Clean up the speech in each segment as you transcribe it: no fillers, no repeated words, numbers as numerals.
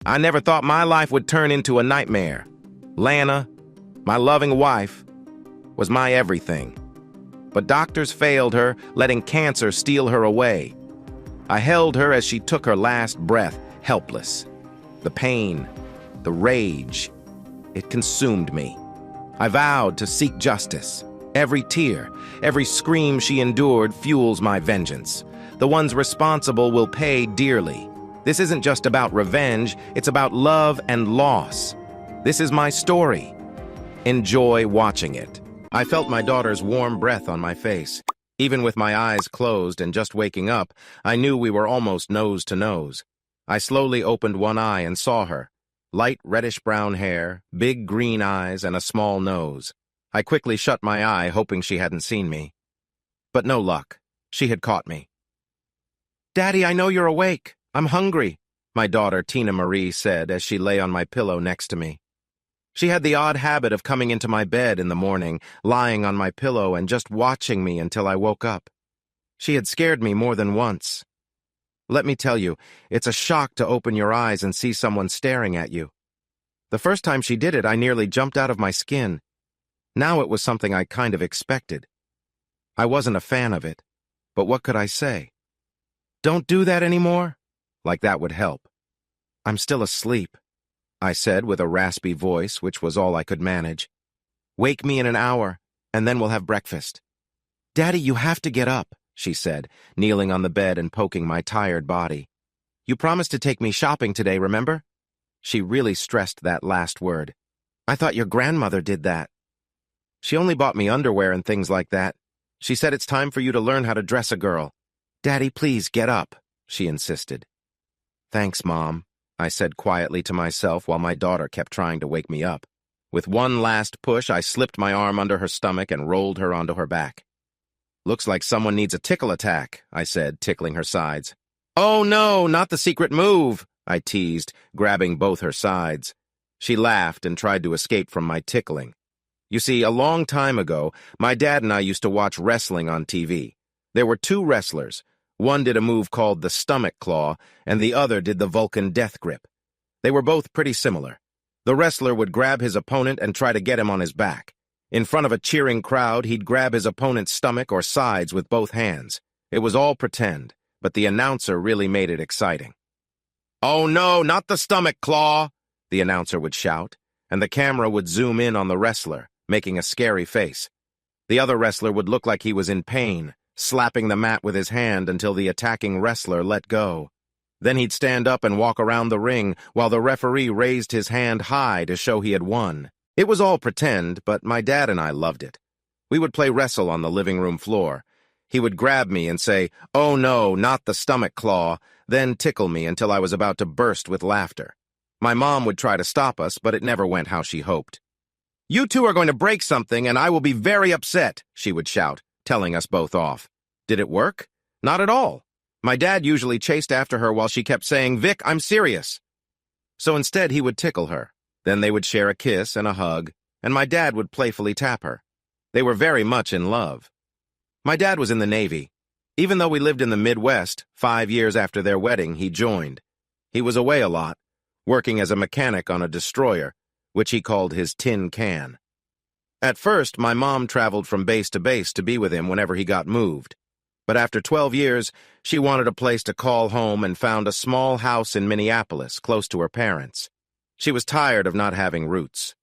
I never thought my life would turn into a nightmare. Lana, my loving wife, was my everything. But doctors failed her, letting cancer steal her away. I held her as she took her last breath, helpless. The pain, the rage, it consumed me. I vowed to seek justice. Every tear, every scream she endured fuels my vengeance. The ones responsible will pay dearly. This isn't just about revenge, it's about love and loss. This is my story. Enjoy watching it. I felt my daughter's warm breath on my face. Even with my eyes closed and just waking up, I knew we were almost nose to nose. I slowly opened one eye and saw her. Light reddish-brown hair, big green eyes, and a small nose. I quickly shut my eye, hoping she hadn't seen me. But no luck. She had caught me. "Daddy, I know you're awake. I'm hungry," my daughter Tina Marie said as she lay on my pillow next to me. She had the odd habit of coming into my bed in the morning, lying on my pillow and just watching me until I woke up. She had scared me more than once. Let me tell you, it's a shock to open your eyes and see someone staring at you. The first time she did it, I nearly jumped out of my skin. Now it was something I kind of expected. I wasn't a fan of it, but what could I say? "Don't do that anymore?" Like that would help. "I'm still asleep," I said with a raspy voice, which was all I could manage. "Wake me in an hour, and then we'll have breakfast." "Daddy, you have to get up," she said, kneeling on the bed and poking my tired body. "You promised to take me shopping today, remember?" She really stressed that last word. "I thought your grandmother did that." "She only bought me underwear and things like that. She said it's time for you to learn how to dress a girl." "Daddy, please get up," she insisted. "Thanks, Mom," I said quietly to myself while my daughter kept trying to wake me up. With one last push, I slipped my arm under her stomach and rolled her onto her back. "Looks like someone needs a tickle attack," I said, tickling her sides. "Oh no, not the secret move," I teased, grabbing both her sides. She laughed and tried to escape from my tickling. You see, a long time ago, my dad and I used to watch wrestling on TV. There were two wrestlers. One did a move called the stomach claw, and the other did the Vulcan death grip. They were both pretty similar. The wrestler would grab his opponent and try to get him on his back. In front of a cheering crowd, he'd grab his opponent's stomach or sides with both hands. It was all pretend, but the announcer really made it exciting. "Oh no, not the stomach claw," the announcer would shout, and the camera would zoom in on the wrestler, making a scary face. The other wrestler would look like he was in pain, slapping the mat with his hand until the attacking wrestler let go. Then he'd stand up and walk around the ring while the referee raised his hand high to show he had won. It was all pretend, but my dad and I loved it. We would play wrestle on the living room floor. He would grab me and say, "Oh no, not the stomach claw," then tickle me until I was about to burst with laughter. My mom would try to stop us, but it never went how she hoped. "You two are going to break something, and I will be very upset," she would shout, telling us both off. Did it work? Not at all. My dad usually chased after her while she kept saying, "Vic, I'm serious." So instead he would tickle her. Then they would share a kiss and a hug, and my dad would playfully tap her. They were very much in love. My dad was in the Navy. Even though we lived in the Midwest, 5 years after their wedding, he joined. He was away a lot, working as a mechanic on a destroyer, which he called his tin can. At first, my mom traveled from base to base to be with him whenever he got moved. But after 12 years, she wanted a place to call home and found a small house in Minneapolis, close to her parents. She was tired of not having roots.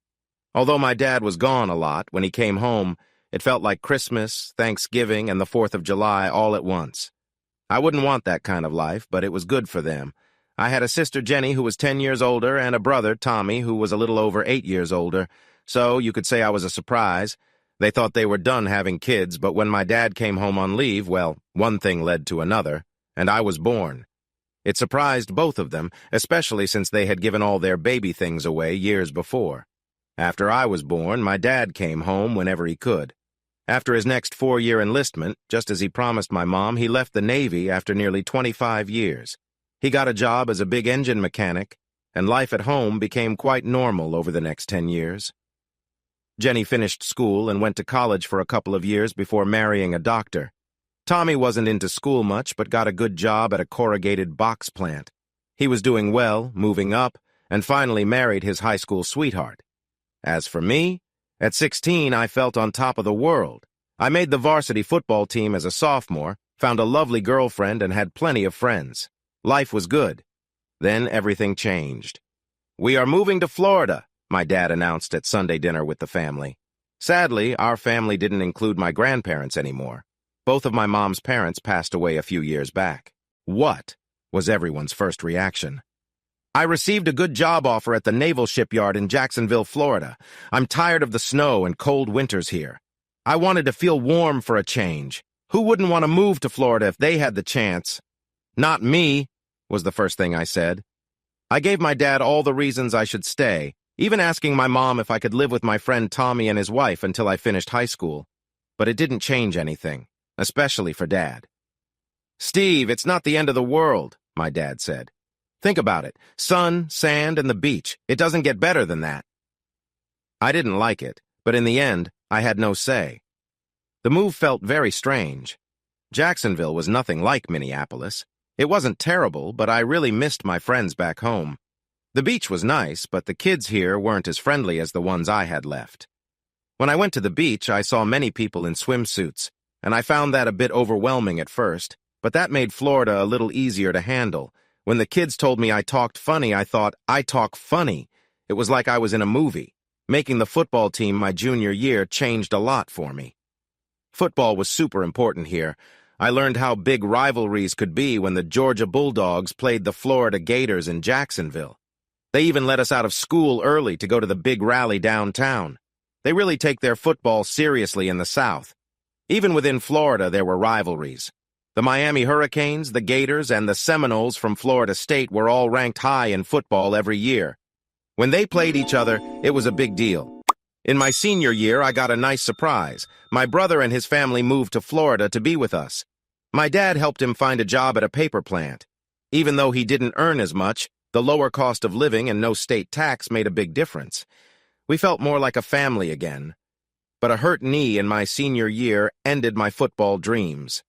Although my dad was gone a lot, when he came home, it felt like Christmas, Thanksgiving, and the 4th of July all at once. I wouldn't want that kind of life, but it was good for them. I had a sister, Jenny, who was 10 years older, and a brother, Tommy, who was a little over 8 years older, so you could say I was a surprise. They thought they were done having kids, but when my dad came home on leave, well, one thing led to another, and I was born. It surprised both of them, especially since they had given all their baby things away years before. After I was born, my dad came home whenever he could. After his next 4-year enlistment, just as he promised my mom, he left the Navy after nearly 25 years. He got a job as a big engine mechanic, and life at home became quite normal over the next 10 years. Jenny finished school and went to college for a couple of years before marrying a doctor. Tommy wasn't into school much, but got a good job at a corrugated box plant. He was doing well, moving up, and finally married his high school sweetheart. As for me, at 16, I felt on top of the world. I made the varsity football team as a sophomore, found a lovely girlfriend, and had plenty of friends. Life was good. Then everything changed. "We are moving to Florida," my dad announced at Sunday dinner with the family. Sadly, our family didn't include my grandparents anymore. Both of my mom's parents passed away a few years back. "What?" was everyone's first reaction. "I received a good job offer at the Naval Shipyard in Jacksonville, Florida. I'm tired of the snow and cold winters here. I wanted to feel warm for a change. Who wouldn't want to move to Florida if they had the chance?" "Not me," was the first thing I said. I gave my dad all the reasons I should stay, even asking my mom if I could live with my friend Tommy and his wife until I finished high school. But it didn't change anything, especially for Dad. "Steve, it's not the end of the world," my dad said. "Think about it. Sun, sand, and the beach. It doesn't get better than that." I didn't like it, but in the end, I had no say. The move felt very strange. Jacksonville was nothing like Minneapolis. It wasn't terrible, but I really missed my friends back home. The beach was nice, but the kids here weren't as friendly as the ones I had left. When I went to the beach, I saw many people in swimsuits, and I found that a bit overwhelming at first, but that made Florida a little easier to handle. When the kids told me I talked funny, I thought, I talk funny. It was like I was in a movie. Making the football team my junior year changed a lot for me. Football was super important here. I learned how big rivalries could be when the Georgia Bulldogs played the Florida Gators in Jacksonville. They even let us out of school early to go to the big rally downtown. They really take their football seriously in the South. Even within Florida, there were rivalries. The Miami Hurricanes, the Gators, and the Seminoles from Florida State were all ranked high in football every year. When they played each other, it was a big deal. In my senior year, I got a nice surprise. My brother and his family moved to Florida to be with us. My dad helped him find a job at a paper plant. Even though he didn't earn as much, the lower cost of living and no state tax made a big difference. We felt more like a family again. But a hurt knee in my senior year ended my football dreams.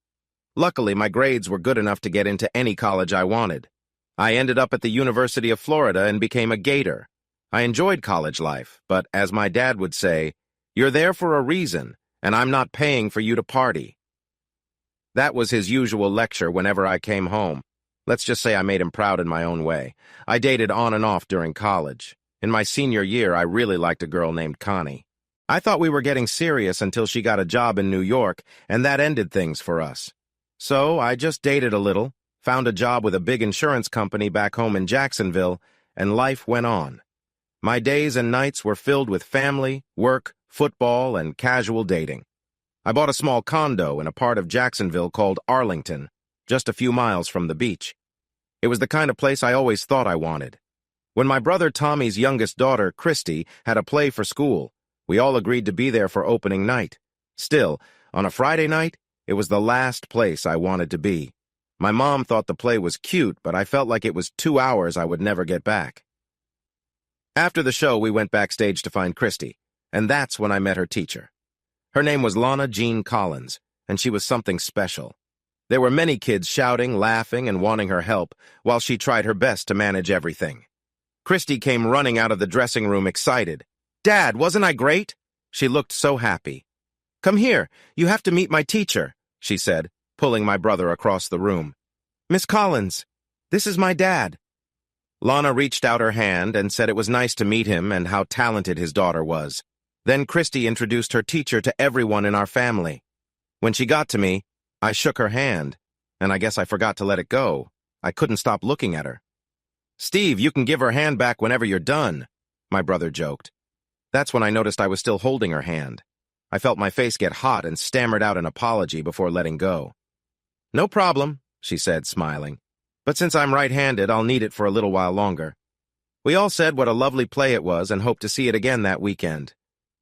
Luckily, my grades were good enough to get into any college I wanted. I ended up at the University of Florida and became a Gator. I enjoyed college life, but as my dad would say, "You're there for a reason, and I'm not paying for you to party." That was his usual lecture whenever I came home. Let's just say I made him proud in my own way. I dated on and off during college. In my senior year, I really liked a girl named Connie. I thought we were getting serious until she got a job in New York, and that ended things for us. So I just dated a little, found a job with a big insurance company back home in Jacksonville, and life went on. My days and nights were filled with family, work, football, and casual dating. I bought a small condo in a part of Jacksonville called Arlington, just a few miles from the beach. It was the kind of place I always thought I wanted. When my brother Tommy's youngest daughter, Christy, had a play for school, we all agreed to be there for opening night. Still, on a Friday night, it was the last place I wanted to be. My mom thought the play was cute, but I felt like it was 2 hours I would never get back. After the show, we went backstage to find Christy, and that's when I met her teacher. Her name was Lana Jean Collins, and she was something special. There were many kids shouting, laughing, and wanting her help, while she tried her best to manage everything. Christy came running out of the dressing room excited. "Dad, wasn't I great?" She looked so happy. "Come here, you have to meet my teacher," she said, pulling my brother across the room. "Miss Collins, this is my dad." Lana reached out her hand and said it was nice to meet him and how talented his daughter was. Then Christy introduced her teacher to everyone in our family. When she got to me, I shook her hand, and I guess I forgot to let it go. I couldn't stop looking at her. "Steve, you can give her hand back whenever you're done," my brother joked. That's when I noticed I was still holding her hand. I felt my face get hot and stammered out an apology before letting go. "No problem," she said, smiling. "But since I'm right-handed, I'll need it for a little while longer." We all said what a lovely play it was and hoped to see it again that weekend.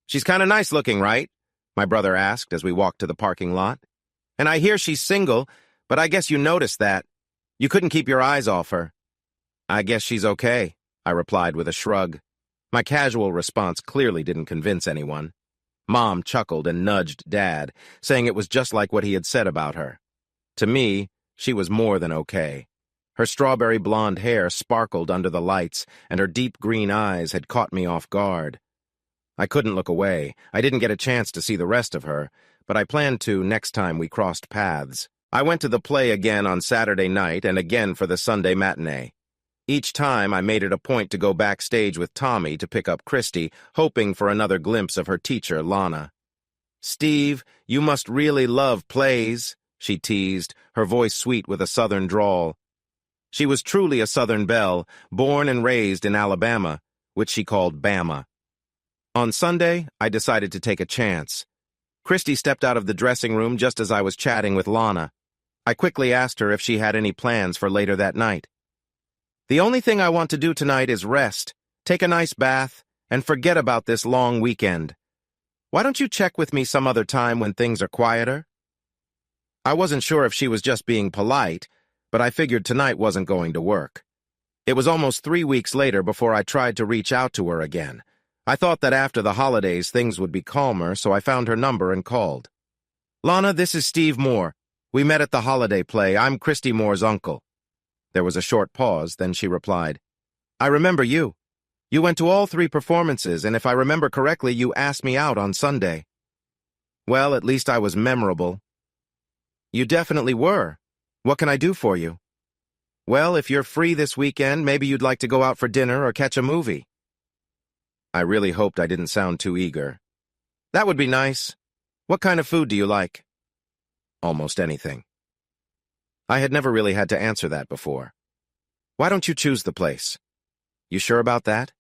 "She's kind of nice looking, right?" my brother asked as we walked to the parking lot. "And I hear she's single, but I guess you noticed that. You couldn't keep your eyes off her." "I guess she's okay," I replied with a shrug. My casual response clearly didn't convince anyone. Mom chuckled and nudged Dad, saying it was just like what he had said about her. To me, she was more than okay. Her strawberry blonde hair sparkled under the lights, and her deep green eyes had caught me off guard. I couldn't look away. I didn't get a chance to see the rest of her, but I planned to next time we crossed paths. I went to the play again on Saturday night and again for the Sunday matinee. Each time I made it a point to go backstage with Tommy to pick up Christy, hoping for another glimpse of her teacher, Lana. "Steve, you must really love plays," she teased, her voice sweet with a southern drawl. She was truly a Southern belle, born and raised in Alabama, which she called Bama. On Sunday, I decided to take a chance. Christy stepped out of the dressing room just as I was chatting with Lana. I quickly asked her if she had any plans for later that night. "The only thing I want to do tonight is rest, take a nice bath, and forget about this long weekend. Why don't you check with me some other time when things are quieter?" I wasn't sure if she was just being polite, but I figured tonight wasn't going to work. It was almost 3 weeks later before I tried to reach out to her again. I thought that after the holidays things would be calmer, so I found her number and called. "Lana, this is Steve Moore. We met at the holiday play. I'm Christy Moore's uncle." There was a short pause, then she replied, "I remember you. You went to all 3 performances, and if I remember correctly, you asked me out on Sunday." "Well, at least I was memorable." "You definitely were. What can I do for you?" "Well, if you're free this weekend, maybe you'd like to go out for dinner or catch a movie." I really hoped I didn't sound too eager. "That would be nice. What kind of food do you like?" "Almost anything." I had never really had to answer that before. "Why don't you choose the place?" "You sure about that?"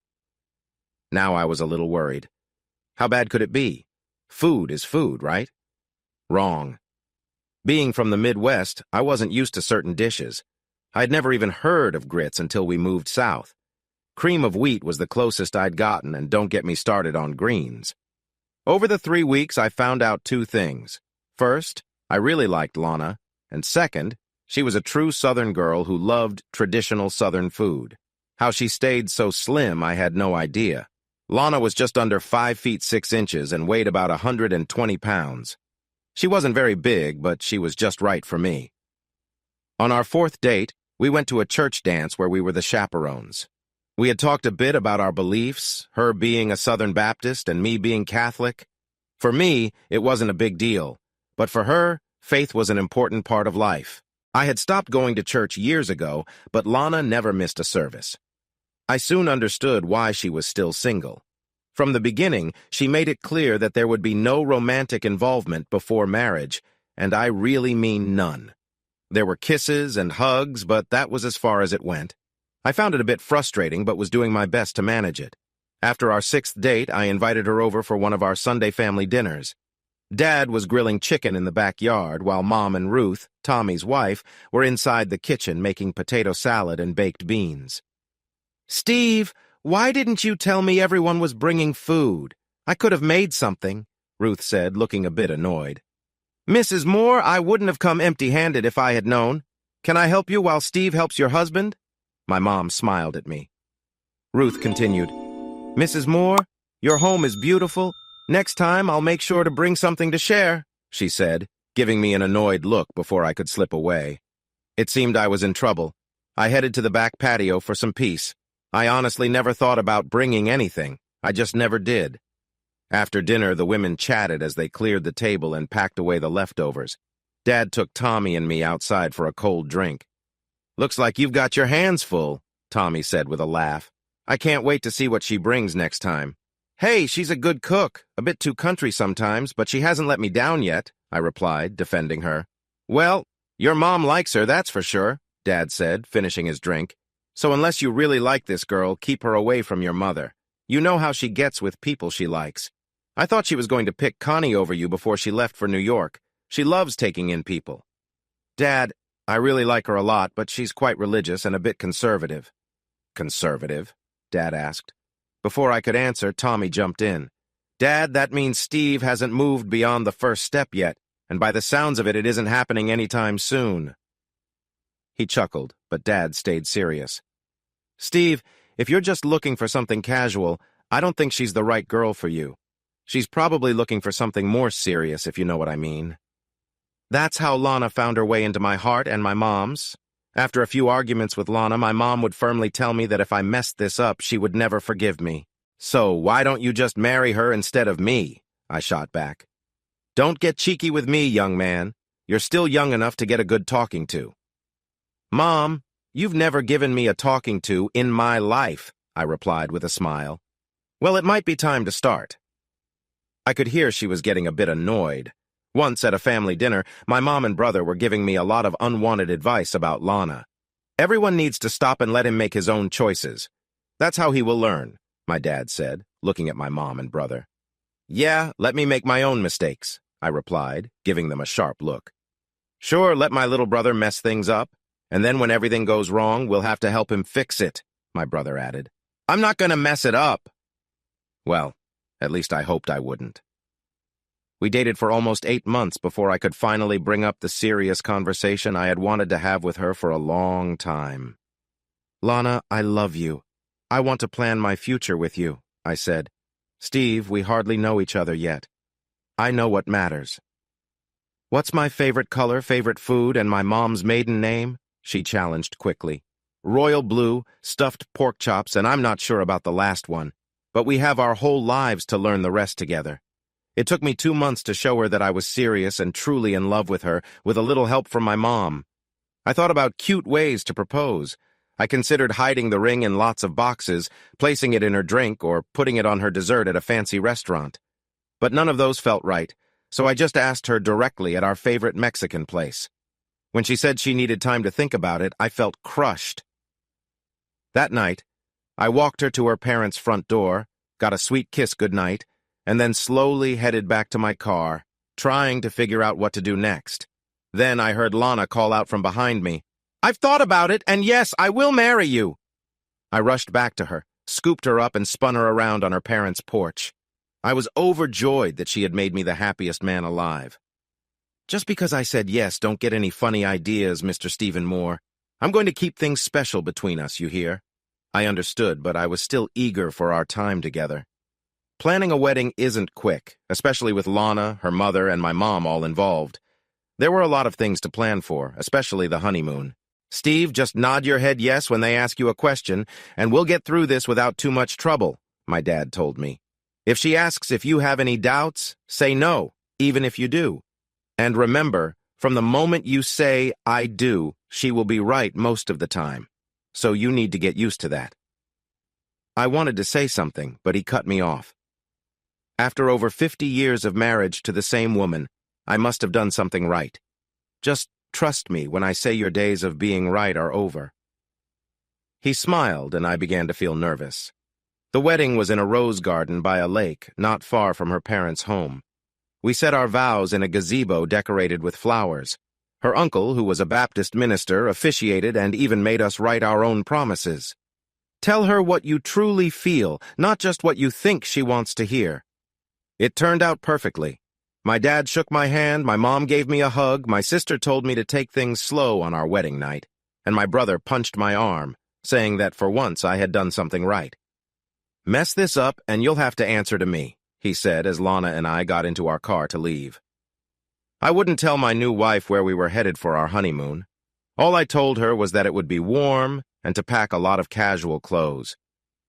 Now I was a little worried. How bad could it be? Food is food, right? Wrong. Being from the Midwest, I wasn't used to certain dishes. I'd never even heard of grits until we moved south. Cream of wheat was the closest I'd gotten, and don't get me started on greens. Over the 3 weeks, I found out 2 things. First, I really liked Lana, and second, she was a true Southern girl who loved traditional Southern food. How she stayed so slim, I had no idea. Lana was just under 5 feet 6 inches and weighed about 120 pounds. She wasn't very big, but she was just right for me. On our 4th date, we went to a church dance where we were the chaperones. We had talked a bit about our beliefs, her being a Southern Baptist and me being Catholic. For me, it wasn't a big deal, but for her, faith was an important part of life. I had stopped going to church years ago, but Lana never missed a service. I soon understood why she was still single. From the beginning, she made it clear that there would be no romantic involvement before marriage, and I really mean none. There were kisses and hugs, but that was as far as it went. I found it a bit frustrating, but was doing my best to manage it. After our 6th date, I invited her over for one of our Sunday family dinners. Dad was grilling chicken in the backyard, while Mom and Ruth, Tommy's wife, were inside the kitchen making potato salad and baked beans. "Steve, why didn't you tell me everyone was bringing food? I could have made something," Ruth said, looking a bit annoyed. "Mrs. Moore, I wouldn't have come empty-handed if I had known. Can I help you while Steve helps your husband?" My mom smiled at me. Ruth continued, "Mrs. Moore, your home is beautiful. Next time I'll make sure to bring something to share," she said, giving me an annoyed look before I could slip away. It seemed I was in trouble. I headed to the back patio for some peace. I honestly never thought about bringing anything. I just never did. After dinner, the women chatted as they cleared the table and packed away the leftovers. Dad took Tommy and me outside for a cold drink. "Looks like you've got your hands full," Tommy said with a laugh. "I can't wait to see what she brings next time." "Hey, she's a good cook, a bit too country sometimes, but she hasn't let me down yet," I replied, defending her. "Well, your mom likes her, that's for sure," Dad said, finishing his drink. "So unless you really like this girl, keep her away from your mother. You know how she gets with people she likes. I thought she was going to pick Connie over you before she left for New York. She loves taking in people." "Dad, I really like her a lot, but she's quite religious and a bit conservative." "Conservative?" Dad asked. Before I could answer, Tommy jumped in. "Dad, that means Steve hasn't moved beyond the first step yet, and by the sounds of it, it isn't happening anytime soon." He chuckled, but Dad stayed serious. "Steve, if you're just looking for something casual, I don't think she's the right girl for you. She's probably looking for something more serious, if you know what I mean." That's how Lana found her way into my heart and my mom's, After a few arguments with Lana, my mom would firmly tell me that if I messed this up, she would never forgive me. So why don't you just marry her instead of me? I shot back. Don't get cheeky with me, young man. You're still young enough to get a good talking to. Mom, you've never given me a talking to in my life, I replied with a smile. Well, it might be time to start. I could hear she was getting a bit annoyed. Once at a family dinner, my mom and brother were giving me a lot of unwanted advice about Lana. Everyone needs to stop and let him make his own choices. That's how he will learn, my dad said, looking at my mom and brother. Yeah, let me make my own mistakes, I replied, giving them a sharp look. Sure, let my little brother mess things up, and then when everything goes wrong, we'll have to help him fix it, my brother added. I'm not going to mess it up. Well, at least I hoped I wouldn't. We dated for almost 8 months before I could finally bring up the serious conversation I had wanted to have with her for a long time. Lana, I love you. I want to plan my future with you, I said. Steve, we hardly know each other yet. I know what matters. What's my favorite color, favorite food, and my mom's maiden name? She challenged quickly. Royal blue, stuffed pork chops, and I'm not sure about the last one. But we have our whole lives to learn the rest together. It took me 2 months to show her that I was serious and truly in love with her, with a little help from my mom. I thought about cute ways to propose. I considered hiding the ring in lots of boxes, placing it in her drink, or putting it on her dessert at a fancy restaurant. But none of those felt right, so I just asked her directly at our favorite Mexican place. When she said she needed time to think about it, I felt crushed. That night, I walked her to her parents' front door, got a sweet kiss goodnight, and then slowly headed back to my car, trying to figure out what to do next. Then I heard Lana call out from behind me, I've thought about it, and yes, I will marry you. I rushed back to her, scooped her up, and spun her around on her parents' porch. I was overjoyed that she had made me the happiest man alive. Just because I said yes, don't get any funny ideas, Mr. Stephen Moore. I'm going to keep things special between us, you hear? I understood, but I was still eager for our time together. Planning a wedding isn't quick, especially with Lana, her mother, and my mom all involved. There were a lot of things to plan for, especially the honeymoon. Steve, just nod your head yes when they ask you a question, and we'll get through this without too much trouble, my dad told me. If she asks if you have any doubts, say no, even if you do. And remember, from the moment you say, I do, she will be right most of the time. So you need to get used to that. I wanted to say something, but he cut me off. After over 50 years of marriage to the same woman, I must have done something right. Just trust me when I say your days of being right are over. He smiled, and I began to feel nervous. The wedding was in a rose garden by a lake, not far from her parents' home. We said our vows in a gazebo decorated with flowers. Her uncle, who was a Baptist minister, officiated and even made us write our own promises. Tell her what you truly feel, not just what you think she wants to hear. It turned out perfectly. My dad shook my hand, my mom gave me a hug, my sister told me to take things slow on our wedding night, and my brother punched my arm, saying that for once I had done something right. Mess this up and you'll have to answer to me, he said as Lana and I got into our car to leave. I wouldn't tell my new wife where we were headed for our honeymoon. All I told her was that it would be warm and to pack a lot of casual clothes.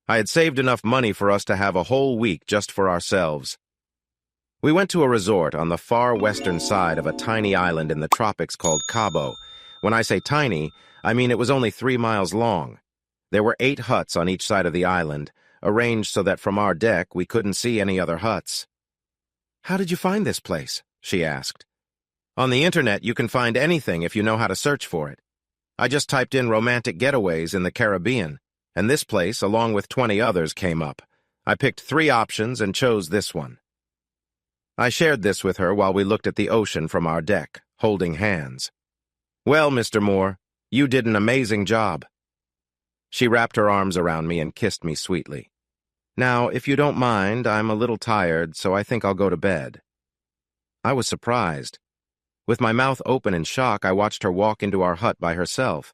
I had saved enough money for us to have a whole week just for ourselves. We went to a resort on the far western side of a tiny island in the tropics called Cabo. When I say tiny, I mean it was only 3 miles long. There were 8 huts on each side of the island, arranged so that from our deck we couldn't see any other huts. How did you find this place? She asked. On the internet you can find anything if you know how to search for it. I just typed in romantic getaways in the Caribbean, and this place, along with 20 others, came up. I picked 3 options and chose this one. I shared this with her while we looked at the ocean from our deck, holding hands. Well, Mr. Moore, you did an amazing job. She wrapped her arms around me and kissed me sweetly. Now, if you don't mind, I'm a little tired, so I think I'll go to bed. I was surprised. With my mouth open in shock, I watched her walk into our hut by herself.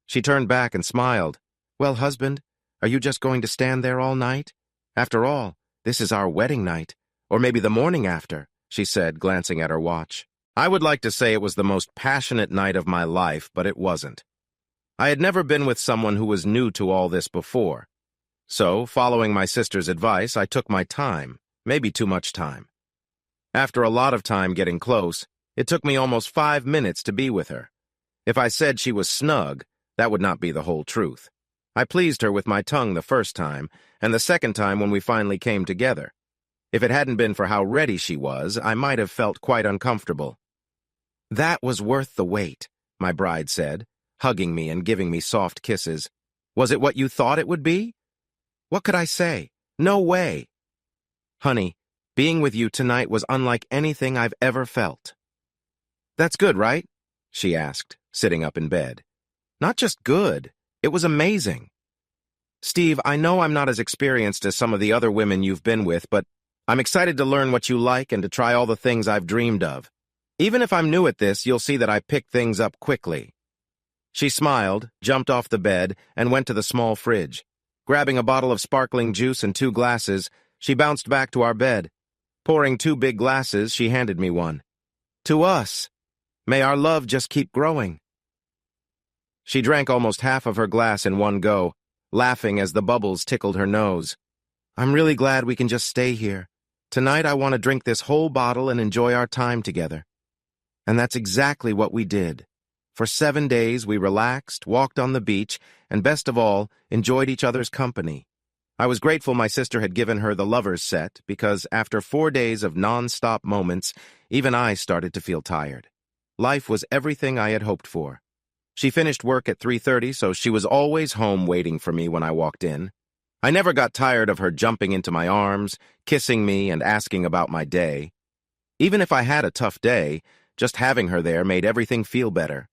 She turned back and smiled. Well, husband, are you just going to stand there all night? After all, this is our wedding night. Or maybe the morning after, she said, glancing at her watch. I would like to say it was the most passionate night of my life, but it wasn't. I had never been with someone who was new to all this before. So, following my sister's advice, I took my time, maybe too much time. After a lot of time getting close, it took me almost 5 minutes to be with her. If I said she was snug, that would not be the whole truth. I pleased her with my tongue the first time, and the second time when we finally came together. If it hadn't been for how ready she was, I might have felt quite uncomfortable. "That was worth the wait," my bride said, hugging me and giving me soft kisses. "Was it what you thought it would be?" What could I say? No way. "Honey, being with you tonight was unlike anything I've ever felt." "That's good, right?" she asked, sitting up in bed. "Not just good, it was amazing." "Steve, I know I'm not as experienced as some of the other women you've been with, but I'm excited to learn what you like and to try all the things I've dreamed of. Even if I'm new at this, you'll see that I pick things up quickly." She smiled, jumped off the bed, and went to the small fridge. Grabbing a bottle of sparkling juice and 2 glasses, she bounced back to our bed. Pouring 2 big glasses, she handed me one. "To us. May our love just keep growing." She drank almost half of her glass in one go, laughing as the bubbles tickled her nose. "I'm really glad we can just stay here. Tonight I want to drink this whole bottle and enjoy our time together." And that's exactly what we did. For 7 days we relaxed, walked on the beach, and best of all, enjoyed each other's company. I was grateful my sister had given her the lover's set because after 4 days of non-stop moments, even I started to feel tired. Life was everything I had hoped for. She finished work at 3:30, so she was always home waiting for me when I walked in. I never got tired of her jumping into my arms, kissing me, and asking about my day. Even if I had a tough day, just having her there made everything feel better.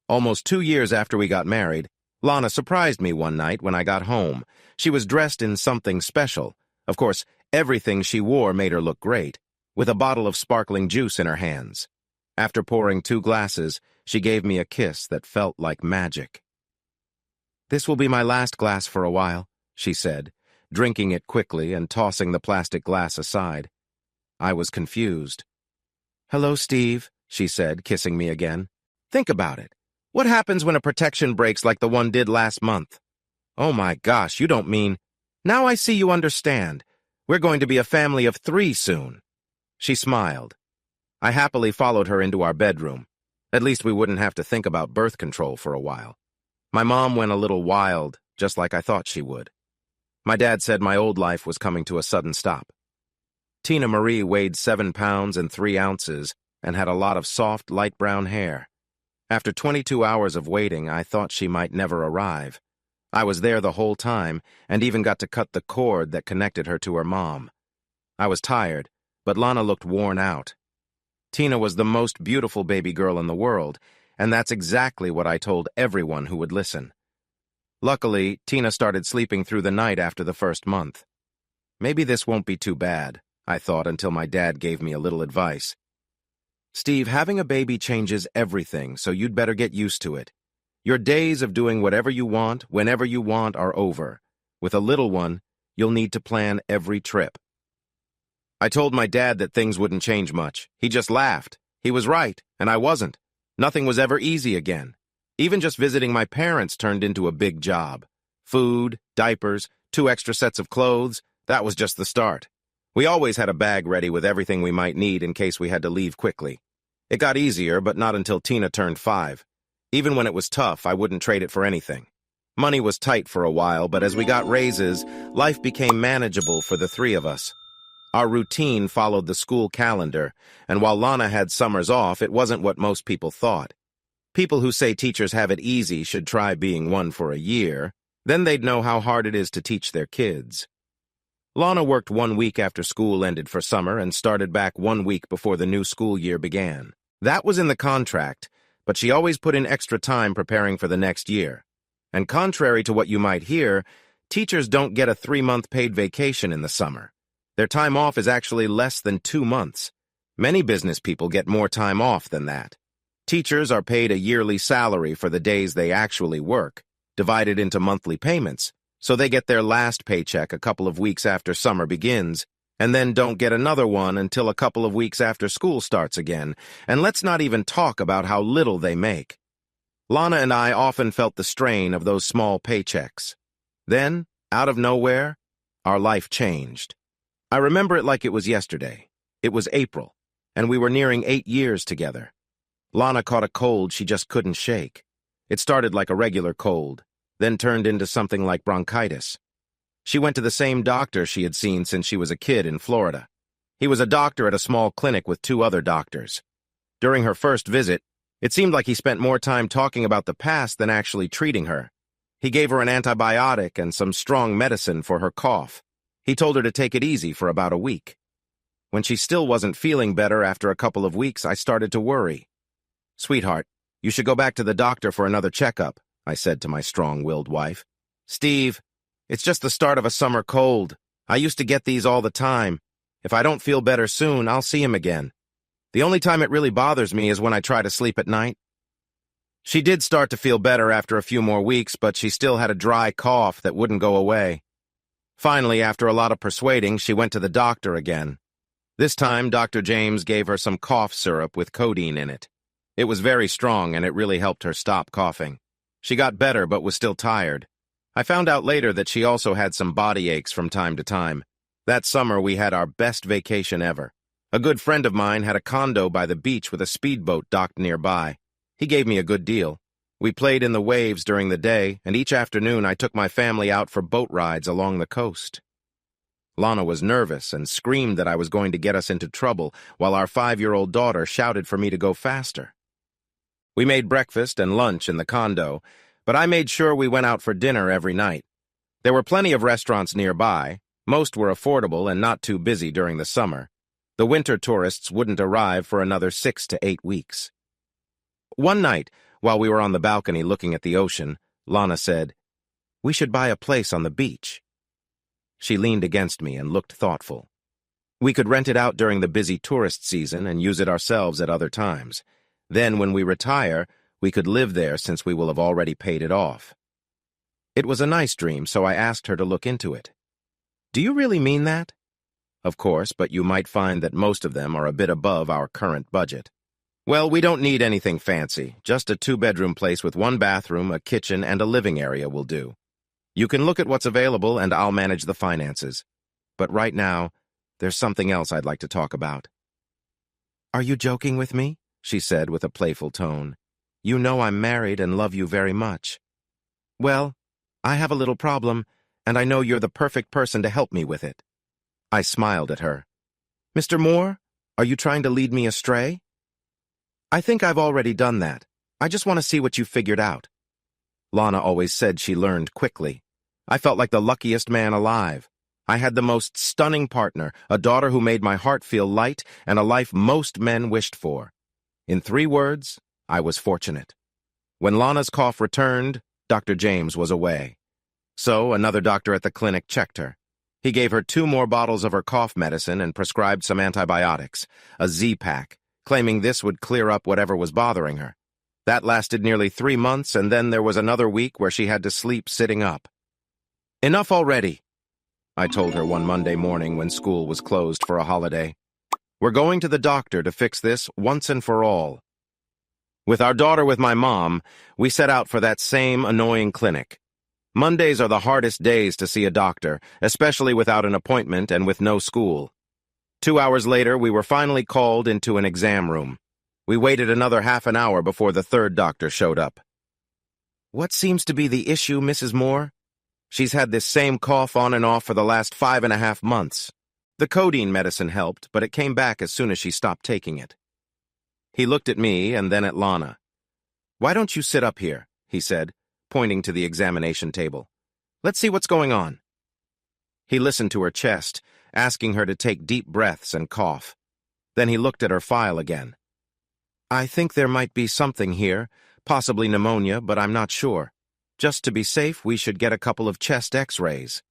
Almost 2 years after we got married, Lana surprised me one night when I got home. She was dressed in something special. Of course, everything she wore made her look great, with a bottle of sparkling juice in her hands. After pouring 2 glasses, she gave me a kiss that felt like magic. "This will be my last glass for a while," she said, drinking it quickly and tossing the plastic glass aside. I was confused. "Hello, Steve," she said, kissing me again. "Think about it. What happens when a protection breaks like the one did last month?" "Oh my gosh, you don't mean—" "Now I see you understand. We're going to be a family of 3 soon." She smiled. I happily followed her into our bedroom. At least we wouldn't have to think about birth control for a while. My mom went a little wild, just like I thought she would. My dad said my old life was coming to a sudden stop. Tina Marie weighed 7 pounds and 3 ounces and had a lot of soft, light brown hair. After 22 hours of waiting, I thought she might never arrive. I was there the whole time and even got to cut the cord that connected her to her mom. I was tired, but Lana looked worn out. Tina was the most beautiful baby girl in the world, and that's exactly what I told everyone who would listen. Luckily, Tina started sleeping through the night after the first month. Maybe this won't be too bad, I thought, until my dad gave me a little advice. "Steve, having a baby changes everything, so you'd better get used to it. Your days of doing whatever you want, whenever you want, are over. With a little one, you'll need to plan every trip." I told my dad that things wouldn't change much. He just laughed. He was right, and I wasn't. Nothing was ever easy again. Even just visiting my parents turned into a big job. Food, diapers, 2 extra sets of clothes, that was just the start. We always had a bag ready with everything we might need in case we had to leave quickly. It got easier, but not until Tina turned 5. Even when it was tough, I wouldn't trade it for anything. Money was tight for a while, but as we got raises, life became manageable for the 3 of us. Our routine followed the school calendar, and while Lana had summers off, it wasn't what most people thought. People who say teachers have it easy should try being one for a year. Then they'd know how hard it is to teach their kids. Lana worked 1 week after school ended for summer and started back 1 week before the new school year began. That was in the contract, but she always put in extra time preparing for the next year. And contrary to what you might hear, teachers don't get a 3-month paid vacation in the summer. Their time off is actually less than 2 months. Many business people get more time off than that. Teachers are paid a yearly salary for the days they actually work, divided into monthly payments, so they get their last paycheck a couple of weeks after summer begins, and then don't get another one until a couple of weeks after school starts again, and let's not even talk about how little they make. Lana and I often felt the strain of those small paychecks. Then, out of nowhere, our life changed. I remember it like it was yesterday. It was April, and we were nearing 8 years together. Lana caught a cold she just couldn't shake. It started like a regular cold, then turned into something like bronchitis. She went to the same doctor she had seen since she was a kid in Florida. He was a doctor at a small clinic with 2 other doctors. During her first visit, it seemed like he spent more time talking about the past than actually treating her. He gave her an antibiotic and some strong medicine for her cough. He told her to take it easy for about a week. When she still wasn't feeling better after a couple of weeks, I started to worry. "Sweetheart, you should go back to the doctor for another checkup," I said to my strong-willed wife. "Steve, it's just the start of a summer cold. I used to get these all the time. If I don't feel better soon, I'll see him again. The only time it really bothers me is when I try to sleep at night." She did start to feel better after a few more weeks, but she still had a dry cough that wouldn't go away. Finally, after a lot of persuading, she went to the doctor again. This time, Dr. James gave her some cough syrup with codeine in it. It was very strong, and it really helped her stop coughing. She got better, but was still tired. I found out later that she also had some body aches from time to time. That summer, we had our best vacation ever. A good friend of mine had a condo by the beach with a speedboat docked nearby. He gave me a good deal. We played in the waves during the day, and each afternoon I took my family out for boat rides along the coast. Lana was nervous and screamed that I was going to get us into trouble, while our 5-year-old daughter shouted for me to go faster. We made breakfast and lunch in the condo, but I made sure we went out for dinner every night. There were plenty of restaurants nearby. Most were affordable and not too busy during the summer. The winter tourists wouldn't arrive for another 6 to 8 weeks. One night, while we were on the balcony looking at the ocean, Lana said, "We should buy a place on the beach." She leaned against me and looked thoughtful. "We could rent it out during the busy tourist season and use it ourselves at other times. Then, when we retire, we could live there since we will have already paid it off." It was a nice dream, so I asked her to look into it. "Do you really mean that?" "Of course, but you might find that most of them are a bit above our current budget." "Well, we don't need anything fancy. Just a 2-bedroom place with 1 bathroom, a kitchen, and a living area will do. You can look at what's available, and I'll manage the finances. But right now, there's something else I'd like to talk about." "Are you joking with me?" she said with a playful tone. "You know I'm married and love you very much." "Well, I have a little problem, and I know you're the perfect person to help me with it." I smiled at her. "Mr. Moore, are you trying to lead me astray?" "I think I've already done that. I just want to see what you figured out." Lana always said she learned quickly. I felt like the luckiest man alive. I had the most stunning partner, a daughter who made my heart feel light, and a life most men wished for. In 3 words, I was fortunate. When Lana's cough returned, Dr. James was away. So another doctor at the clinic checked her. He gave her 2 more bottles of her cough medicine and prescribed some antibiotics, a Z-Pack, claiming this would clear up whatever was bothering her. That lasted nearly 3 months, and then there was another week where she had to sleep sitting up. "Enough already," I told her one Monday morning when school was closed for a holiday. "We're going to the doctor to fix this once and for all." With our daughter with my mom, we set out for that same annoying clinic. Mondays are the hardest days to see a doctor, especially without an appointment and with no school. 2 hours later, we were finally called into an exam room. We waited another half an hour before the 3rd doctor showed up. "What seems to be the issue, Mrs. Moore?" "She's had this same cough on and off for the last 5.5 months. The codeine medicine helped, but it came back as soon as she stopped taking it." He looked at me and then at Lana. "Why don't you sit up here?" he said, pointing to the examination table. "Let's see what's going on." He listened to her chest, asking her to take deep breaths and cough. Then he looked at her file again. "I think there might be something here, possibly pneumonia, but I'm not sure. Just to be safe, we should get a couple of chest x-rays."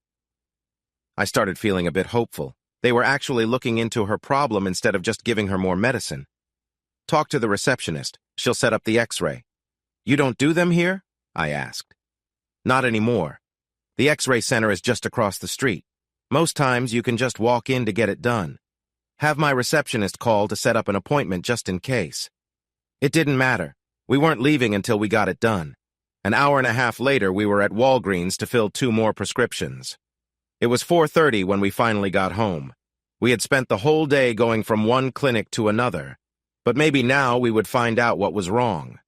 I started feeling a bit hopeful. They were actually looking into her problem instead of just giving her more medicine. "Talk to the receptionist. She'll set up the x-ray." "You don't do them here?" I asked. "Not anymore. The x-ray center is just across the street. Most times you can just walk in to get it done. Have my receptionist call to set up an appointment just in case." It didn't matter. We weren't leaving until we got it done. An hour and a half later, we were at Walgreens to fill 2 more prescriptions. It was 4:30 when we finally got home. We had spent the whole day going from one clinic to another, but maybe now we would find out what was wrong.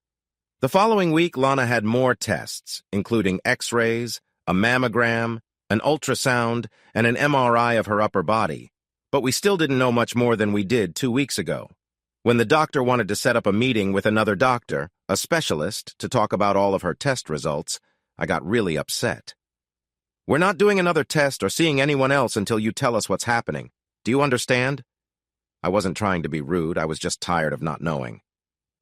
The following week, Lana had more tests, including x-rays, a mammogram, an ultrasound, and an MRI of her upper body, but we still didn't know much more than we did 2 weeks ago. When the doctor wanted to set up a meeting with another doctor, a specialist, to talk about all of her test results, I got really upset. "We're not doing another test or seeing anyone else until you tell us what's happening. Do you understand?" I wasn't trying to be rude, I was just tired of not knowing.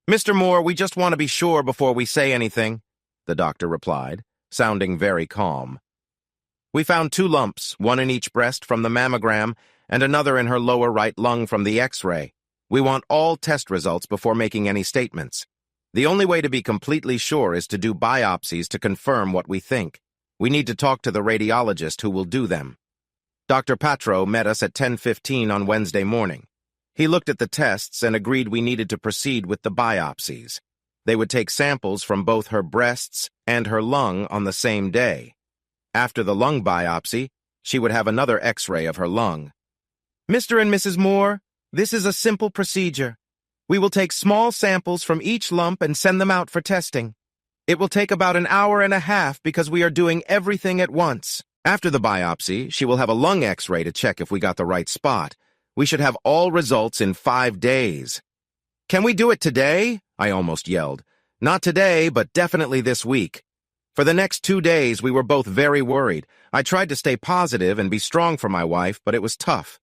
"Mr. Moore, we just want to be sure before we say anything," the doctor replied, sounding very calm. "We found 2 lumps, one in each breast from the mammogram and another in her lower right lung from the x-ray. We want all test results before making any statements. The only way to be completely sure is to do biopsies to confirm what we think. We need to talk to the radiologist who will do them." Dr. Patro met us at 10:15 on Wednesday morning. He looked at the tests and agreed we needed to proceed with the biopsies. They would take samples from both her breasts and her lung on the same day. After the lung biopsy, she would have another x-ray of her lung. "Mr. and Mrs. Moore, this is a simple procedure. We will take small samples from each lump and send them out for testing. It will take about an hour and a half because we are doing everything at once. After the biopsy, she will have a lung x-ray to check if we got the right spot. We should have all results in 5 days. "Can we do it today?" I almost yelled. "Not today, but definitely this week." For the next 2 days, we were both very worried. I tried to stay positive and be strong for my wife, but it was tough.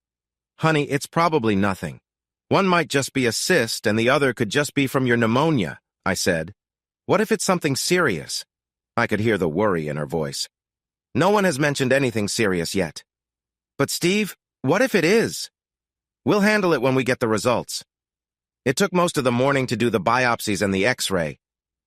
"Honey, it's probably nothing. One might just be a cyst and the other could just be from your pneumonia," I said. "What if it's something serious?" I could hear the worry in her voice. "No one has mentioned anything serious yet." "But Steve, what if it is?" "We'll handle it when we get the results." It took most of the morning to do the biopsies and the x-ray.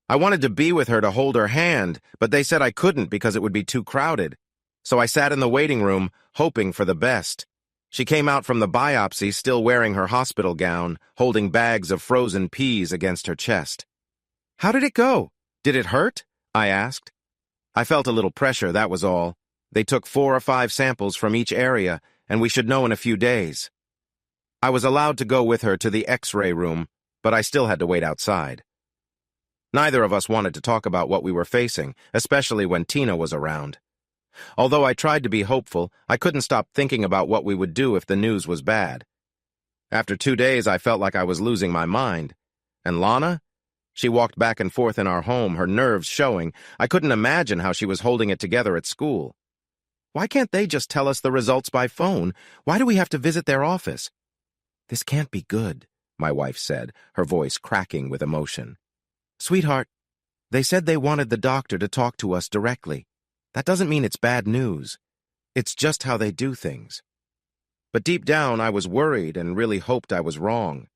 I wanted to be with her to hold her hand, but they said I couldn't because it would be too crowded. So I sat in the waiting room, hoping for the best. She came out from the biopsy still wearing her hospital gown, holding bags of frozen peas against her chest. "How did it go? Did it hurt?" I asked. I felt a little pressure, that was all. They took 4 or 5 samples from each area, and we should know in a few days. I was allowed to go with her to the x-ray room, but I still had to wait outside. Neither of us wanted to talk about what we were facing, especially when Tina was around. Although I tried to be hopeful, I couldn't stop thinking about what we would do if the news was bad. After 2 days, I felt like I was losing my mind. And Lana? She walked back and forth in our home, her nerves showing. I couldn't imagine how she was holding it together at school. "Why can't they just tell us the results by phone? Why do we have to visit their office?" "This can't be good," my wife said, her voice cracking with emotion. "Sweetheart, they said they wanted the doctor to talk to us directly. That doesn't mean it's bad news. It's just how they do things." But deep down, I was worried and really hoped I was wrong.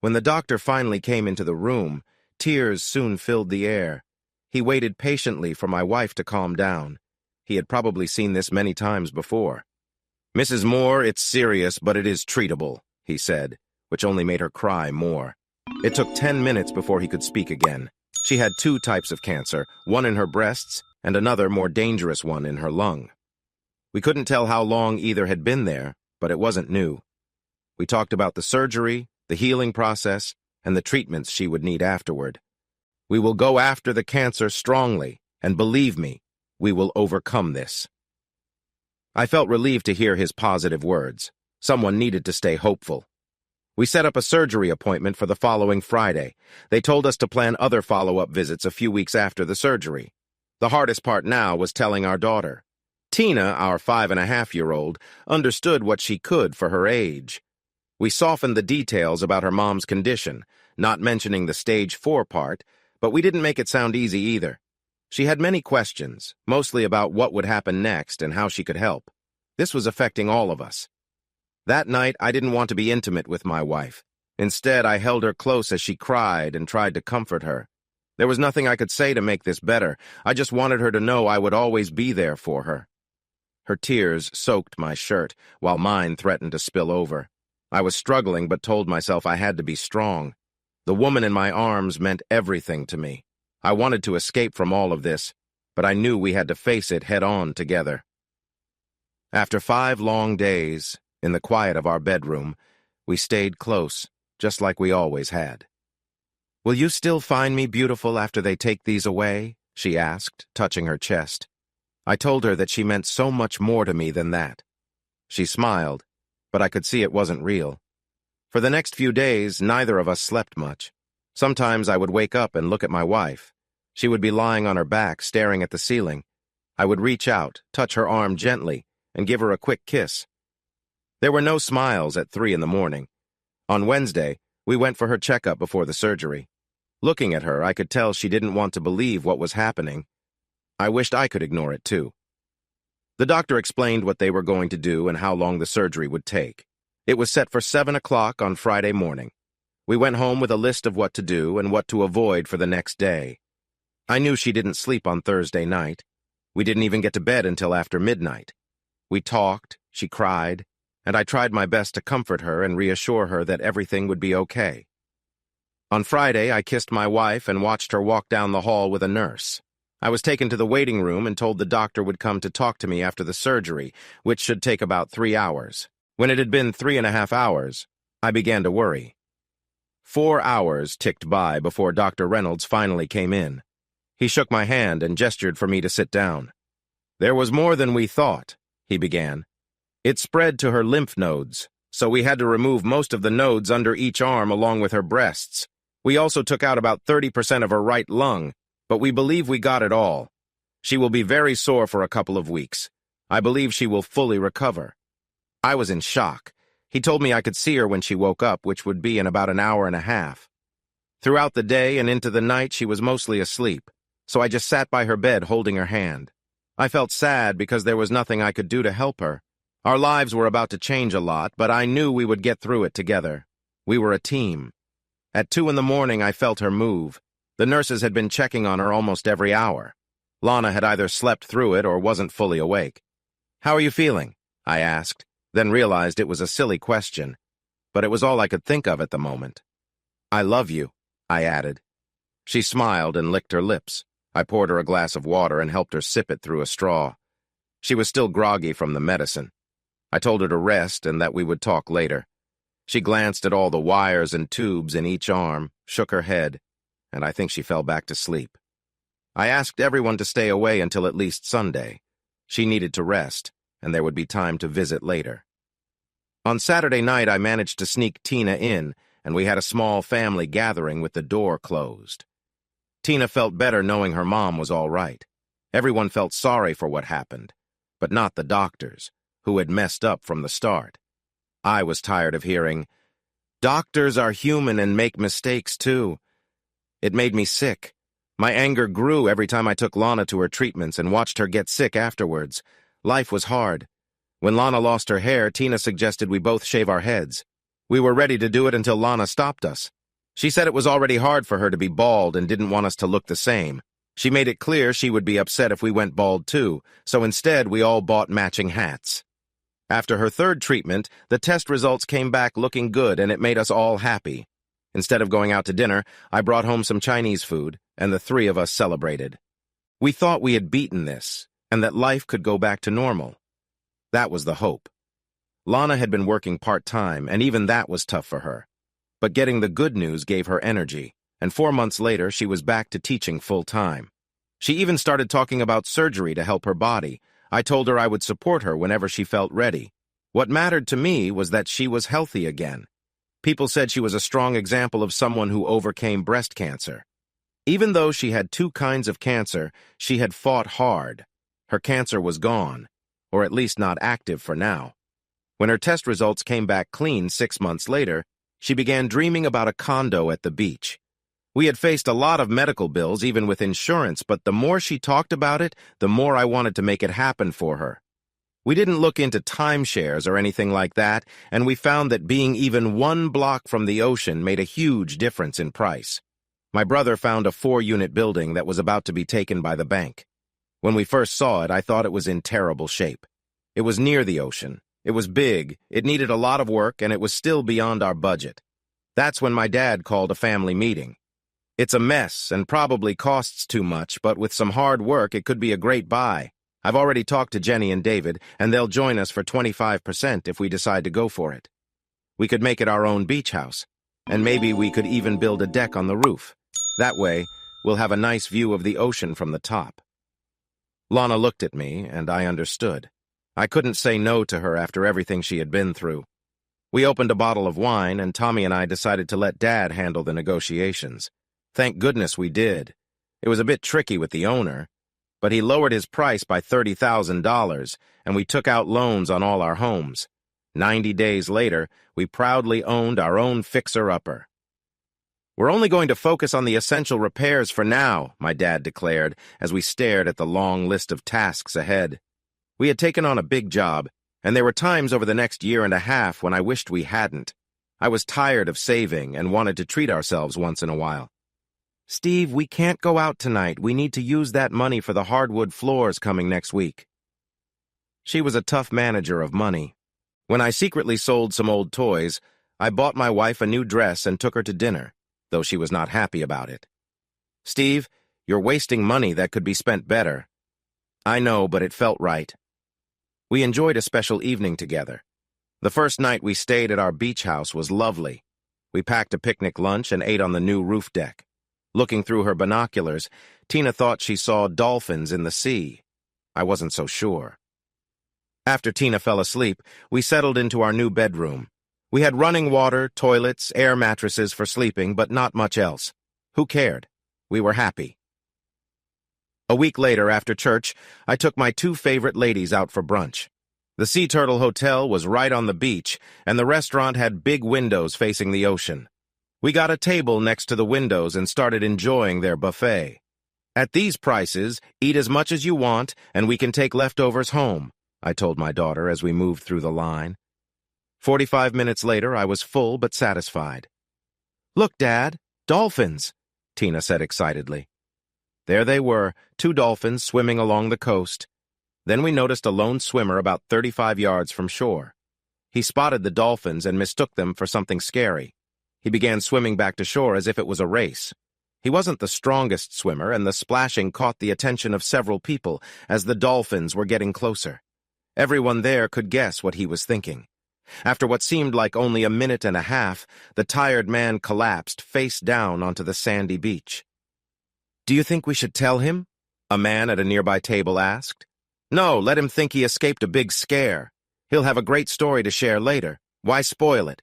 When the doctor finally came into the room, tears soon filled the air. He waited patiently for my wife to calm down. He had probably seen this many times before. "Mrs. Moore, it's serious, but it is treatable," he said, which only made her cry more. It took 10 minutes before he could speak again. She had 2 types of cancer, one in her breasts and another more dangerous one in her lung. We couldn't tell how long either had been there, but it wasn't new. We talked about the surgery, the healing process, and the treatments she would need afterward. "We will go after the cancer strongly, and believe me, we will overcome this." I felt relieved to hear his positive words. Someone needed to stay hopeful. We set up a surgery appointment for the following Friday. They told us to plan other follow-up visits a few weeks after the surgery. The hardest part now was telling our daughter. Tina, our 5.5-year-old, understood what she could for her age. We softened the details about her mom's condition, not mentioning the stage 4 part, but we didn't make it sound easy either. She had many questions, mostly about what would happen next and how she could help. This was affecting all of us. That night, I didn't want to be intimate with my wife. Instead, I held her close as she cried and tried to comfort her. There was nothing I could say to make this better. I just wanted her to know I would always be there for her. Her tears soaked my shirt, while mine threatened to spill over. I was struggling but told myself I had to be strong. The woman in my arms meant everything to me. I wanted to escape from all of this, but I knew we had to face it head-on together. After 5 long days, in the quiet of our bedroom, we stayed close, just like we always had. "Will you still find me beautiful after they take these away?" she asked, touching her chest. I told her that she meant so much more to me than that. She smiled, but I could see it wasn't real. For the next few days, neither of us slept much. Sometimes I would wake up and look at my wife. She would be lying on her back, staring at the ceiling. I would reach out, touch her arm gently, and give her a quick kiss. There were no smiles at 3 in the morning. On Wednesday, we went for her checkup before the surgery. Looking at her, I could tell she didn't want to believe what was happening. I wished I could ignore it too. The doctor explained what they were going to do and how long the surgery would take. It was set for 7 o'clock on Friday morning. We went home with a list of what to do and what to avoid for the next day. I knew she didn't sleep on Thursday night. We didn't even get to bed until after midnight. We talked, she cried, and I tried my best to comfort her and reassure her that everything would be okay. On Friday, I kissed my wife and watched her walk down the hall with a nurse. I was taken to the waiting room and told the doctor would come to talk to me after the surgery, which should take about 3 hours. When it had been 3.5 hours, I began to worry. 4 hours ticked by before Dr. Reynolds finally came in. He shook my hand and gestured for me to sit down. "There was more than we thought," he began. "It spread to her lymph nodes, so we had to remove most of the nodes under each arm along with her breasts. We also took out about 30% of her right lung, but we believe we got it all. She will be very sore for a couple of weeks. I believe she will fully recover." I was in shock. He told me I could see her when she woke up, which would be in about an hour and a half. Throughout the day and into the night, she was mostly asleep, so I just sat by her bed holding her hand. I felt sad because there was nothing I could do to help her. Our lives were about to change a lot, but I knew we would get through it together. We were a team. At 2 in the morning, I felt her move. The nurses had been checking on her almost every hour. Lana had either slept through it or wasn't fully awake. "How are you feeling?" I asked, then realized it was a silly question, but it was all I could think of at the moment. "I love you," I added. She smiled and licked her lips. I poured her a glass of water and helped her sip it through a straw. She was still groggy from the medicine. I told her to rest and that we would talk later. She glanced at all the wires and tubes in each arm, shook her head, and I think she fell back to sleep. I asked everyone to stay away until at least Sunday. She needed to rest, and there would be time to visit later. On Saturday night, I managed to sneak Tina in, and we had a small family gathering with the door closed. Tina felt better knowing her mom was all right. Everyone felt sorry for what happened, but not the doctors, who had messed up from the start. I was tired of hearing, "Doctors are human and make mistakes too." It made me sick. My anger grew every time I took Lana to her treatments and watched her get sick afterwards. Life was hard. When Lana lost her hair, Tina suggested we both shave our heads. We were ready to do it until Lana stopped us. She said it was already hard for her to be bald and didn't want us to look the same. She made it clear she would be upset if we went bald too, so instead we all bought matching hats. After her 3rd treatment, the test results came back looking good and it made us all happy. Instead of going out to dinner, I brought home some Chinese food, and the 3 of us celebrated. We thought we had beaten this, and that life could go back to normal. That was the hope. Lana had been working part-time, and even that was tough for her. But getting the good news gave her energy, and 4 months later, she was back to teaching full-time. She even started talking about surgery to help her body. I told her I would support her whenever she felt ready. What mattered to me was that she was healthy again. People said she was a strong example of someone who overcame breast cancer. Even though she had 2 kinds of cancer, she had fought hard. Her cancer was gone, or at least not active for now. When her test results came back clean 6 months later, she began dreaming about a condo at the beach. We had faced a lot of medical bills, even with insurance, but the more she talked about it, the more I wanted to make it happen for her. We didn't look into timeshares or anything like that, and we found that being even 1 block from the ocean made a huge difference in price. My brother found a 4-unit building that was about to be taken by the bank. When we first saw it, I thought it was in terrible shape. It was near the ocean. It was big, it needed a lot of work, and it was still beyond our budget. That's when my dad called a family meeting. It's a mess and probably costs too much, but with some hard work, it could be a great buy. I've already talked to Jenny and David, and they'll join us for 25% if we decide to go for it. We could make it our own beach house, and maybe we could even build a deck on the roof. That way, we'll have a nice view of the ocean from the top. Lana looked at me, and I understood. I couldn't say no to her after everything she had been through. We opened a bottle of wine, and Tommy and I decided to let Dad handle the negotiations. Thank goodness we did. It was a bit tricky with the owner, but he lowered his price by $30,000, and we took out loans on all our homes. 90 days later, we proudly owned our own fixer-upper. We're only going to focus on the essential repairs for now, my dad declared, as we stared at the long list of tasks ahead. We had taken on a big job, and there were times over the next year and a half when I wished we hadn't. I was tired of saving and wanted to treat ourselves once in a while. Steve, we can't go out tonight. We need to use that money for the hardwood floors coming next week. She was a tough manager of money. When I secretly sold some old toys, I bought my wife a new dress and took her to dinner, though she was not happy about it. Steve, you're wasting money that could be spent better. I know, but it felt right. We enjoyed a special evening together. The first night we stayed at our beach house was lovely. We packed a picnic lunch and ate on the new roof deck. Looking through her binoculars, Tina thought she saw dolphins in the sea. I wasn't so sure. After Tina fell asleep, we settled into our new bedroom. We had running water, toilets, air mattresses for sleeping, but not much else. Who cared? We were happy. A week later, after church, I took my two favorite ladies out for brunch. The Sea Turtle Hotel was right on the beach, and the restaurant had big windows facing the ocean. We got a table next to the windows and started enjoying their buffet. At these prices, eat as much as you want, and we can take leftovers home, I told my daughter as we moved through the line. 45 minutes later, I was full but satisfied. Look, Dad, dolphins, Tina said excitedly. There they were, 2 dolphins swimming along the coast. Then we noticed a lone swimmer about 35 yards from shore. He spotted the dolphins and mistook them for something scary. He began swimming back to shore as if it was a race. He wasn't the strongest swimmer, and the splashing caught the attention of several people as the dolphins were getting closer. Everyone there could guess what he was thinking. After what seemed like only a minute and a half, the tired man collapsed face down onto the sandy beach. "Do you think we should tell him?" a man at a nearby table asked. "No, let him think he escaped a big scare. He'll have a great story to share later. Why spoil it?"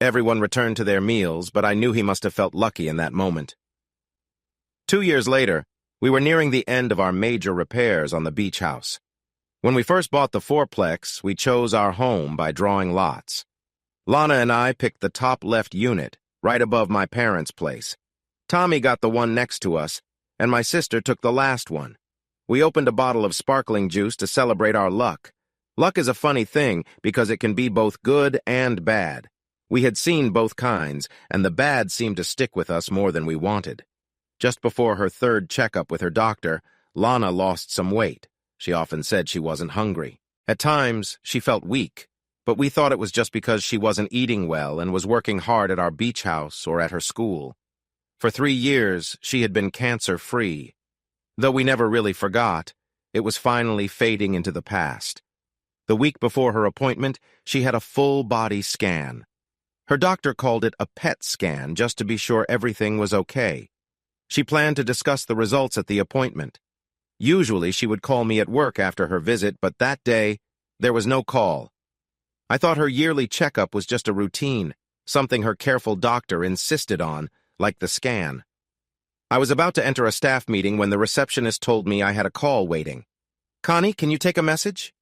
Everyone returned to their meals, but I knew he must have felt lucky in that moment. 2 years later, we were nearing the end of our major repairs on the beach house. When we first bought the fourplex, we chose our home by drawing lots. Lana and I picked the top left unit, right above my parents' place. Tommy got the one next to us, and my sister took the last one. We opened a bottle of sparkling juice to celebrate our luck. Luck is a funny thing because it can be both good and bad. We had seen both kinds, and the bad seemed to stick with us more than we wanted. Just before her third checkup with her doctor, Lana lost some weight. She often said she wasn't hungry. At times, she felt weak, but we thought it was just because she wasn't eating well and was working hard at our beach house or at her school. For 3 years, she had been cancer-free. Though we never really forgot, it was finally fading into the past. The week before her appointment, she had a full-body scan. Her doctor called it a PET scan just to be sure everything was okay. She planned to discuss the results at the appointment. Usually she would call me at work after her visit, but that day, there was no call. I thought her yearly checkup was just a routine, something her careful doctor insisted on, like the scan. I was about to enter a staff meeting when the receptionist told me I had a call waiting. "Connie, can you take a message?"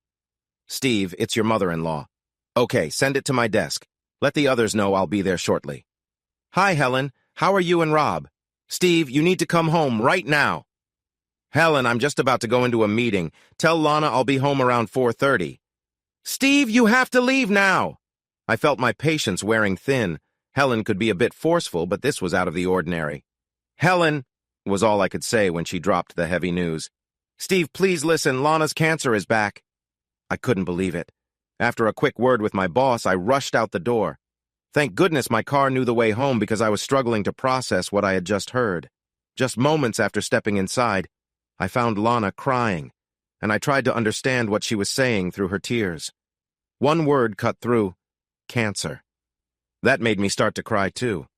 "Steve, it's your mother-in-law." "Okay, send it to my desk. Let the others know I'll be there shortly." "Hi, Helen. How are you and Rob?" "Steve, you need to come home right now." "Helen, I'm just about to go into a meeting. Tell Lana I'll be home around 4:30. "Steve, you have to leave now." I felt my patience wearing thin. Helen could be a bit forceful, but this was out of the ordinary. "Helen," was all I could say when she dropped the heavy news. "Steve, please listen. Lana's cancer is back." I couldn't believe it. After a quick word with my boss, I rushed out the door. Thank goodness my car knew the way home because I was struggling to process what I had just heard. Just moments after stepping inside, I found Lana crying, and I tried to understand what she was saying through her tears. One word cut through: cancer. That made me start to cry too.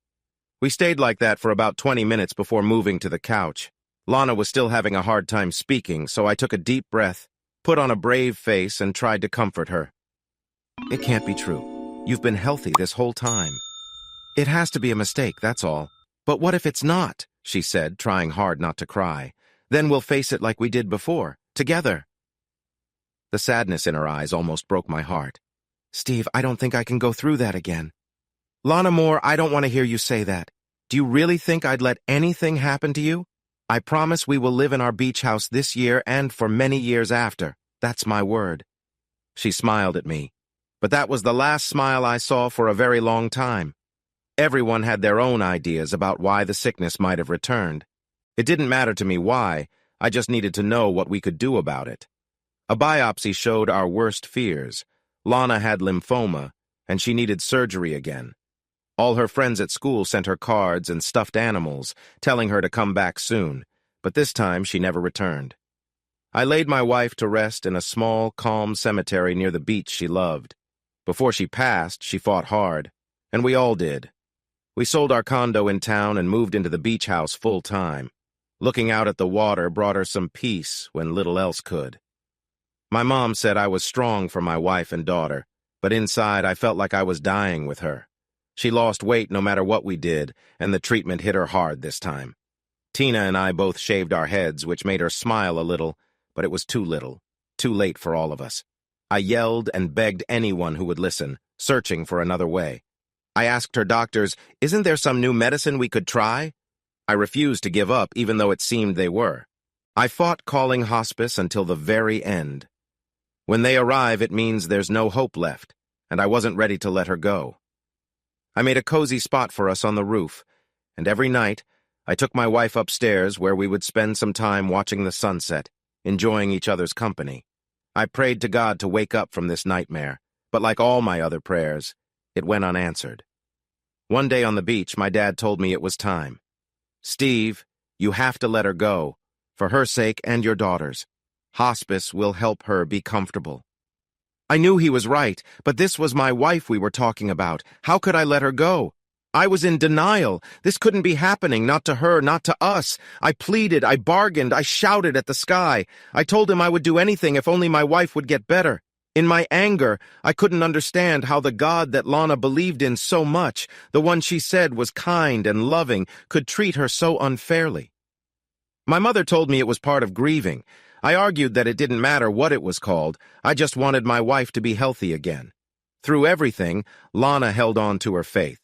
We stayed like that for about 20 minutes before moving to the couch. Lana was still having a hard time speaking, so I took a deep breath, put on a brave face, and tried to comfort her. It can't be true. You've been healthy this whole time. It has to be a mistake, that's all. But what if it's not? She said, trying hard not to cry. Then we'll face it like we did before, together. The sadness in her eyes almost broke my heart. Steve, I don't think I can go through that again. Lana Moore, I don't want to hear you say that. Do you really think I'd let anything happen to you? I promise we will live in our beach house this year and for many years after. That's my word. She smiled at me, but that was the last smile I saw for a very long time. Everyone had their own ideas about why the sickness might have returned. It didn't matter to me why, I just needed to know what we could do about it. A biopsy showed our worst fears. Lana had lymphoma, and she needed surgery again. All her friends at school sent her cards and stuffed animals, telling her to come back soon, but this time she never returned. I laid my wife to rest in a small, calm cemetery near the beach she loved. Before she passed, she fought hard, and we all did. We sold our condo in town and moved into the beach house full-time. Looking out at the water brought her some peace when little else could. My mom said I was strong for my wife and daughter, but inside I felt like I was dying with her. She lost weight no matter what we did, and the treatment hit her hard this time. Tina and I both shaved our heads, which made her smile a little, but it was too little, too late for all of us. I yelled and begged anyone who would listen, searching for another way. I asked her doctors, isn't there some new medicine we could try? I refused to give up, even though it seemed they were. I fought calling hospice until the very end. When they arrive, it means there's no hope left, and I wasn't ready to let her go. I made a cozy spot for us on the roof, and every night, I took my wife upstairs where we would spend some time watching the sunset, enjoying each other's company. I prayed to God to wake up from this nightmare, but like all my other prayers, it went unanswered. One day on the beach, my dad told me it was time. Steve, you have to let her go, for her sake and your daughter's. Hospice will help her be comfortable. I knew he was right, but this was my wife we were talking about. How could I let her go? I was in denial. This couldn't be happening, not to her, not to us. I pleaded, I bargained, I shouted at the sky. I told him I would do anything if only my wife would get better. In my anger, I couldn't understand how the God that Lana believed in so much, the one she said was kind and loving, could treat her so unfairly. My mother told me it was part of grieving. I argued that it didn't matter what it was called, I just wanted my wife to be healthy again. Through everything, Lana held on to her faith.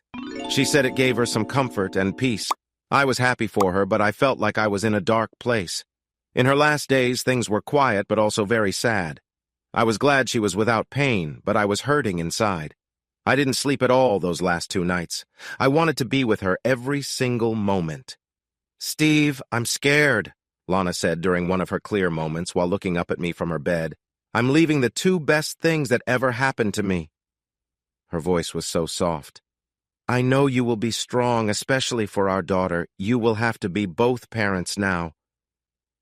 She said it gave her some comfort and peace. I was happy for her, but I felt like I was in a dark place. In her last days, things were quiet but also very sad. I was glad she was without pain, but I was hurting inside. I didn't sleep at all those last 2 nights. I wanted to be with her every single moment. Steve, I'm scared, Lana said during one of her clear moments while looking up at me from her bed. I'm leaving the 2 best things that ever happened to me. Her voice was so soft. I know you will be strong, especially for our daughter. You will have to be both parents now.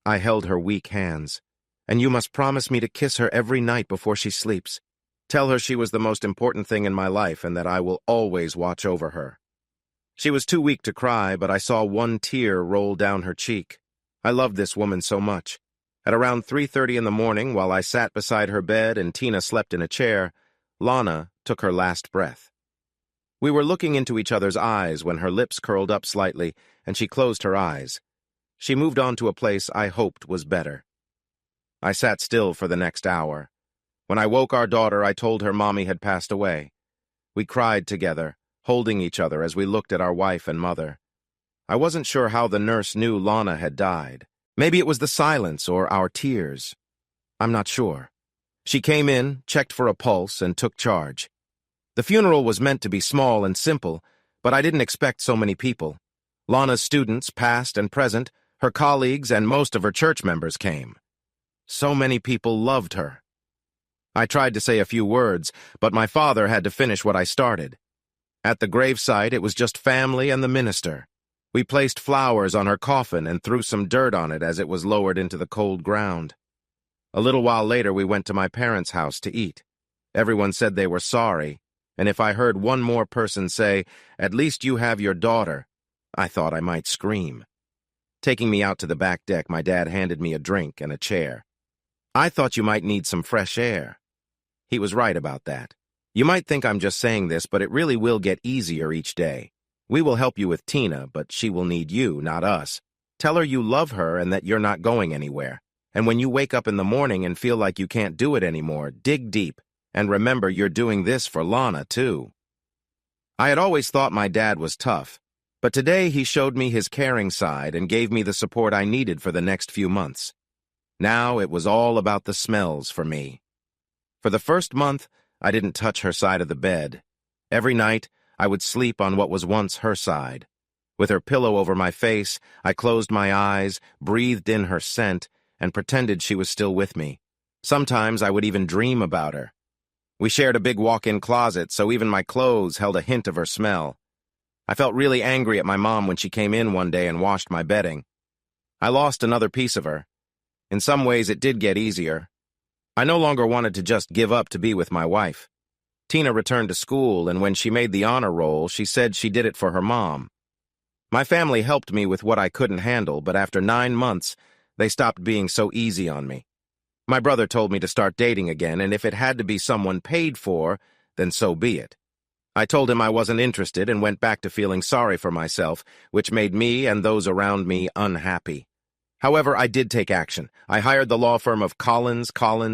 I held her weak hands. And you must promise me to kiss her every night before she sleeps. Tell her she was the most important thing in my life and that I will always watch over her. She was too weak to cry, but I saw one tear roll down her cheek. I loved this woman so much. At around 3:30 in the morning, while I sat beside her bed and Tina slept in a chair, Lana took her last breath. We were looking into each other's eyes when her lips curled up slightly, and she closed her eyes. She moved on to a place I hoped was better. I sat still for the next hour. When I woke our daughter, I told her Mommy had passed away. We cried together, holding each other as we looked at our wife and mother. I wasn't sure how the nurse knew Lana had died. Maybe it was the silence or our tears. I'm not sure. She came in, checked for a pulse, and took charge. The funeral was meant to be small and simple, but I didn't expect so many people. Lana's students, past and present, her colleagues, and most of her church members came. So many people loved her. I tried to say a few words, but my father had to finish what I started. At the gravesite, it was just family and the minister. We placed flowers on her coffin and threw some dirt on it as it was lowered into the cold ground. A little while later, we went to my parents' house to eat. Everyone said they were sorry, and if I heard one more person say, "At least you have your daughter," I thought I might scream. Taking me out to the back deck, my dad handed me a drink and a chair. "I thought you might need some fresh air." He was right about that. You might think I'm just saying this, but it really will get easier each day. We will help you with Tina, but she will need you, not us. Tell her you love her and that you're not going anywhere. And when you wake up in the morning and feel like you can't do it anymore, dig deep, and remember you're doing this for Lana, too. I had always thought my dad was tough, but today he showed me his caring side and gave me the support I needed for the next few months. Now it was all about the smells for me. For the first month, I didn't touch her side of the bed. Every night, I would sleep on what was once her side. With her pillow over my face, I closed my eyes, breathed in her scent, and pretended she was still with me. Sometimes I would even dream about her. We shared a big walk-in closet, so even my clothes held a hint of her smell. I felt really angry at my mom when she came in one day and washed my bedding. I lost another piece of her. In some ways, it did get easier. I no longer wanted to just give up to be with my wife. Tina returned to school, and when she made the honor roll, she said she did it for her mom. My family helped me with what I couldn't handle, but after 9 months, they stopped being so easy on me. My brother told me to start dating again, and if it had to be someone paid for, then so be it. I told him I wasn't interested and went back to feeling sorry for myself, which made me and those around me unhappy. However, I did take action. I hired the law firm of Collins,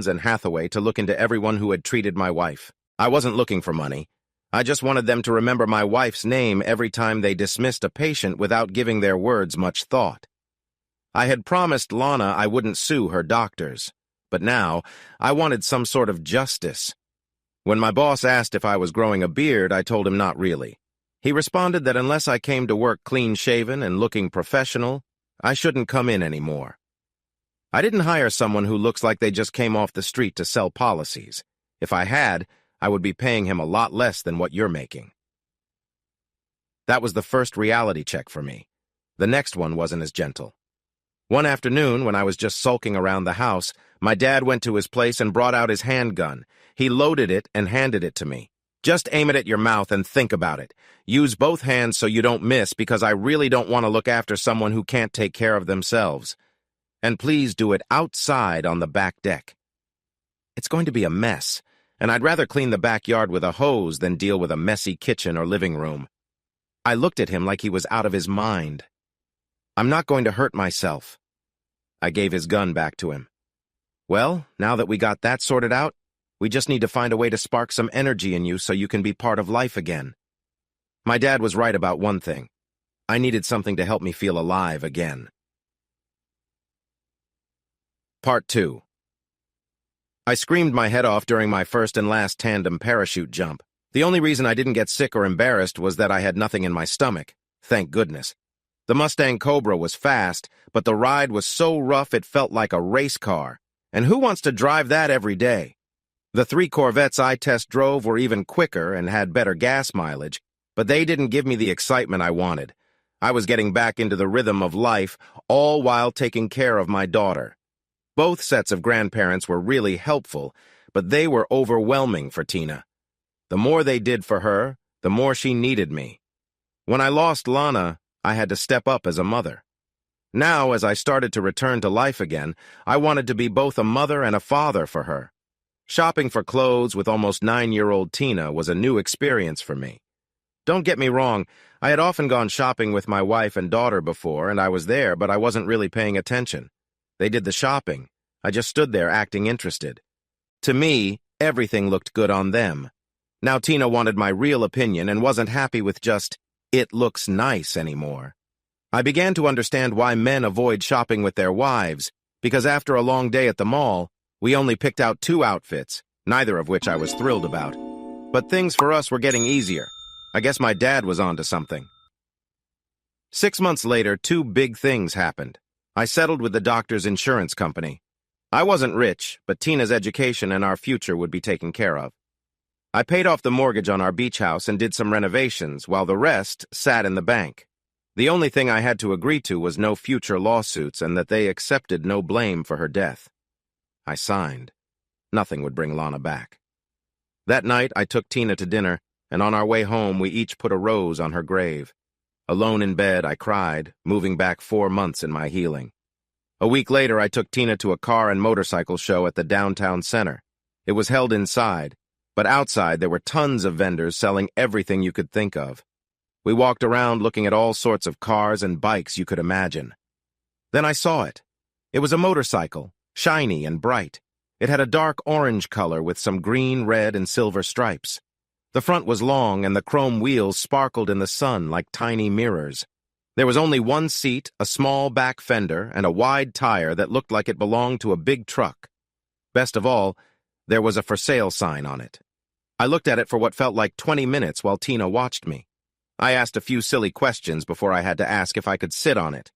and Hathaway to look into everyone who had treated my wife. I wasn't looking for money. I just wanted them to remember my wife's name every time they dismissed a patient without giving their words much thought. I had promised Lana I wouldn't sue her doctors, but now I wanted some sort of justice. When my boss asked if I was growing a beard, I told him not really. He responded that unless I came to work clean-shaven and looking professional, I shouldn't come in anymore. I didn't hire someone who looks like they just came off the street to sell policies. If I had, I would be paying him a lot less than what you're making. That was the first reality check for me. The next one wasn't as gentle. One afternoon, when I was just sulking around the house, my dad went to his place and brought out his handgun. He loaded it and handed it to me. "Just aim it at your mouth and think about it. Use both hands so you don't miss, because I really don't want to look after someone who can't take care of themselves. And please do it outside on the back deck. It's going to be a mess, and I'd rather clean the backyard with a hose than deal with a messy kitchen or living room." I looked at him like he was out of his mind. "I'm not going to hurt myself." I gave his gun back to him. "Well, now that we got that sorted out, we just need to find a way to spark some energy in you so you can be part of life again." My dad was right about one thing. I needed something to help me feel alive again. Part 2. I screamed my head off during my first and last tandem parachute jump. The only reason I didn't get sick or embarrassed was that I had nothing in my stomach. Thank goodness. The Mustang Cobra was fast, but the ride was so rough it felt like a race car. And who wants to drive that every day? The 3 Corvettes I test drove were even quicker and had better gas mileage, but they didn't give me the excitement I wanted. I was getting back into the rhythm of life, all while taking care of my daughter. Both sets of grandparents were really helpful, but they were overwhelming for Tina. The more they did for her, the more she needed me. When I lost Lana, I had to step up as a mother. Now, as I started to return to life again, I wanted to be both a mother and a father for her. Shopping for clothes with almost 9-year-old Tina was a new experience for me. Don't get me wrong, I had often gone shopping with my wife and daughter before, and I was there, but I wasn't really paying attention. They did the shopping. I just stood there acting interested. To me, everything looked good on them. Now Tina wanted my real opinion and wasn't happy with just, "It looks nice" anymore. I began to understand why men avoid shopping with their wives, because after a long day at the mall, we only picked out 2 outfits, neither of which I was thrilled about. But things for us were getting easier. I guess my dad was onto something. 6 months later, 2 big things happened. I settled with the doctor's insurance company. I wasn't rich, but Tina's education and our future would be taken care of. I paid off the mortgage on our beach house and did some renovations, while the rest sat in the bank. The only thing I had to agree to was no future lawsuits and that they accepted no blame for her death. I signed. Nothing would bring Lana back. That night, I took Tina to dinner, and on our way home, we each put a rose on her grave. Alone in bed, I cried, moving back 4 months in my healing. A week later, I took Tina to a car and motorcycle show at the downtown center. It was held inside, but outside there were tons of vendors selling everything you could think of. We walked around looking at all sorts of cars and bikes you could imagine. Then I saw it. It was a motorcycle, shiny and bright. It had a dark orange color with some green, red, and silver stripes. The front was long and the chrome wheels sparkled in the sun like tiny mirrors. There was only one seat, a small back fender, and a wide tire that looked like it belonged to a big truck. Best of all, there was a for sale sign on it. I looked at it for what felt like 20 minutes while Tina watched me. I asked a few silly questions before I had to ask if I could sit on it.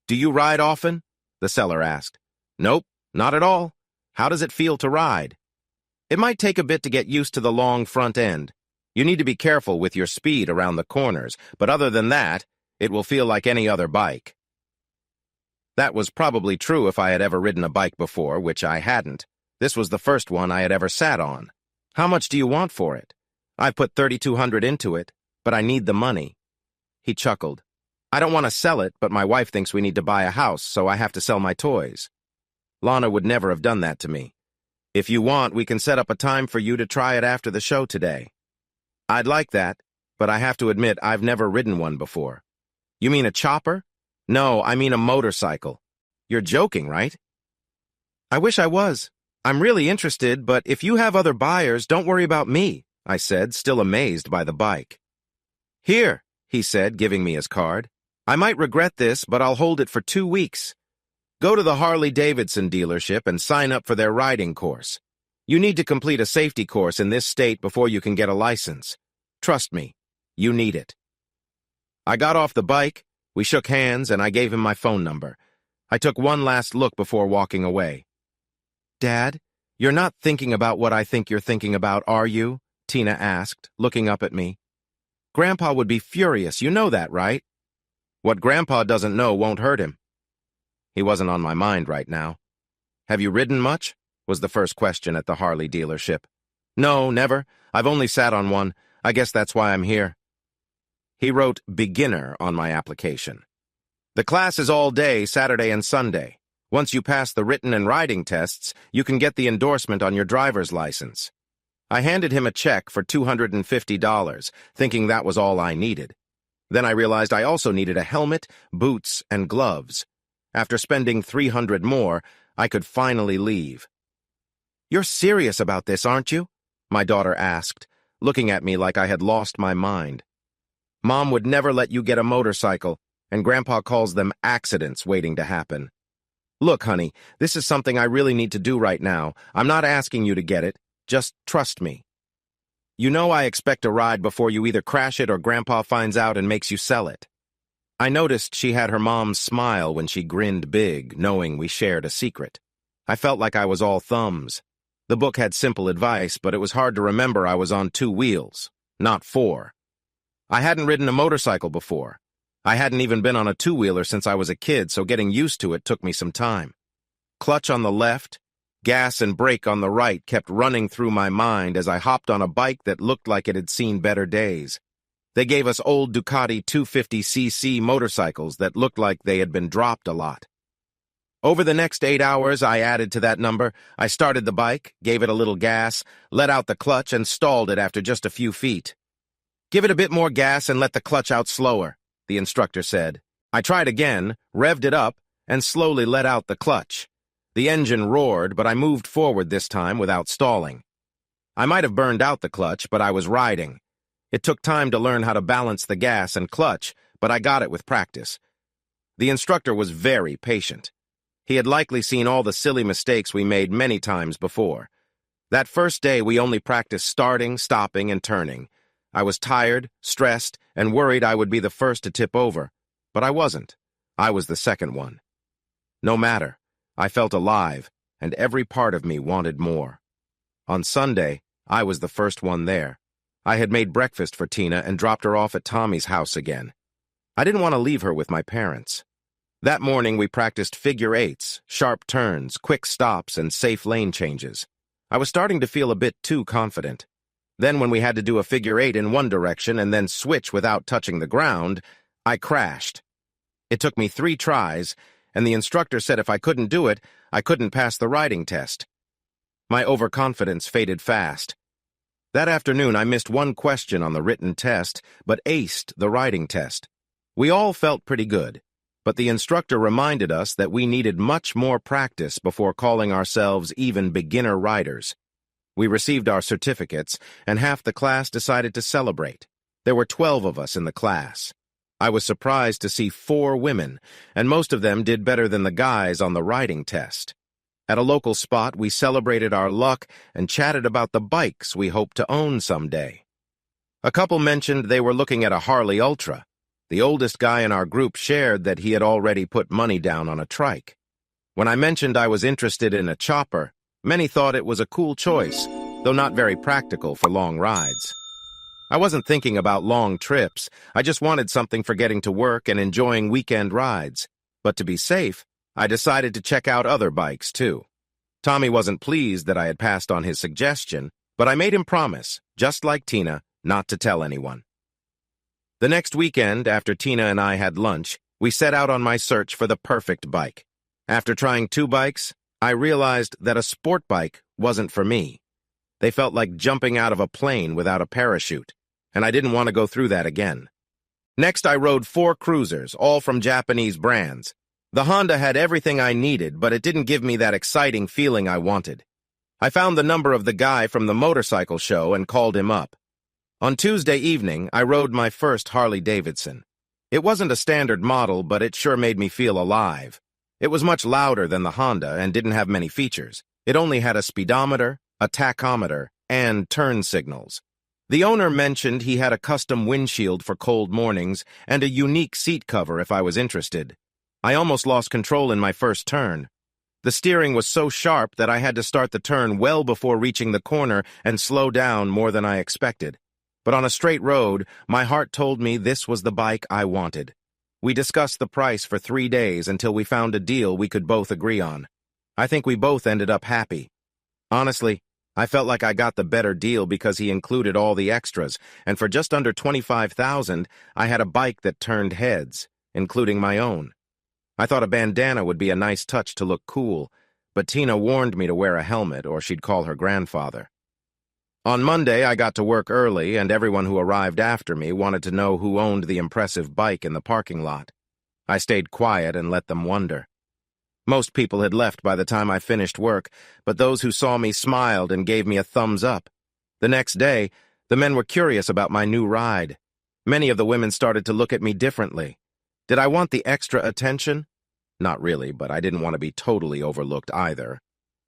"Do you ride often?" the seller asked. "Nope, not at all. How does it feel to ride?" "It might take a bit to get used to the long front end. You need to be careful with your speed around the corners, but other than that, it will feel like any other bike." That was probably true if I had ever ridden a bike before, which I hadn't. This was the first one I had ever sat on. "How much do you want for it?" "I've put $3,200 into it, but I need the money." He chuckled. "I don't want to sell it, but my wife thinks we need to buy a house, so I have to sell my toys." Lana would never have done that to me. "If you want, we can set up a time for you to try it after the show today." "I'd like that, but I have to admit I've never ridden one before." "You mean a chopper?" "No, I mean a motorcycle." "You're joking, right?" "I wish I was. I'm really interested, but if you have other buyers, don't worry about me," I said, still amazed by the bike. "Here," he said, giving me his card. "I might regret this, but I'll hold it for 2 weeks. Go to the Harley-Davidson dealership and sign up for their riding course. You need to complete a safety course in this state before you can get a license. Trust me, you need it." I got off the bike, we shook hands, and I gave him my phone number. I took one last look before walking away. "Dad, you're not thinking about what I think you're thinking about, are you?" Tina asked, looking up at me. "Grandpa would be furious, you know that, right?" "What Grandpa doesn't know won't hurt him." He wasn't on my mind right now. "Have you ridden much?" was the first question at the Harley dealership. "No, never. I've only sat on one. I guess that's why I'm here." He wrote beginner on my application. "The class is all day, Saturday and Sunday. Once you pass the written and riding tests, you can get the endorsement on your driver's license." I handed him a check for $250, thinking that was all I needed. Then I realized I also needed a helmet, boots, and gloves. After spending $300 more, I could finally leave. "You're serious about this, aren't you?" my daughter asked, looking at me like I had lost my mind. "Mom would never let you get a motorcycle, and Grandpa calls them accidents waiting to happen. Look, honey, this is something I really need to do right now. I'm not asking you to get it. Just trust me. You know I expect a ride before you either crash it or Grandpa finds out and makes you sell it." I noticed she had her mom's smile when she grinned big, knowing we shared a secret. I felt like I was all thumbs. The book had simple advice, but it was hard to remember I was on 2 wheels, not 4. I hadn't ridden a motorcycle before. I hadn't even been on a 2-wheeler since I was a kid, so getting used to it took me some time. Clutch on the left, gas and brake on the right kept running through my mind as I hopped on a bike that looked like it had seen better days. They gave us old Ducati 250cc motorcycles that looked like they had been dropped a lot. Over the next 8 hours I added to that number. I started the bike, gave it a little gas, let out the clutch, and stalled it after just a few feet. "Give it a bit more gas and let the clutch out slower," the instructor said. I tried again, revved it up, and slowly let out the clutch. The engine roared, but I moved forward this time without stalling. I might have burned out the clutch, but I was riding. It took time to learn how to balance the gas and clutch, but I got it with practice. The instructor was very patient. He had likely seen all the silly mistakes we made many times before. That first day we only practiced starting, stopping, and turning. I was tired, stressed, and worried I would be the first to tip over, but I wasn't. I was the second one. No matter, I felt alive, and every part of me wanted more. On Sunday, I was the first one there. I had made breakfast for Tina and dropped her off at Tommy's house again. I didn't want to leave her with my parents. That morning we practiced figure eights, sharp turns, quick stops, and safe lane changes. I was starting to feel a bit too confident. Then when we had to do a figure eight in one direction and then switch without touching the ground, I crashed. It took me 3 tries, and the instructor said if I couldn't do it, I couldn't pass the riding test. My overconfidence faded fast. That afternoon I missed one question on the written test, but aced the riding test. We all felt pretty good, but the instructor reminded us that we needed much more practice before calling ourselves even beginner riders. We received our certificates, and half the class decided to celebrate. There were 12 of us in the class. I was surprised to see 4 women, and most of them did better than the guys on the riding test. At a local spot, we celebrated our luck and chatted about the bikes we hoped to own someday. A couple mentioned they were looking at a Harley Ultra. The oldest guy in our group shared that he had already put money down on a trike. When I mentioned I was interested in a chopper, many thought it was a cool choice, though not very practical for long rides. I wasn't thinking about long trips. I just wanted something for getting to work and enjoying weekend rides. But to be safe, I decided to check out other bikes, too. Tommy wasn't pleased that I had passed on his suggestion, but I made him promise, just like Tina, not to tell anyone. The next weekend, after Tina and I had lunch, we set out on my search for the perfect bike. After trying 2 bikes, I realized that a sport bike wasn't for me. They felt like jumping out of a plane without a parachute, and I didn't want to go through that again. Next, I rode 4 cruisers, all from Japanese brands. The Honda had everything I needed, but it didn't give me that exciting feeling I wanted. I found the number of the guy from the motorcycle show and called him up. On Tuesday evening, I rode my first Harley-Davidson. It wasn't a standard model, but it sure made me feel alive. It was much louder than the Honda and didn't have many features. It only had a speedometer, a tachometer, and turn signals. The owner mentioned he had a custom windshield for cold mornings and a unique seat cover if I was interested. I almost lost control in my first turn. The steering was so sharp that I had to start the turn well before reaching the corner and slow down more than I expected. But on a straight road, my heart told me this was the bike I wanted. We discussed the price for 3 days until we found a deal we could both agree on. I think we both ended up happy. Honestly, I felt like I got the better deal because he included all the extras, and for just under $25,000, I had a bike that turned heads, including my own. I thought a bandana would be a nice touch to look cool, but Tina warned me to wear a helmet or she'd call her grandfather. On Monday, I got to work early, and everyone who arrived after me wanted to know who owned the impressive bike in the parking lot. I stayed quiet and let them wonder. Most people had left by the time I finished work, but those who saw me smiled and gave me a thumbs up. The next day, the men were curious about my new ride. Many of the women started to look at me differently. Did I want the extra attention? Not really, but I didn't want to be totally overlooked either.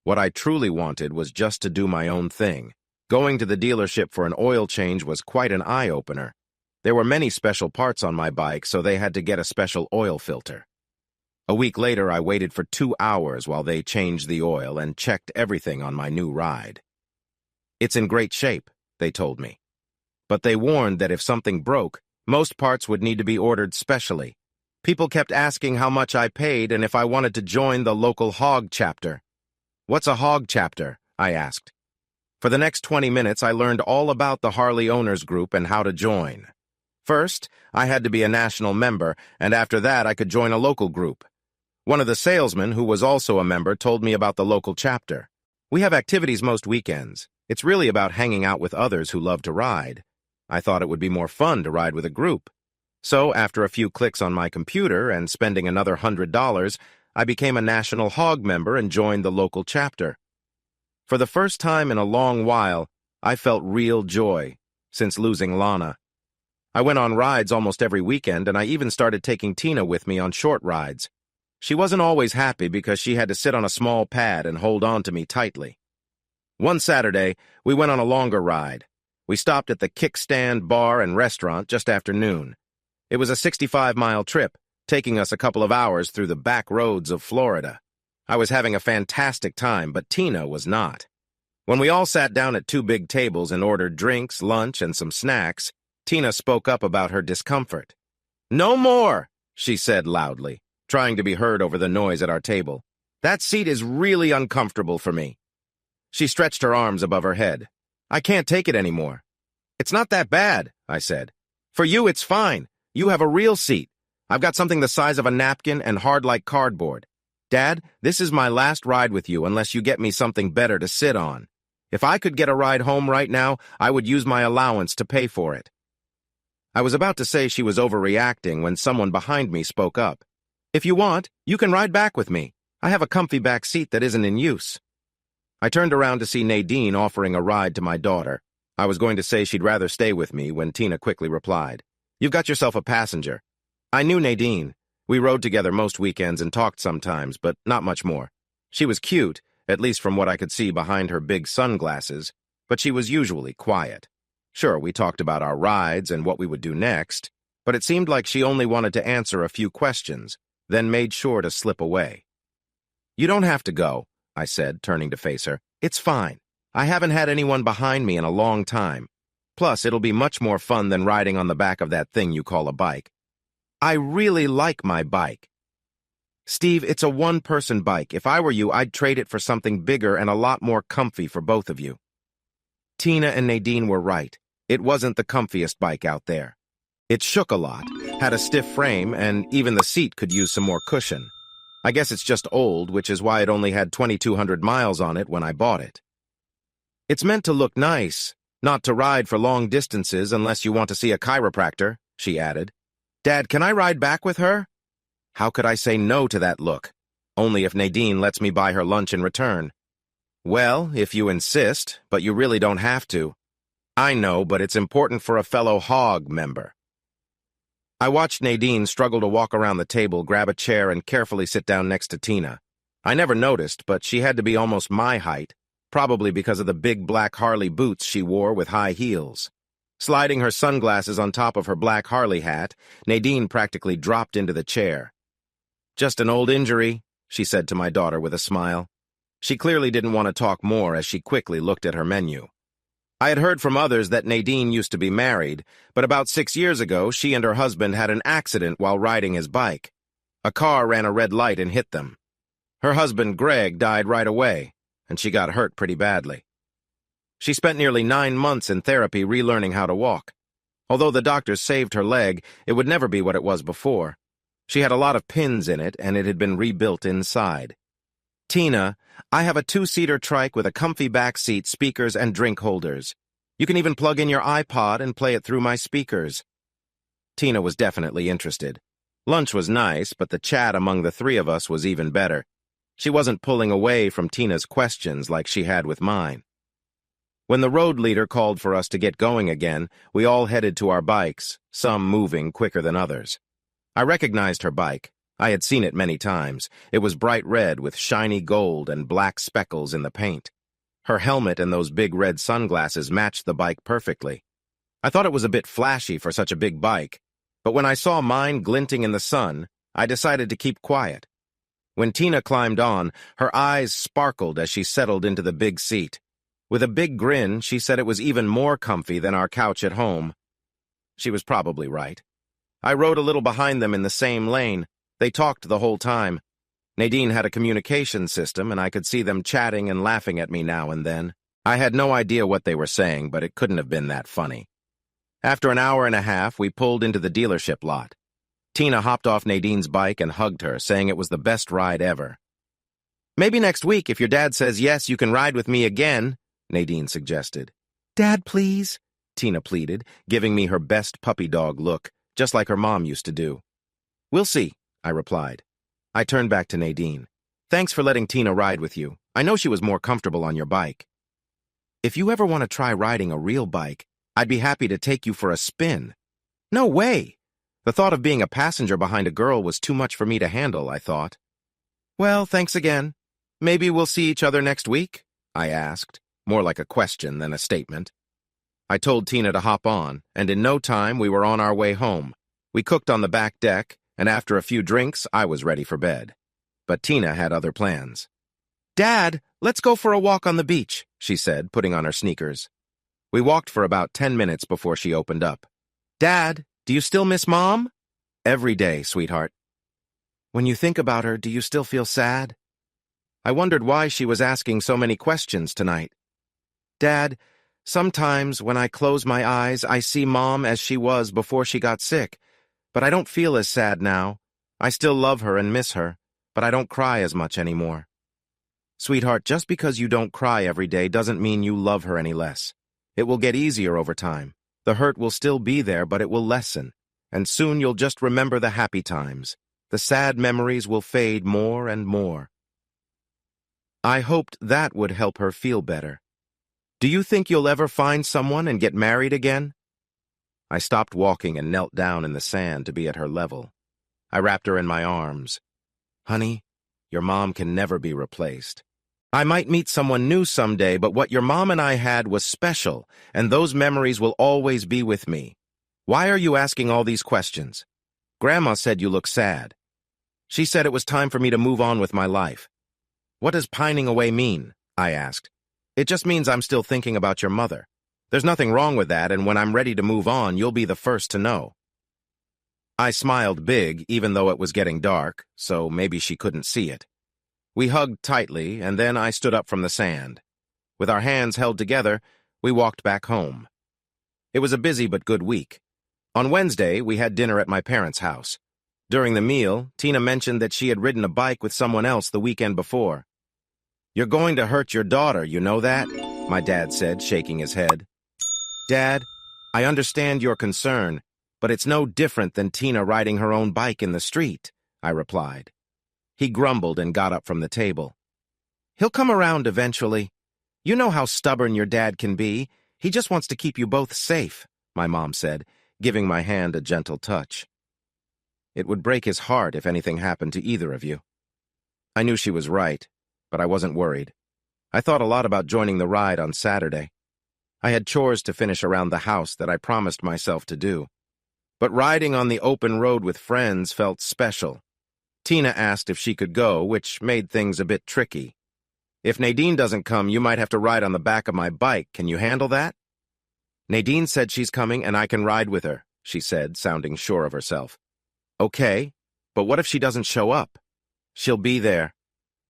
What I truly wanted was just to do my own thing. Going to the dealership for an oil change was quite an eye-opener. There were many special parts on my bike, so they had to get a special oil filter. A week later, I waited for 2 hours while they changed the oil and checked everything on my new ride. It's in great shape, they told me. But they warned that if something broke, most parts would need to be ordered specially. People kept asking how much I paid and if I wanted to join the local hog chapter. "What's a hog chapter?" I asked. For the next 20 minutes, I learned all about the Harley Owners Group and how to join. First, I had to be a national member, and after that, I could join a local group. One of the salesmen, who was also a member, told me about the local chapter. "We have activities most weekends. It's really about hanging out with others who love to ride." I thought it would be more fun to ride with a group. So, after a few clicks on my computer and spending another $100, I became a national hog member and joined the local chapter. For the first time in a long while, I felt real joy since losing Lana. I went on rides almost every weekend, and I even started taking Tina with me on short rides. She wasn't always happy because she had to sit on a small pad and hold on to me tightly. One Saturday, we went on a longer ride. We stopped at the Kickstand Bar and Restaurant just after noon. It was a 65-mile trip, taking us a couple of hours through the back roads of Florida. I was having a fantastic time, but Tina was not. When we all sat down at two big tables and ordered drinks, lunch, and some snacks, Tina spoke up about her discomfort. "No more," she said loudly, trying to be heard over the noise at our table. "That seat is really uncomfortable for me." She stretched her arms above her head. "I can't take it anymore." "It's not that bad," I said. "For you, it's fine. You have a real seat. I've got something the size of a napkin and hard like cardboard. Dad, this is my last ride with you unless you get me something better to sit on. If I could get a ride home right now, I would use my allowance to pay for it." I was about to say she was overreacting when someone behind me spoke up. "If you want, you can ride back with me. I have a comfy back seat that isn't in use." I turned around to see Nadine offering a ride to my daughter. I was going to say she'd rather stay with me when Tina quickly replied, "You've got yourself a passenger." I knew Nadine. We rode together most weekends and talked sometimes, but not much more. She was cute, at least from what I could see behind her big sunglasses, but she was usually quiet. Sure, we talked about our rides and what we would do next, but it seemed like she only wanted to answer a few questions, then made sure to slip away. "You don't have to go," I said, turning to face her. "It's fine. I haven't had anyone behind me in a long time. Plus, it'll be much more fun than riding on the back of that thing you call a bike. I really like my bike. Steve, it's a one-person bike. If I were you, I'd trade it for something bigger and a lot more comfy for both of you." Tina and Nadine were right. It wasn't the comfiest bike out there. It shook a lot, had a stiff frame, and even the seat could use some more cushion. I guess it's just old, which is why it only had 2,200 miles on it when I bought it. "It's meant to look nice, not to ride for long distances unless you want to see a chiropractor," she added. "Dad, can I ride back with her?" How could I say no to that look? Only if Nadine lets me buy her lunch in return. "Well, if you insist, but you really don't have to." "I know, but it's important for a fellow HOG member." I watched Nadine struggle to walk around the table, grab a chair, and carefully sit down next to Tina. I never noticed, but she had to be almost my height, probably because of the big black Harley boots she wore with high heels. Sliding her sunglasses on top of her black Harley hat, Nadine practically dropped into the chair. "Just an old injury," she said to my daughter with a smile. She clearly didn't want to talk more as she quickly looked at her menu. I had heard from others that Nadine used to be married, but about 6 years ago, she and her husband had an accident while riding his bike. A car ran a red light and hit them. Her husband, Greg, died right away, and she got hurt pretty badly. She spent nearly 9 months in therapy relearning how to walk. Although the doctors saved her leg, it would never be what it was before. She had a lot of pins in it, and it had been rebuilt inside. "Tina, I have a 2-seater trike with a comfy back seat, speakers, and drink holders. You can even plug in your iPod and play it through my speakers." Tina was definitely interested. Lunch was nice, but the chat among the three of us was even better. She wasn't pulling away from Tina's questions like she had with mine. When the road leader called for us to get going again, we all headed to our bikes, some moving quicker than others. I recognized her bike. I had seen it many times. It was bright red with shiny gold and black speckles in the paint. Her helmet and those big red sunglasses matched the bike perfectly. I thought it was a bit flashy for such a big bike, but when I saw mine glinting in the sun, I decided to keep quiet. When Tina climbed on, her eyes sparkled as she settled into the big seat. With a big grin, she said it was even more comfy than our couch at home. She was probably right. I rode a little behind them in the same lane. They talked the whole time. Nadine had a communication system, and I could see them chatting and laughing at me now and then. I had no idea what they were saying, but it couldn't have been that funny. After an hour and a half, we pulled into the dealership lot. Tina hopped off Nadine's bike and hugged her, saying it was the best ride ever. "Maybe next week, if your dad says yes, you can ride with me again," Nadine suggested. "Dad, please," Tina pleaded, giving me her best puppy dog look, just like her mom used to do. "We'll see," I replied. I turned back to Nadine. "Thanks for letting Tina ride with you. I know she was more comfortable on your bike. If you ever want to try riding a real bike, I'd be happy to take you for a spin." "No way!" The thought of being a passenger behind a girl was too much for me to handle, I thought. "Well, thanks again. Maybe we'll see each other next week?" I asked, more like a question than a statement. I told Tina to hop on, and in no time we were on our way home. We cooked on the back deck, and after a few drinks, I was ready for bed. But Tina had other plans. "Dad, let's go for a walk on the beach," she said, putting on her sneakers. We walked for about 10 minutes before she opened up. "Dad, do you still miss Mom?" "Every day, sweetheart." "When you think about her, do you still feel sad?" I wondered why she was asking so many questions tonight. "Dad, sometimes when I close my eyes, I see Mom as she was before she got sick, but I don't feel as sad now. I still love her and miss her, but I don't cry as much anymore." "Sweetheart, just because you don't cry every day doesn't mean you love her any less. It will get easier over time. The hurt will still be there, but it will lessen, and soon you'll just remember the happy times. The sad memories will fade more and more." I hoped that would help her feel better. "Do you think you'll ever find someone and get married again?" I stopped walking and knelt down in the sand to be at her level. I wrapped her in my arms. "Honey, your mom can never be replaced. I might meet someone new someday, but what your mom and I had was special, and those memories will always be with me. Why are you asking all these questions? Grandma said you look sad. She said it was time for me to move on with my life." "What does pining away mean?" I asked. "It just means I'm still thinking about your mother. There's nothing wrong with that, and when I'm ready to move on, you'll be the first to know." I smiled big, even though it was getting dark, so maybe she couldn't see it. We hugged tightly, and then I stood up from the sand. With our hands held together, we walked back home. It was a busy but good week. On Wednesday, we had dinner at my parents' house. During the meal, Tina mentioned that she had ridden a bike with someone else the weekend before. "You're going to hurt your daughter, you know that?" my dad said, shaking his head. "Dad, I understand your concern, but it's no different than Tina riding her own bike in the street," I replied. He grumbled and got up from the table. "He'll come around eventually. You know how stubborn your dad can be. He just wants to keep you both safe," my mom said, giving my hand a gentle touch. "It would break his heart if anything happened to either of you." I knew she was right, but I wasn't worried. I thought a lot about joining the ride on Saturday. I had chores to finish around the house that I promised myself to do. But riding on the open road with friends felt special. Tina asked if she could go, which made things a bit tricky. "If Nadine doesn't come, you might have to ride on the back of my bike. Can you handle that?" "Nadine said she's coming and I can ride with her," she said, sounding sure of herself. "Okay, but what if she doesn't show up?" "She'll be there."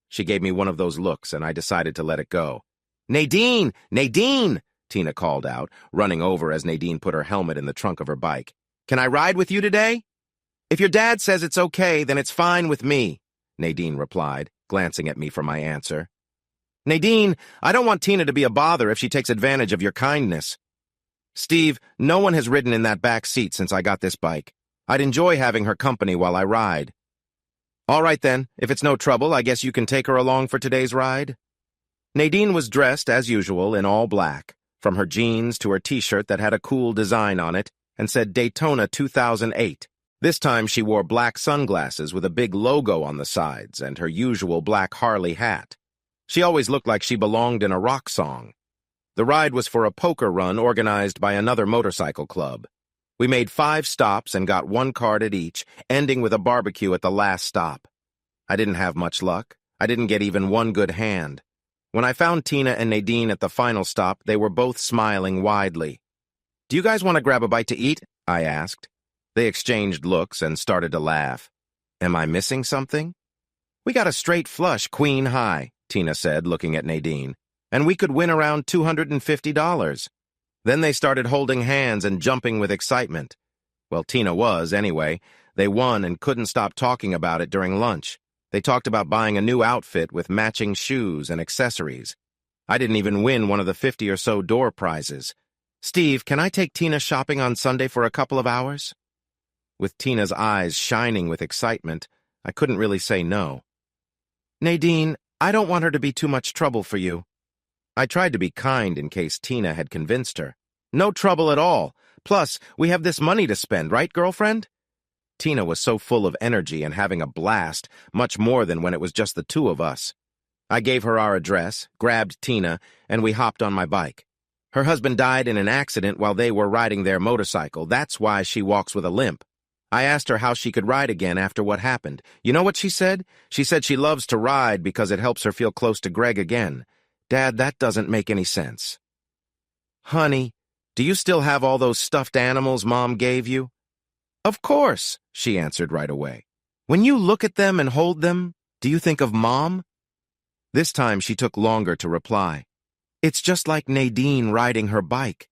She gave me one of those looks, and I decided to let it go. "Nadine! Nadine!" Tina called out, running over as Nadine put her helmet in the trunk of her bike. "Can I ride with you today?" "If your dad says it's okay, then it's fine with me," Nadine replied, glancing at me for my answer. "Nadine, I don't want Tina to be a bother if she takes advantage of your kindness." "Steve, no one has ridden in that back seat since I got this bike. I'd enjoy having her company while I ride." "All right then, if it's no trouble, I guess you can take her along for today's ride." Nadine was dressed, as usual, in all black, from her jeans to her t-shirt that had a cool design on it and said Daytona 2008. This time she wore black sunglasses with a big logo on the sides and her usual black Harley hat. She always looked like she belonged in a rock song. The ride was for a poker run organized by another motorcycle club. We made 5 stops and got 1 card at each, ending with a barbecue at the last stop. I didn't have much luck. I didn't get even one good hand. When I found Tina and Nadine at the final stop, they were both smiling widely. "Do you guys want to grab a bite to eat?" I asked. They exchanged looks and started to laugh. "Am I missing something?" "We got a straight flush, queen high," Tina said, looking at Nadine, "and we could win around $250. Then they started holding hands and jumping with excitement. Well, Tina was, anyway. They won and couldn't stop talking about it during lunch. They talked about buying a new outfit with matching shoes and accessories. I didn't even win one of the 50 or so door prizes. "Steve, can I take Tina shopping on Sunday for a couple of hours?" With Tina's eyes shining with excitement, I couldn't really say no. "Nadine, I don't want her to be too much trouble for you." I tried to be kind in case Tina had convinced her. "No trouble at all. Plus, we have this money to spend, right, girlfriend?" Tina was so full of energy and having a blast, much more than when it was just the 2 of us. I gave her our address, grabbed Tina, and we hopped on my bike. Her husband died in an accident while they were riding their motorcycle. That's why she walks with a limp. I asked her how she could ride again after what happened. You know what she said? She said she loves to ride because it helps her feel close to Greg again. Dad, that doesn't make any sense. Honey, do you still have all those stuffed animals Mom gave you? Of course, she answered right away. When you look at them and hold them, do you think of Mom? This time she took longer to reply. It's just like Nadine riding her bike.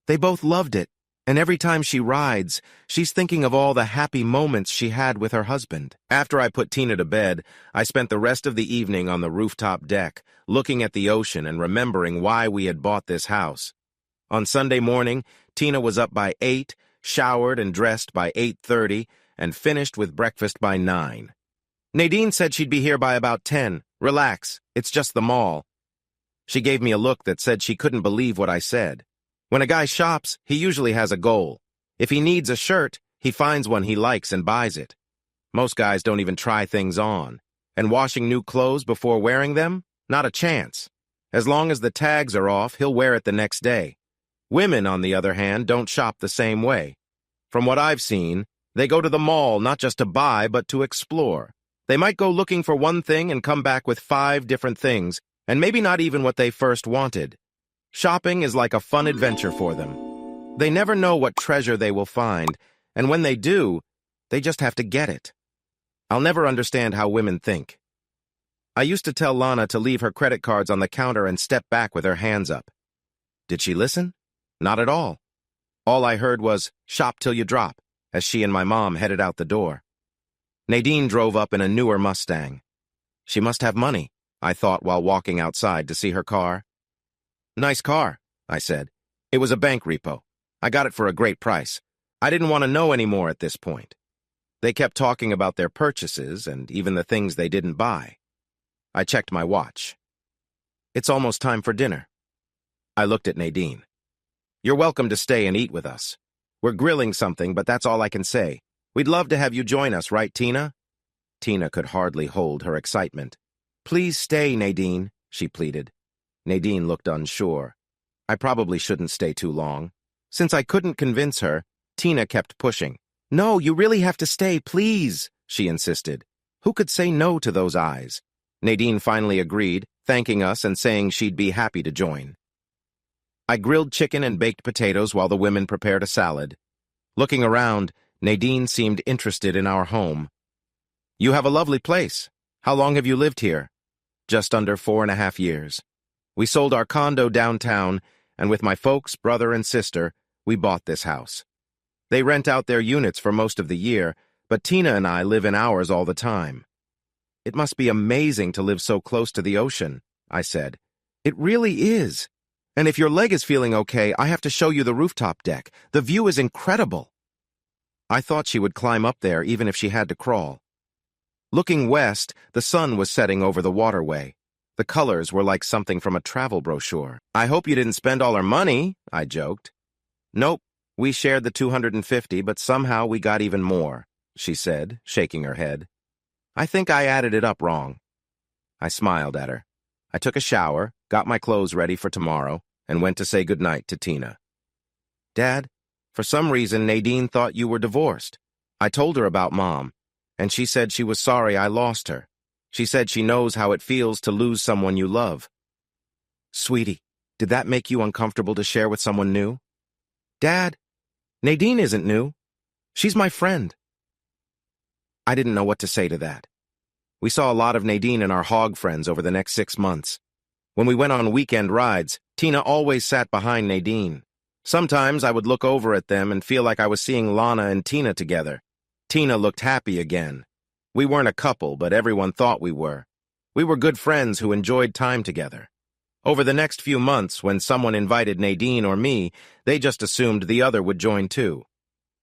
They both loved it, and every time she rides, she's thinking of all the happy moments she had with her husband. After I put Tina to bed, I spent the rest of the evening on the rooftop deck, looking at the ocean and remembering why we had bought this house. On Sunday morning, Tina was up by 8, showered and dressed by 8:30, and finished with breakfast by 9. Nadine said she'd be here by about 10. Relax, it's just the mall. She gave me a look that said she couldn't believe what I said. When a guy shops, he usually has a goal. If he needs a shirt, he finds one he likes and buys it. Most guys don't even try things on. And washing new clothes before wearing them? Not a chance. As long as the tags are off, he'll wear it the next day. Women, on the other hand, don't shop the same way. From what I've seen, they go to the mall not just to buy, but to explore. They might go looking for one thing and come back with 5 different things, and maybe not even what they first wanted. Shopping is like a fun adventure for them. They never know what treasure they will find, and when they do, they just have to get it. I'll never understand how women think. I used to tell Lana to leave her credit cards on the counter and step back with her hands up. Did she listen? Not at all. All I heard was, "Shop till you drop," as she and my mom headed out the door. Nadine drove up in a newer Mustang. She must have money, I thought while walking outside to see her car. Nice car, I said. It was a bank repo. I got it for a great price. I didn't want to know any more at this point. They kept talking about their purchases and even the things they didn't buy. I checked my watch. It's almost time for dinner. I looked at Nadine. You're welcome to stay and eat with us. We're grilling something, but that's all I can say. We'd love to have you join us, right, Tina? Tina could hardly hold her excitement. Please stay, Nadine, she pleaded. Nadine looked unsure. I probably shouldn't stay too long. Since I couldn't convince her, Tina kept pushing. No, you really have to stay, please, she insisted. Who could say no to those eyes? Nadine finally agreed, thanking us and saying she'd be happy to join. I grilled chicken and baked potatoes while the women prepared a salad. Looking around, Nadine seemed interested in our home. You have a lovely place. How long have you lived here? Just under 4.5 years. We sold our condo downtown, and with my folks, brother, and sister, we bought this house. They rent out their units for most of the year, but Tina and I live in ours all the time. It must be amazing to live so close to the ocean, I said. It really is. And if your leg is feeling okay, I have to show you the rooftop deck. The view is incredible. I thought she would climb up there even if she had to crawl. Looking west, the sun was setting over the waterway. The colors were like something from a travel brochure. I hope you didn't spend all our money, I joked. Nope, we shared the $250, but somehow we got even more, she said, shaking her head. I think I added it up wrong. I smiled at her. I took a shower, got my clothes ready for tomorrow, and went to say goodnight to Tina. Dad, for some reason Nadine thought you were divorced. I told her about Mom, and she said she was sorry I lost her. She said she knows how it feels to lose someone you love. Sweetie, did that make you uncomfortable to share with someone new? Dad, Nadine isn't new. She's my friend. I didn't know what to say to that. We saw a lot of Nadine and our hog friends over the next 6 months. When we went on weekend rides, Tina always sat behind Nadine. Sometimes I would look over at them and feel like I was seeing Lana and Tina together. Tina looked happy again. We weren't a couple, but everyone thought we were. We were good friends who enjoyed time together. Over the next few months, when someone invited Nadine or me, they just assumed the other would join too.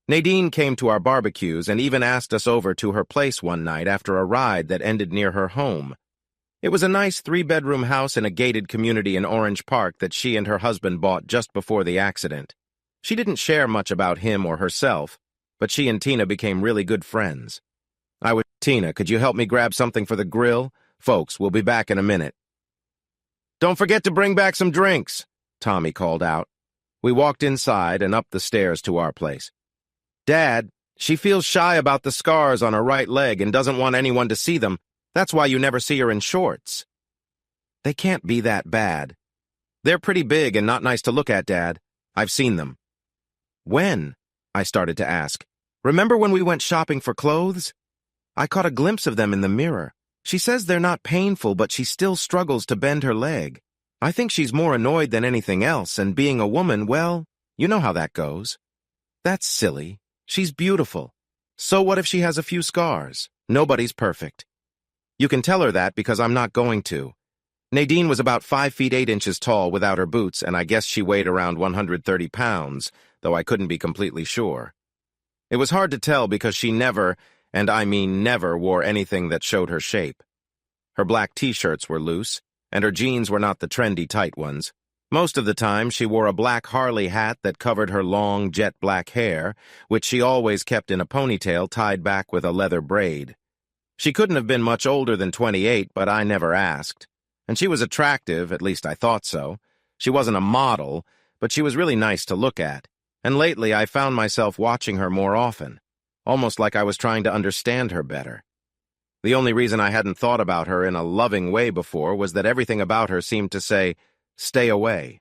Nadine came to our barbecues and even asked us over to her place one night after a ride that ended near her home. It was a nice 3-bedroom house in a gated community in Orange Park that she and her husband bought just before the accident. She didn't share much about him or herself, but she and Tina became really good friends. Tina, could you help me grab something for the grill? Folks, we'll be back in a minute. Don't forget to bring back some drinks, Tommy called out. We walked inside and up the stairs to our place. Dad, She feels shy about the scars on her right leg and doesn't want anyone to see them. That's why you never see her in shorts. They can't be that bad. They're pretty big and not nice to look at, Dad. I've seen them. When? I started to ask. Remember when we went shopping for clothes? I caught a glimpse of them in the mirror. She says they're not painful, but she still struggles to bend her leg. I think she's more annoyed than anything else, and being a woman, well, you know how that goes. That's silly. She's beautiful. So what if she has a few scars? Nobody's perfect. You can tell her that because I'm not going to. Nadine was about 5 feet 8 inches tall without her boots, and I guess she weighed around 130 pounds, though I couldn't be completely sure. It was hard to tell because she never, and I mean never, wore anything that showed her shape. Her black t-shirts were loose, and her jeans were not the trendy tight ones. Most of the time, she wore a black Harley hat that covered her long, jet black hair, which she always kept in a ponytail tied back with a leather braid. She couldn't have been much older than 28, but I never asked. And she was attractive, at least I thought so. She wasn't a model, but she was really nice to look at. And lately I found myself watching her more often, almost like I was trying to understand her better. The only reason I hadn't thought about her in a loving way before was that everything about her seemed to say, stay away.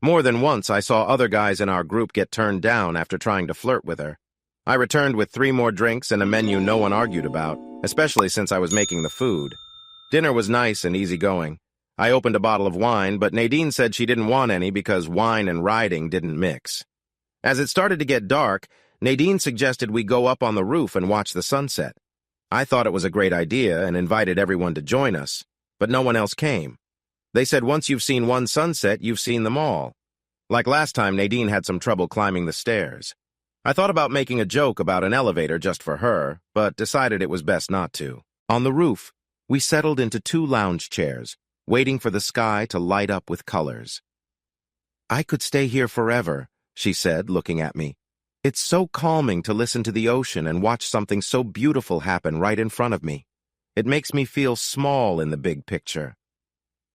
More than once I saw other guys in our group get turned down after trying to flirt with her. I returned with 3 more drinks and a menu no one argued about, especially since I was making the food. Dinner was nice and easygoing. I opened a bottle of wine, but Nadine said she didn't want any because wine and riding didn't mix. As it started to get dark, Nadine suggested we go up on the roof and watch the sunset. I thought it was a great idea and invited everyone to join us, but no one else came. They said once you've seen one sunset, you've seen them all. Like last time, Nadine had some trouble climbing the stairs. I thought about making a joke about an elevator just for her, but decided it was best not to. On the roof, we settled into 2 lounge chairs, waiting for the sky to light up with colors. I could stay here forever, she said, looking at me. It's so calming to listen to the ocean and watch something so beautiful happen right in front of me. It makes me feel small in the big picture.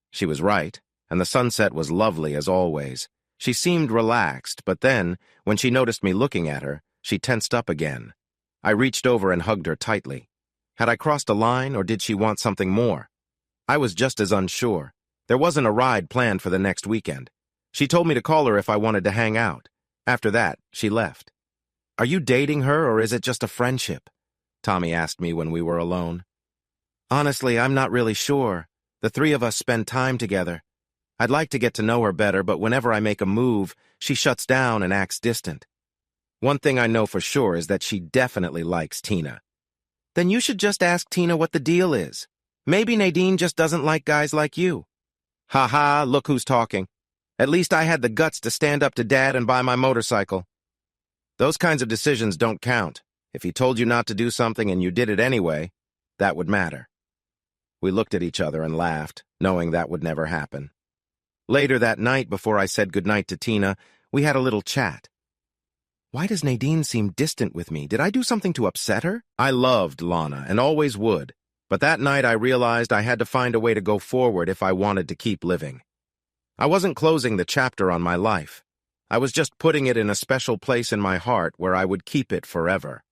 She was right, and the sunset was lovely as always. She seemed relaxed, but then, when she noticed me looking at her, she tensed up again. I reached over and hugged her tightly. Had I crossed a line, or did she want something more? I was just as unsure. There wasn't a ride planned for the next weekend. She told me to call her if I wanted to hang out. After that, she left. Are you dating her, or is it just a friendship? Tommy asked me when we were alone. Honestly, I'm not really sure. The 3 of us spend time together. I'd like to get to know her better, but whenever I make a move, she shuts down and acts distant. One thing I know for sure is that she definitely likes Tina. Then you should just ask Tina what the deal is. Maybe Nadine just doesn't like guys like you. Ha ha, look who's talking. At least I had the guts to stand up to Dad and buy my motorcycle. Those kinds of decisions don't count. If he told you not to do something and you did it anyway, that would matter. We looked at each other and laughed, knowing that would never happen. Later that night, before I said goodnight to Tina, we had a little chat. Why does Nadine seem distant with me? Did I do something to upset her? I loved Lana and always would, but that night I realized I had to find a way to go forward if I wanted to keep living. I wasn't closing the chapter on my life. I was just putting it in a special place in my heart where I would keep it forever.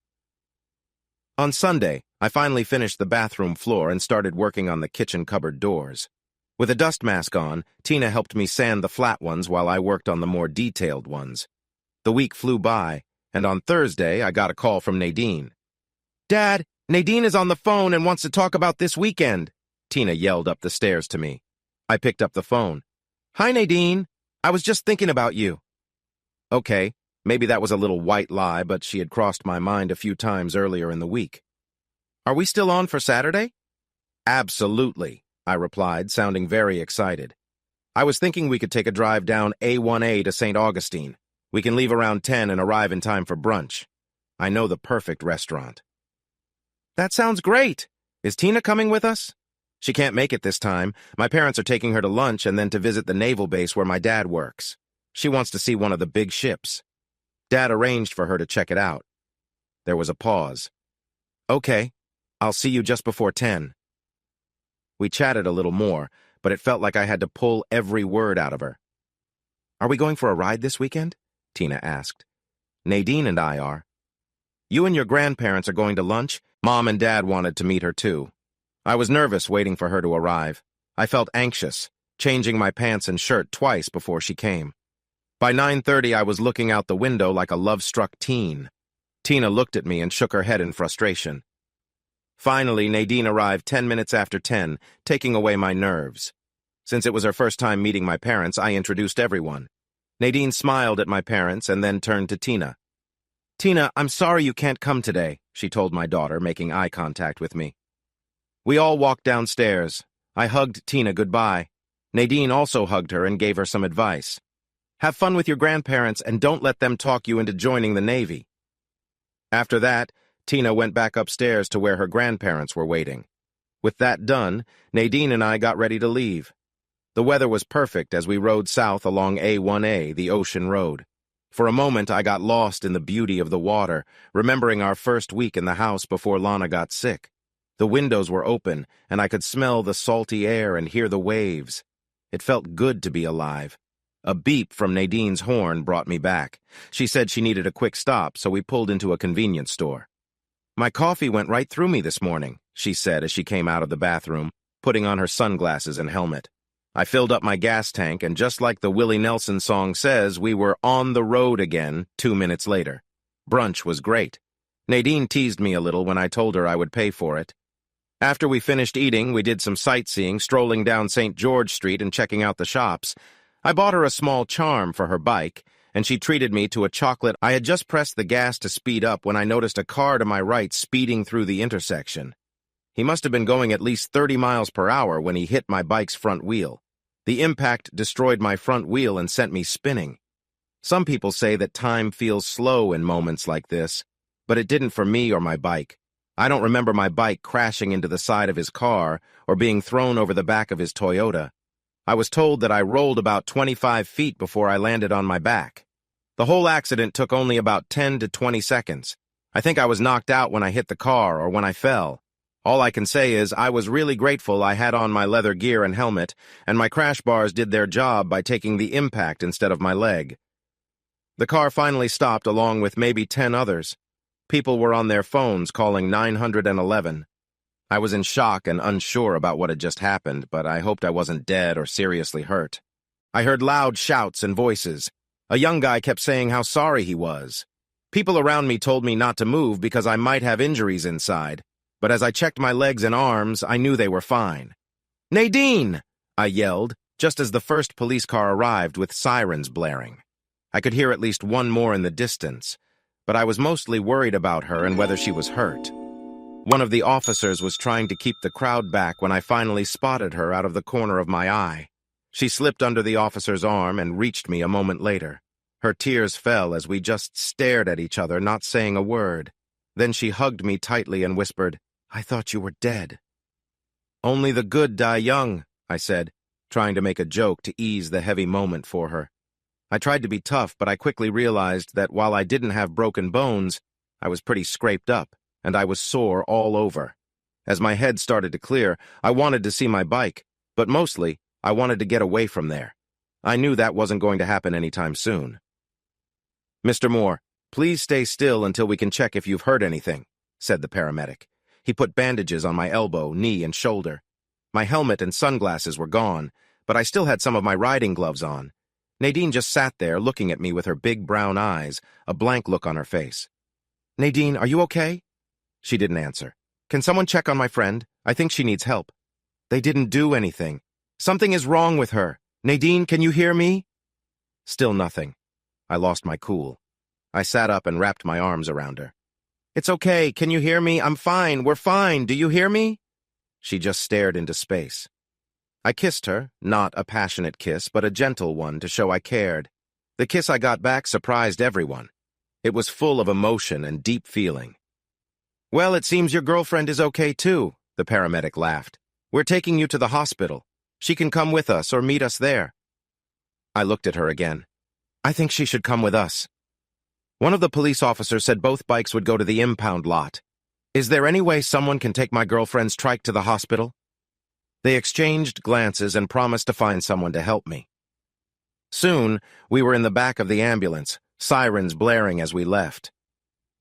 On Sunday, I finally finished the bathroom floor and started working on the kitchen cupboard doors. With a dust mask on, Tina helped me sand the flat ones while I worked on the more detailed ones. The week flew by, and on Thursday, I got a call from Nadine. Dad, Nadine is on the phone and wants to talk about this weekend, Tina yelled up the stairs to me. I picked up the phone. Hi, Nadine. I was just thinking about you. Okay, maybe that was a little white lie, but she had crossed my mind a few times earlier in the week. Are we still on for Saturday? Absolutely, I replied, sounding very excited. I was thinking we could take a drive down A1A to St. Augustine. We can leave around 10 and arrive in time for brunch. I know the perfect restaurant. That sounds great. Is Tina coming with us? She can't make it this time. My parents are taking her to lunch and then to visit the naval base where my dad works. She wants to see one of the big ships. Dad arranged for her to check it out. There was a pause. Okay, I'll see you just before 10. We chatted a little more, but it felt like I had to pull every word out of her. Are we going for a ride this weekend? Tina asked. Nadine and I are. You and your grandparents are going to lunch? Mom and Dad wanted to meet her too. I was nervous waiting for her to arrive. I felt anxious, changing my pants and shirt twice before she came. By 9:30, I was looking out the window like a love-struck teen. Tina looked at me and shook her head in frustration. Finally, Nadine arrived 10 minutes after 10, taking away my nerves. Since it was her first time meeting my parents, I introduced everyone. Nadine smiled at my parents and then turned to Tina. "Tina, I'm sorry you can't come today," she told my daughter, making eye contact with me. We all walked downstairs. I hugged Tina goodbye. Nadine also hugged her and gave her some advice. "Have fun with your grandparents and don't let them talk you into joining the Navy." After that, Tina went back upstairs to where her grandparents were waiting. With that done, Nadine and I got ready to leave. The weather was perfect as we rode south along A1A, the ocean road. For a moment, I got lost in the beauty of the water, remembering our first week in the house before Lana got sick. The windows were open, and I could smell the salty air and hear the waves. It felt good to be alive. A beep from Nadine's horn brought me back. She said she needed a quick stop, so we pulled into a convenience store. "My coffee went right through me this morning," she said as she came out of the bathroom, putting on her sunglasses and helmet. I filled up my gas tank, and just like the Willie Nelson song says, we were on the road again 2 minutes later. Brunch was great. Nadine teased me a little when I told her I would pay for it. After we finished eating, we did some sightseeing, strolling down St. George Street and checking out the shops. I bought her a small charm for her bike, and she treated me to a chocolate. I had just pressed the gas to speed up when I noticed a car to my right speeding through the intersection. He must have been going at least 30 miles per hour when he hit my bike's front wheel. The impact destroyed my front wheel and sent me spinning. Some people say that time feels slow in moments like this, but it didn't for me or my bike. I don't remember my bike crashing into the side of his car or being thrown over the back of his Toyota. I was told that I rolled about 25 feet before I landed on my back. The whole accident took only about 10 to 20 seconds. I think I was knocked out when I hit the car or when I fell. All I can say is I was really grateful I had on my leather gear and helmet, and my crash bars did their job by taking the impact instead of my leg. The car finally stopped along with maybe 10 others. People were on their phones calling 911. I was in shock and unsure about what had just happened, but I hoped I wasn't dead or seriously hurt. I heard loud shouts and voices. A young guy kept saying how sorry he was. People around me told me not to move because I might have injuries inside. But as I checked my legs and arms, I knew they were fine. "Nadine!" I yelled, just as the first police car arrived with sirens blaring. I could hear at least one more in the distance, but I was mostly worried about her and whether she was hurt. One of the officers was trying to keep the crowd back when I finally spotted her out of the corner of my eye. She slipped under the officer's arm and reached me a moment later. Her tears fell as we just stared at each other, not saying a word. Then she hugged me tightly and whispered, "I thought you were dead." "Only the good die young," I said, trying to make a joke to ease the heavy moment for her. I tried to be tough, but I quickly realized that while I didn't have broken bones, I was pretty scraped up, and I was sore all over. As my head started to clear, I wanted to see my bike, but mostly, I wanted to get away from there. I knew that wasn't going to happen anytime soon. "Mr. Moore, please stay still until we can check if you've heard anything," said the paramedic. He put bandages on my elbow, knee, and shoulder. My helmet and sunglasses were gone, but I still had some of my riding gloves on. Nadine just sat there looking at me with her big brown eyes, a blank look on her face. "Nadine, are you okay?" She didn't answer. "Can someone check on my friend? I think she needs help." "They didn't do anything. Something is wrong with her. Nadine, can you hear me?" Still nothing. I lost my cool. I sat up and wrapped my arms around her. "It's okay. Can you hear me? I'm fine. We're fine. Do you hear me?" She just stared into space. I kissed her, not a passionate kiss, but a gentle one to show I cared. The kiss I got back surprised everyone. It was full of emotion and deep feeling. "Well, it seems your girlfriend is okay too," the paramedic laughed. "We're taking you to the hospital. She can come with us or meet us there." I looked at her again. "I think she should come with us." One of the police officers said both bikes would go to the impound lot. "Is there any way someone can take my girlfriend's trike to the hospital?" They exchanged glances and promised to find someone to help me. Soon, we were in the back of the ambulance, sirens blaring as we left.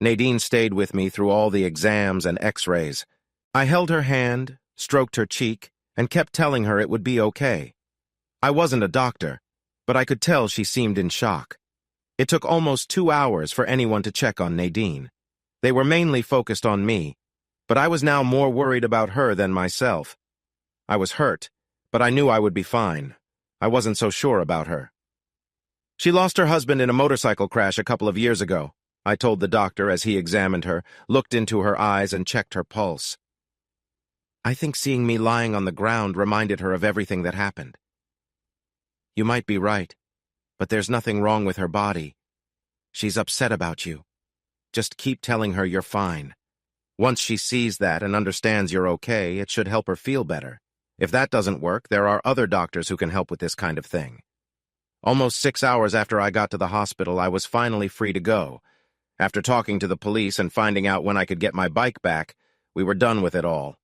Nadine stayed with me through all the exams and x-rays. I held her hand, stroked her cheek, and kept telling her it would be okay. I wasn't a doctor, but I could tell she seemed in shock. It took almost 2 hours for anyone to check on Nadine. They were mainly focused on me, but I was now more worried about her than myself. I was hurt, but I knew I would be fine. I wasn't so sure about her. She lost her husband in a motorcycle crash a couple of years ago, I told the doctor as he examined her, looked into her eyes, and checked her pulse. I think seeing me lying on the ground reminded her of everything that happened. You might be right, but there's nothing wrong with her body. She's upset about you. Just keep telling her you're fine. Once she sees that and understands you're okay, it should help her feel better. If that doesn't work, there are other doctors who can help with this kind of thing. Almost 6 hours after I got to the hospital, I was finally free to go. After talking to the police and finding out when I could get my bike back, we were done with it all.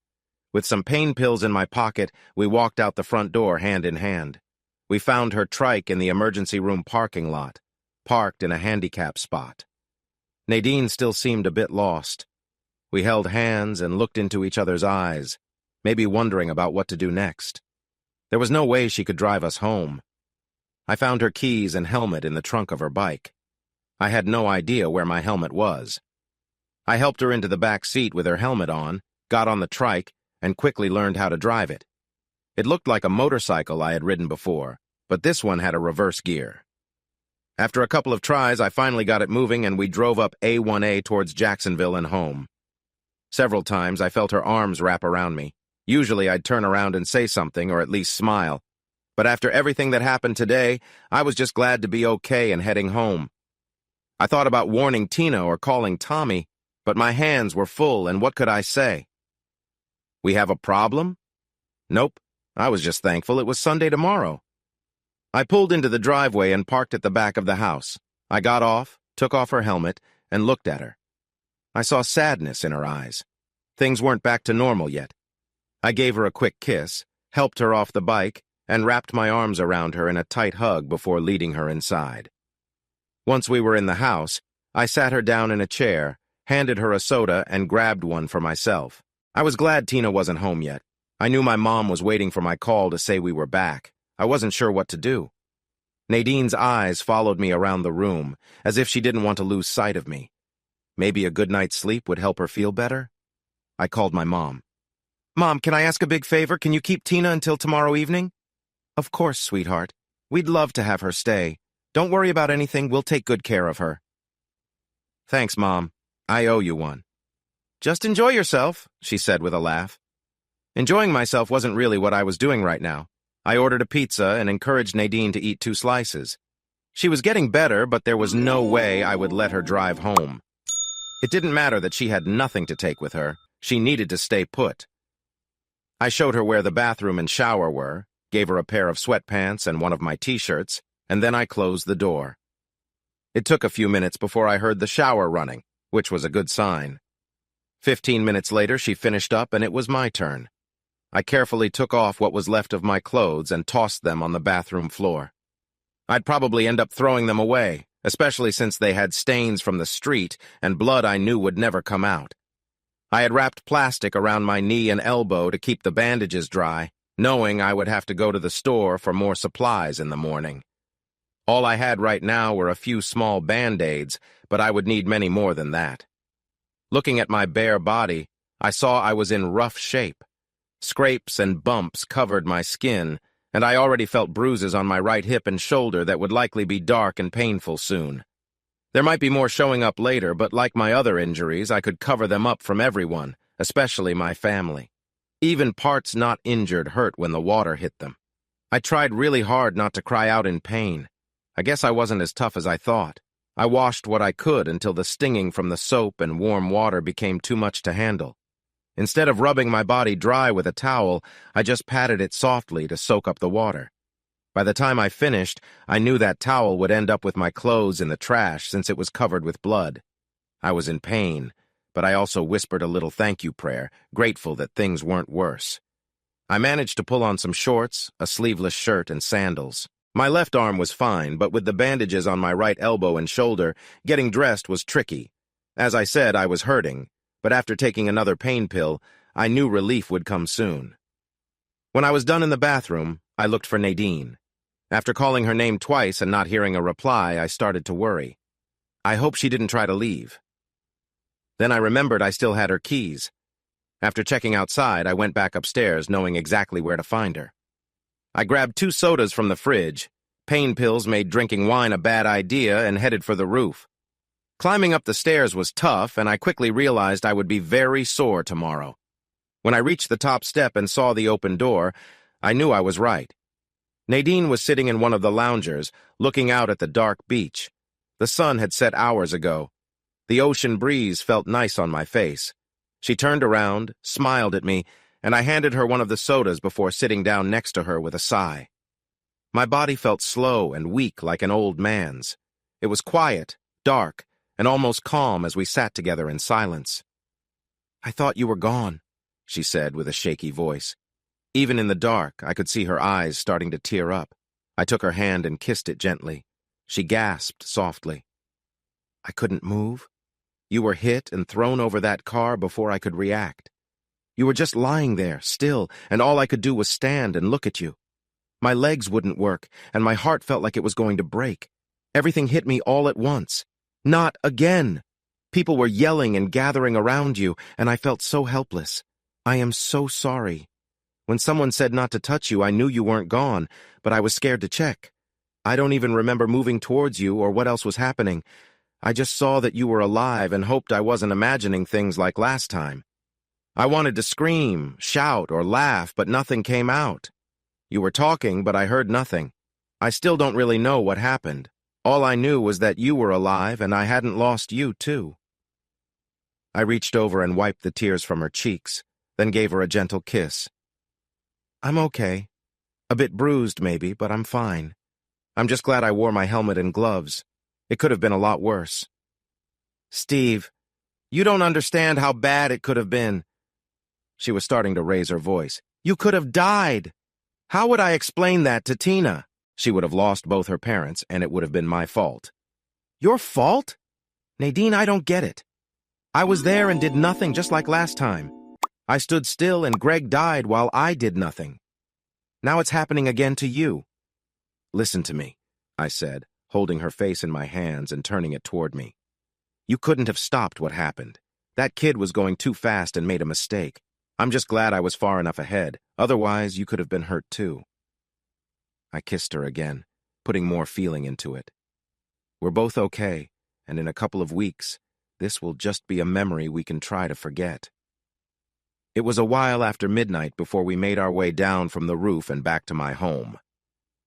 With some pain pills in my pocket, we walked out the front door hand in hand. We found her trike in the emergency room parking lot, parked in a handicap spot. Nadine still seemed a bit lost. We held hands and looked into each other's eyes, maybe wondering about what to do next. There was no way she could drive us home. I found her keys and helmet in the trunk of her bike. I had no idea where my helmet was. I helped her into the back seat with her helmet on, got on the trike, and quickly learned how to drive it. It looked like a motorcycle I had ridden before, but this one had a reverse gear. After a couple of tries, I finally got it moving and we drove up A1A towards Jacksonville and home. Several times I felt her arms wrap around me. Usually I'd turn around and say something or at least smile. But after everything that happened today, I was just glad to be okay and heading home. I thought about warning Tina or calling Tommy, but my hands were full and what could I say? We have a problem? Nope, I was just thankful it was Sunday tomorrow. I pulled into the driveway and parked at the back of the house. I got off, took off her helmet, and looked at her. I saw sadness in her eyes. Things weren't back to normal yet. I gave her a quick kiss, helped her off the bike, and wrapped my arms around her in a tight hug before leading her inside. Once we were in the house, I sat her down in a chair, handed her a soda, and grabbed one for myself. I was glad Tina wasn't home yet. I knew my mom was waiting for my call to say we were back. I wasn't sure what to do. Nadine's eyes followed me around the room, as if she didn't want to lose sight of me. Maybe a good night's sleep would help her feel better? I called my mom. Mom, can I ask a big favor? Can you keep Tina until tomorrow evening? Of course, sweetheart. We'd love to have her stay. Don't worry about anything. We'll take good care of her. Thanks, Mom. I owe you one. Just enjoy yourself, she said with a laugh. Enjoying myself wasn't really what I was doing right now. I ordered a pizza and encouraged Nadine to eat 2 slices. She was getting better, but there was no way I would let her drive home. It didn't matter that she had nothing to take with her. She needed to stay put. I showed her where the bathroom and shower were, gave her a pair of sweatpants and one of my t-shirts, and then I closed the door. It took a few minutes before I heard the shower running, which was a good sign. 15 minutes later, she finished up and it was my turn. I carefully took off what was left of my clothes and tossed them on the bathroom floor. I'd probably end up throwing them away, especially since they had stains from the street and blood I knew would never come out. I had wrapped plastic around my knee and elbow to keep the bandages dry, knowing I would have to go to the store for more supplies in the morning. All I had right now were a few small Band-Aids, but I would need many more than that. Looking at my bare body, I saw I was in rough shape. Scrapes and bumps covered my skin, and I already felt bruises on my right hip and shoulder that would likely be dark and painful soon. There might be more showing up later, but like my other injuries, I could cover them up from everyone, especially my family. Even parts not injured hurt when the water hit them. I tried really hard not to cry out in pain. I guess I wasn't as tough as I thought. I washed what I could until the stinging from the soap and warm water became too much to handle. Instead of rubbing my body dry with a towel, I just patted it softly to soak up the water. By the time I finished, I knew that towel would end up with my clothes in the trash since it was covered with blood. I was in pain, but I also whispered a little thank you prayer, grateful that things weren't worse. I managed to pull on some shorts, a sleeveless shirt, and sandals. My left arm was fine, but with the bandages on my right elbow and shoulder, getting dressed was tricky. As I said, I was hurting, but after taking another pain pill, I knew relief would come soon. When I was done in the bathroom, I looked for Nadine. After calling her name twice and not hearing a reply, I started to worry. I hoped she didn't try to leave. Then I remembered I still had her keys. After checking outside, I went back upstairs, knowing exactly where to find her. I grabbed 2 sodas from the fridge. Pain pills made drinking wine a bad idea, and headed for the roof. Climbing up the stairs was tough, and I quickly realized I would be very sore tomorrow. When I reached the top step and saw the open door, I knew I was right. Nadine was sitting in one of the loungers, looking out at the dark beach. The sun had set hours ago. The ocean breeze felt nice on my face. She turned around, smiled at me, and I handed her one of the sodas before sitting down next to her with a sigh. My body felt slow and weak like an old man's. It was quiet, dark, and almost calm as we sat together in silence. "I thought you were gone," she said with a shaky voice. Even in the dark, I could see her eyes starting to tear up. I took her hand and kissed it gently. She gasped softly. "I couldn't move. You were hit and thrown over that car before I could react. You were just lying there, still, and all I could do was stand and look at you. My legs wouldn't work, and my heart felt like it was going to break. Everything hit me all at once. Not again! People were yelling and gathering around you, and I felt so helpless. I am so sorry. When someone said not to touch you, I knew you weren't gone, but I was scared to check. I don't even remember moving towards you or what else was happening. I just saw that you were alive and hoped I wasn't imagining things like last time. I wanted to scream, shout, or laugh, but nothing came out. You were talking, but I heard nothing. I still don't really know what happened. All I knew was that you were alive and I hadn't lost you, too." I reached over and wiped the tears from her cheeks, then gave her a gentle kiss. "I'm okay. A bit bruised, maybe, but I'm fine. I'm just glad I wore my helmet and gloves. It could have been a lot worse." "Steve, you don't understand how bad it could have been." She was starting to raise her voice. "You could have died. How would I explain that to Tina? She would have lost both her parents, and it would have been my fault." "Your fault? Nadine, I don't get it. I was there and did nothing just like last time. I stood still and Greg died while I did nothing. Now it's happening again to you." "Listen to me," I said, holding her face in my hands and turning it toward me. "You couldn't have stopped what happened. That kid was going too fast and made a mistake. I'm just glad I was far enough ahead. Otherwise, you could have been hurt too." I kissed her again, putting more feeling into it. "We're both okay, and in a couple of weeks, this will just be a memory we can try to forget." It was a while after midnight before we made our way down from the roof and back to my home.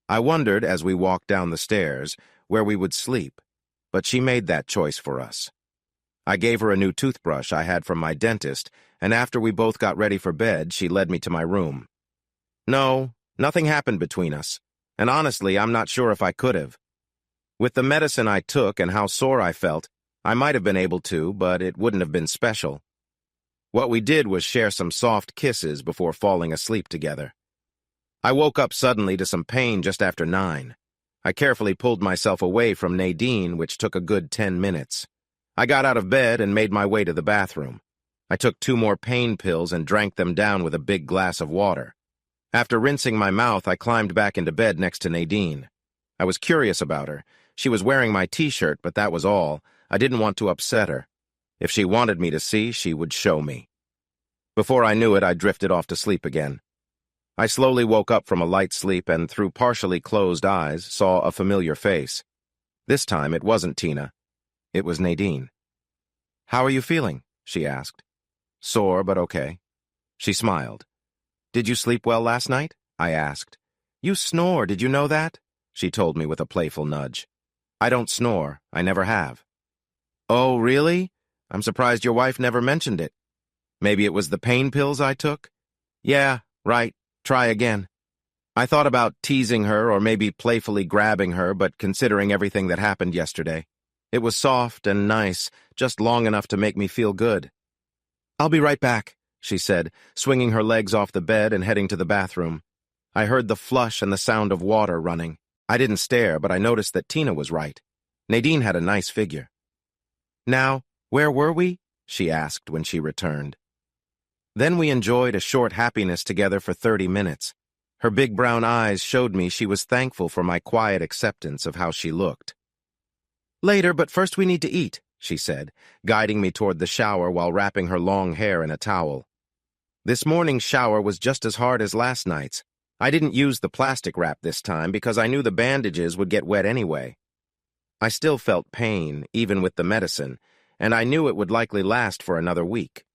I wondered, as we walked down the stairs, where we would sleep, but she made that choice for us. I gave her a new toothbrush I had from my dentist, and after we both got ready for bed, she led me to my room. No, nothing happened between us, and honestly, I'm not sure if I could have. With the medicine I took and how sore I felt, I might have been able to, but it wouldn't have been special. What we did was share some soft kisses before falling asleep together. I woke up suddenly to some pain just after 9. I carefully pulled myself away from Nadine, which took a good 10 minutes. I got out of bed and made my way to the bathroom. I took 2 more pain pills and drank them down with a big glass of water. After rinsing my mouth, I climbed back into bed next to Nadine. I was curious about her. She was wearing my t-shirt, but that was all. I didn't want to upset her. If she wanted me to see, she would show me. Before I knew it, I drifted off to sleep again. I slowly woke up from a light sleep and, through partially closed eyes, saw a familiar face. This time, it wasn't Tina. It was Nadine. "How are you feeling?" she asked. "Sore, but okay." She smiled. "Did you sleep well last night?" I asked. "You snore, did you know that?" she told me with a playful nudge. "I don't snore. I never have." "Oh, really? I'm surprised your wife never mentioned it. Maybe it was the pain pills I took?" "Yeah, right. Try again." I thought about teasing her or maybe playfully grabbing her, but considering everything that happened yesterday, it was soft and nice, just long enough to make me feel good. "I'll be right back," she said, swinging her legs off the bed and heading to the bathroom. I heard the flush and the sound of water running. I didn't stare, but I noticed that Tina was right. Nadine had a nice figure. "Now, "Where were we?" she asked when she returned. Then we enjoyed a short happiness together for 30 minutes. Her big brown eyes showed me she was thankful for my quiet acceptance of how she looked. "Later, but first we need to eat," she said, guiding me toward the shower while wrapping her long hair in a towel. This morning's shower was just as hard as last night's. I didn't use the plastic wrap this time because I knew the bandages would get wet anyway. I still felt pain, even with the medicine, and I knew it would likely last for another week.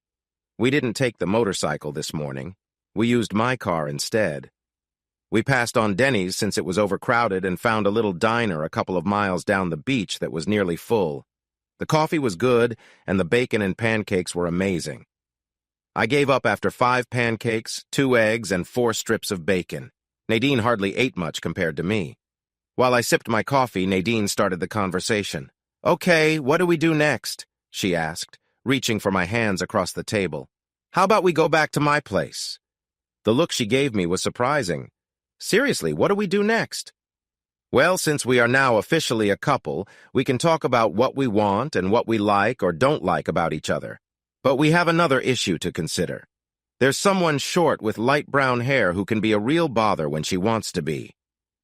We didn't take the motorcycle this morning. We used my car instead. We passed on Denny's since it was overcrowded and found a little diner a couple of miles down the beach that was nearly full. The coffee was good, and the bacon and pancakes were amazing. I gave up after 5 pancakes, 2 eggs, and 4 strips of bacon. Nadine hardly ate much compared to me. While I sipped my coffee, Nadine started the conversation. "Okay, what do we do next?" she asked, reaching for my hands across the table. "How about we go back to my place?" The look she gave me was surprising. "Seriously, what do we do next?" "Well, since we are now officially a couple, we can talk about what we want and what we like or don't like about each other. But we have another issue to consider. There's someone short with light brown hair who can be a real bother when she wants to be.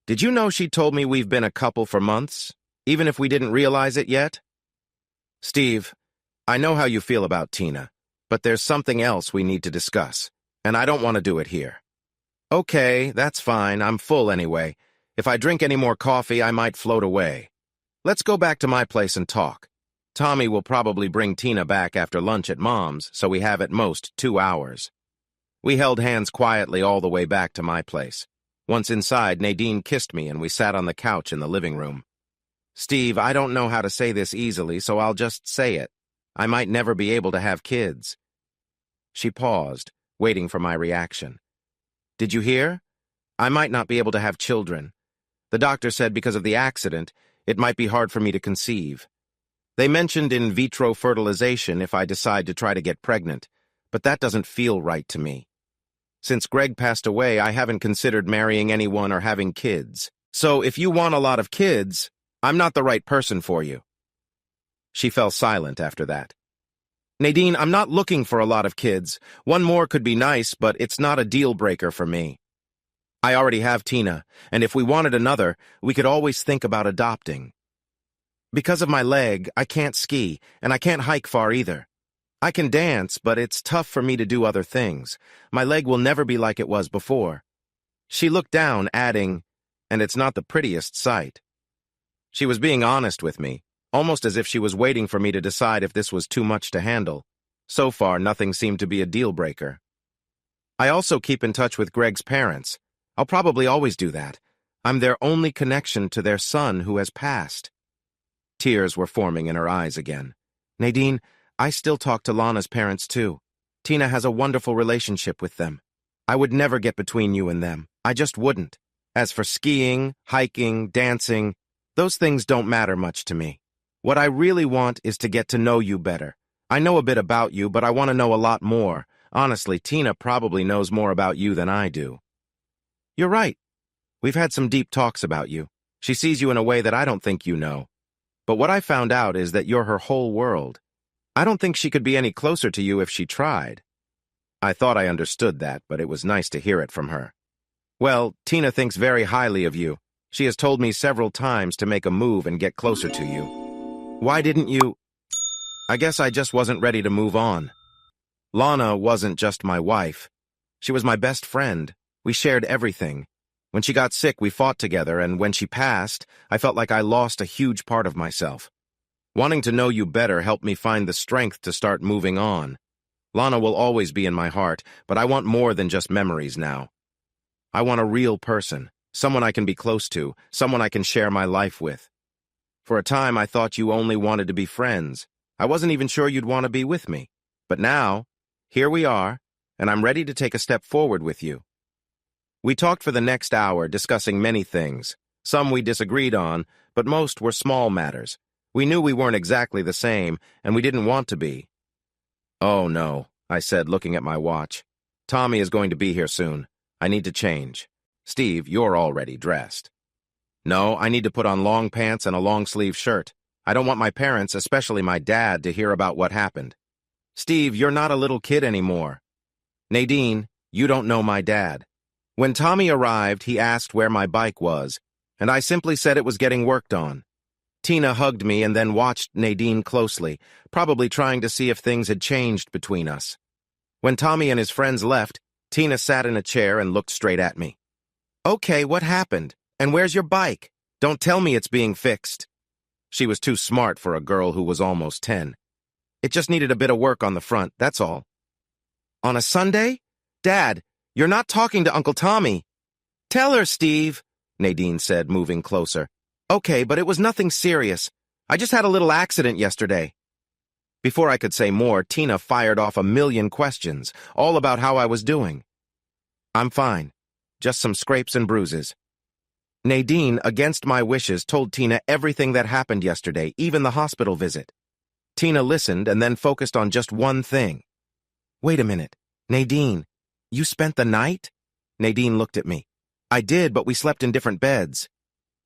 Did you know she told me we've been a couple for months, even if we didn't realize it yet?" "Steve, I know how you feel about Tina, but there's something else we need to discuss, and I don't want to do it here." "Okay, that's fine. I'm full anyway. If I drink any more coffee, I might float away. Let's go back to my place and talk. Tommy will probably bring Tina back after lunch at Mom's, so we have at most 2 hours." We held hands quietly all the way back to my place. Once inside, Nadine kissed me and we sat on the couch in the living room. "Steve, I don't know how to say this easily, so I'll just say it. I might never be able to have kids." She paused, waiting for my reaction. "Did you hear? I might not be able to have children. The doctor said because of the accident, it might be hard for me to conceive. They mentioned in vitro fertilization if I decide to try to get pregnant, but that doesn't feel right to me. Since Greg passed away, I haven't considered marrying anyone or having kids. So if you want a lot of kids, I'm not the right person for you." She fell silent after that. "Nadine, I'm not looking for a lot of kids. One more could be nice, but it's not a deal breaker for me. I already have Tina, and if we wanted another, we could always think about adopting. Because of my leg, I can't ski, and I can't hike far either. I can dance, but it's tough for me to do other things. My leg will never be like it was before." She looked down, adding, "And it's not the prettiest sight." She was being honest with me, almost as if she was waiting for me to decide if this was too much to handle. So far, nothing seemed to be a deal-breaker. "I also keep in touch with Greg's parents. I'll probably always do that. I'm their only connection to their son who has passed." Tears were forming in her eyes again. "Nadine, I still talk to Lana's parents too. Tina has a wonderful relationship with them. I would never get between you and them. I just wouldn't. As for skiing, hiking, dancing, those things don't matter much to me. What I really want is to get to know you better. I know a bit about you, but I want to know a lot more. Honestly, Tina probably knows more about you than I do." "You're right. We've had some deep talks about you. She sees you in a way that I don't think you know. But what I found out is that you're her whole world. I don't think she could be any closer to you if she tried." I thought I understood that, but it was nice to hear it from her. "Well, Tina thinks very highly of you. She has told me several times to make a move and get closer to you. Why didn't you?" I guess I just wasn't ready to move on. Lana wasn't just my wife. She was my best friend. We shared everything. When she got sick, we fought together, and when she passed, I felt like I lost a huge part of myself. Wanting to know you better helped me find the strength to start moving on. Lana will always be in my heart, but I want more than just memories now. I want a real person, someone I can be close to, someone I can share my life with. For a time, I thought you only wanted to be friends. I wasn't even sure you'd want to be with me. But now, here we are, and I'm ready to take a step forward with you." We talked for the next hour, discussing many things. Some we disagreed on, but most were small matters. We knew we weren't exactly the same, and we didn't want to be. "Oh, no," I said, looking at my watch. "Tommy is going to be here soon. I need to change. Steve, you're already dressed." "No, I need to put on long pants and a long-sleeve shirt. I don't want my parents, especially my dad, to hear about what happened. Steve, you're not a little kid anymore. Nadine, you don't know my dad. When Tommy arrived, he asked where my bike was, and I simply said it was getting worked on. Tina hugged me and then watched Nadine closely, probably trying to see if things had changed between us. When Tommy and his friends left, Tina sat in a chair and looked straight at me. Okay, what happened? And where's your bike? Don't tell me it's being fixed. She was too smart for a girl who was almost 10. It just needed a bit of work on the front, that's all. On a Sunday? Dad, you're not talking to Uncle Tommy. Tell her, Steve, Nadine said, moving closer. Okay, but it was nothing serious. I just had a little accident yesterday. Before I could say more, Tina fired off a million questions, all about how I was doing. I'm fine. Just some scrapes and bruises. Nadine, against my wishes, told Tina everything that happened yesterday, even the hospital visit. Tina listened and then focused on just one thing. Wait a minute. Nadine, you spent the night? Nadine looked at me. I did, but we slept in different beds.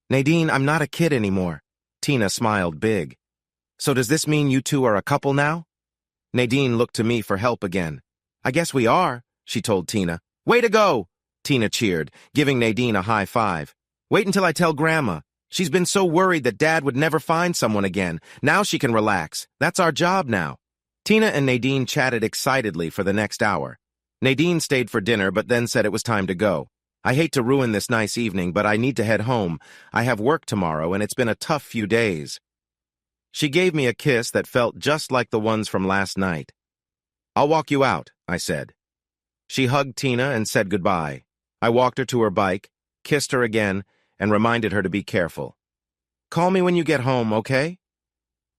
Nadine, I'm not a kid anymore. Tina smiled big. So does this mean you two are a couple now? Nadine looked to me for help again. I guess we are, she told Tina. Way to go! Tina cheered, giving Nadine a high five. Wait until I tell Grandma. She's been so worried that Dad would never find someone again. Now she can relax. That's our job now. Tina and Nadine chatted excitedly for the next hour. Nadine stayed for dinner but then said it was time to go. I hate to ruin this nice evening, but I need to head home. I have work tomorrow and it's been a tough few days. She gave me a kiss that felt just like the ones from last night. I'll walk you out, I said. She hugged Tina and said goodbye. I walked her to her bike, kissed her again, and reminded her to be careful. Call me when you get home, okay?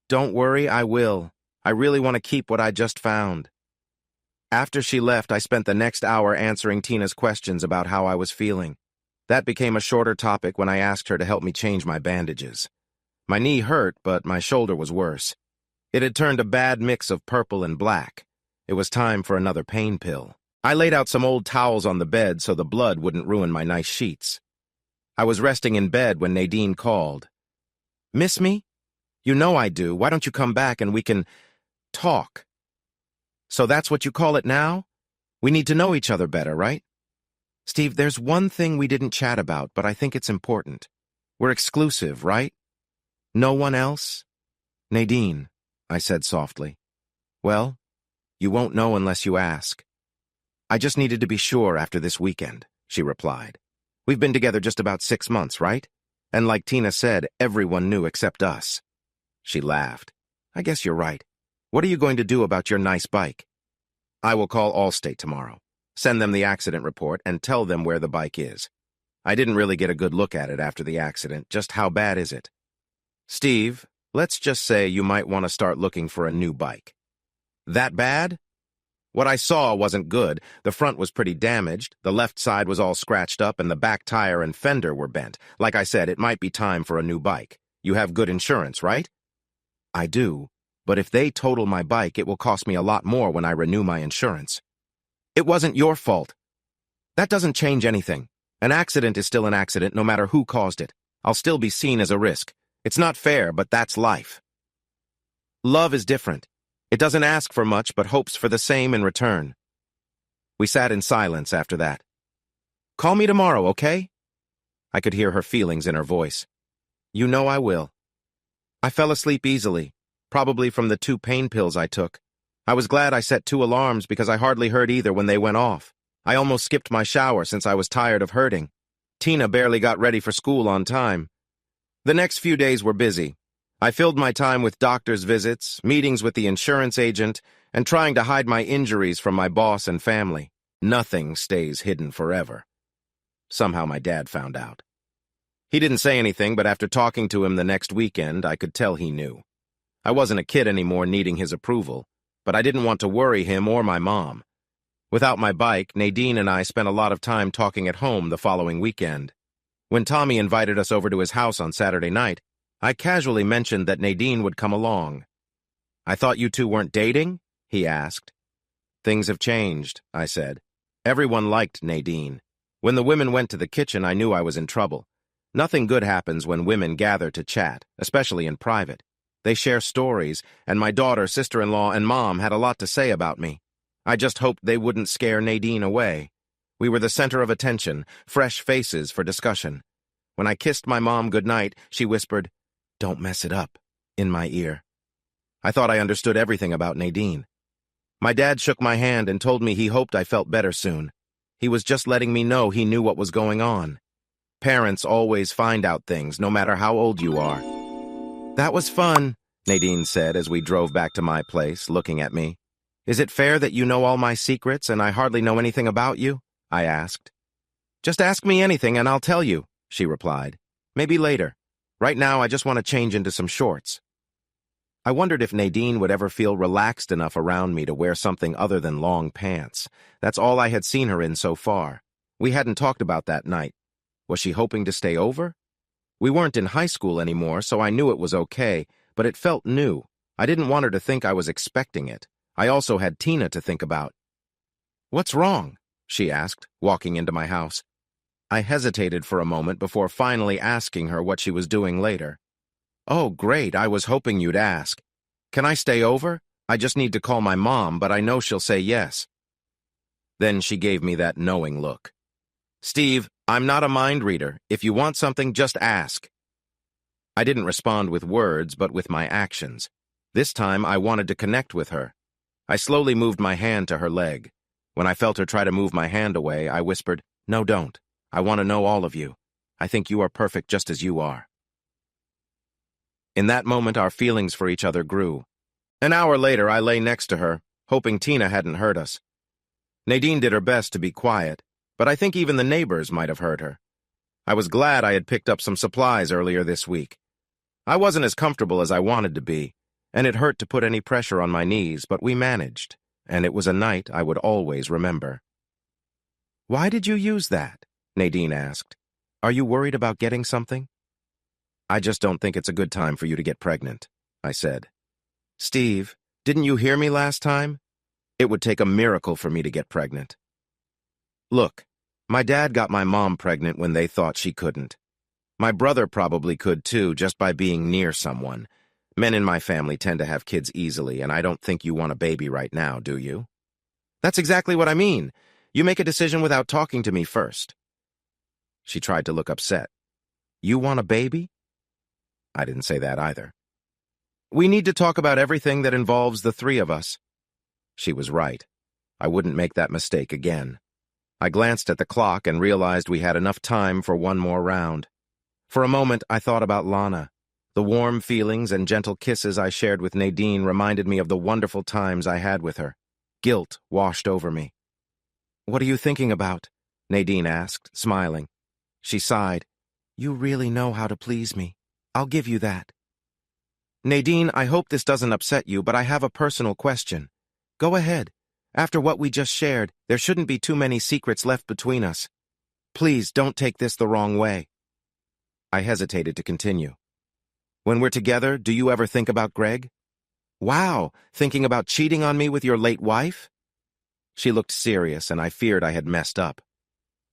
Don't worry, I will. I really want to keep what I just found. After she left, I spent the next hour answering Tina's questions about how I was feeling. That became a shorter topic when I asked her to help me change my bandages. My knee hurt, but my shoulder was worse. It had turned a bad mix of purple and black. It was time for another pain pill. I laid out some old towels on the bed so the blood wouldn't ruin my nice sheets. I was resting in bed when Nadine called. Miss me? You know I do. Why don't you come back and we can talk? So that's what you call it now? We need to know each other better, right? Steve, there's one thing we didn't chat about, but I think it's important. We're exclusive, right? No one else? Nadine, I said softly. Well, you won't know unless you ask. I just needed to be sure after this weekend, she replied. We've been together just about 6 months, right? And like Tina said, everyone knew except us. She laughed. I guess you're right. What are you going to do about your nice bike? I will call Allstate tomorrow, send them the accident report, and tell them where the bike is. I didn't really get a good look at it after the accident. Just how bad is it? Steve, let's just say you might want to start looking for a new bike. That bad? What I saw wasn't good. The front was pretty damaged, the left side was all scratched up, and the back tire and fender were bent. Like I said, it might be time for a new bike. You have good insurance, right? I do, but if they total my bike, it will cost me a lot more when I renew my insurance. It wasn't your fault. That doesn't change anything. An accident is still an accident no matter who caused it. I'll still be seen as a risk. It's not fair, but that's life. Love is different. It doesn't ask for much, but hopes for the same in return. We sat in silence after that. Call me tomorrow, okay? I could hear her feelings in her voice. You know I will. I fell asleep easily, probably from the 2 pain pills I took. I was glad I set 2 alarms because I hardly heard either when they went off. I almost skipped my shower since I was tired of hurting. Tina barely got ready for school on time. The next few days were busy. I filled my time with doctor's visits, meetings with the insurance agent, and trying to hide my injuries from my boss and family. Nothing stays hidden forever. Somehow my dad found out. He didn't say anything, but after talking to him the next weekend, I could tell he knew. I wasn't a kid anymore needing his approval, but I didn't want to worry him or my mom. Without my bike, Nadine and I spent a lot of time talking at home the following weekend. When Tommy invited us over to his house on Saturday night, I casually mentioned that Nadine would come along. I thought you two weren't dating? He asked. Things have changed, I said. Everyone liked Nadine. When the women went to the kitchen, I knew I was in trouble. Nothing good happens when women gather to chat, especially in private. They share stories, and my daughter, sister-in-law, and mom had a lot to say about me. I just hoped they wouldn't scare Nadine away. We were the center of attention, fresh faces for discussion. When I kissed my mom goodnight, she whispered, "Don't mess it up," in my ear. I thought I understood everything about Nadine. My dad shook my hand and told me he hoped I felt better soon. He was just letting me know he knew what was going on. Parents always find out things, no matter how old you are. "That was fun," Nadine said as we drove back to my place, looking at me. "Is it fair that you know all my secrets and I hardly know anything about you?" I asked. "Just ask me anything and I'll tell you," she replied. "Maybe later. Right now, I just want to change into some shorts." I wondered if Nadine would ever feel relaxed enough around me to wear something other than long pants. That's all I had seen her in so far. We hadn't talked about that night. Was she hoping to stay over? We weren't in high school anymore, so I knew it was okay, but it felt new. I didn't want her to think I was expecting it. I also had Tina to think about. "What's wrong?" she asked, walking into my house. I hesitated for a moment before finally asking her what she was doing later. "Oh, great, I was hoping you'd ask. Can I stay over? I just need to call my mom, but I know she'll say yes." Then she gave me that knowing look. "Steve, I'm not a mind reader. If you want something, just ask." I didn't respond with words, but with my actions. This time, I wanted to connect with her. I slowly moved my hand to her leg. When I felt her try to move my hand away, I whispered, "No, don't. I want to know all of you. I think you are perfect just as you are." In that moment, our feelings for each other grew. An hour later, I lay next to her, hoping Tina hadn't heard us. Nadine did her best to be quiet, but I think even the neighbors might have heard her. I was glad I had picked up some supplies earlier this week. I wasn't as comfortable as I wanted to be, and it hurt to put any pressure on my knees, but we managed, and it was a night I would always remember. "Why did you use that?" Nadine asked. "Are you worried about getting something?" "I just don't think it's a good time for you to get pregnant," I said. "Steve, didn't you hear me last time? It would take a miracle for me to get pregnant." "Look, my dad got my mom pregnant when they thought she couldn't. My brother probably could too, just by being near someone. Men in my family tend to have kids easily, and I don't think you want a baby right now, do you?" "That's exactly what I mean. You make a decision without talking to me first." She tried to look upset. "You want a baby?" I didn't say that either. "We need to talk about everything that involves the three of us." She was right. I wouldn't make that mistake again. I glanced at the clock and realized we had enough time for one more round. For a moment, I thought about Lana. The warm feelings and gentle kisses I shared with Nadine reminded me of the wonderful times I had with her. Guilt washed over me. "What are you thinking about?" Nadine asked, smiling. She sighed. "You really know how to please me. I'll give you that." "Nadine, I hope this doesn't upset you, but I have a personal question." "Go ahead. After what we just shared, there shouldn't be too many secrets left between us. Please don't take this the wrong way." I hesitated to continue. "When we're together, do you ever think about Greg?" "Wow, thinking about cheating on me with your late wife?" She looked serious, and I feared I had messed up.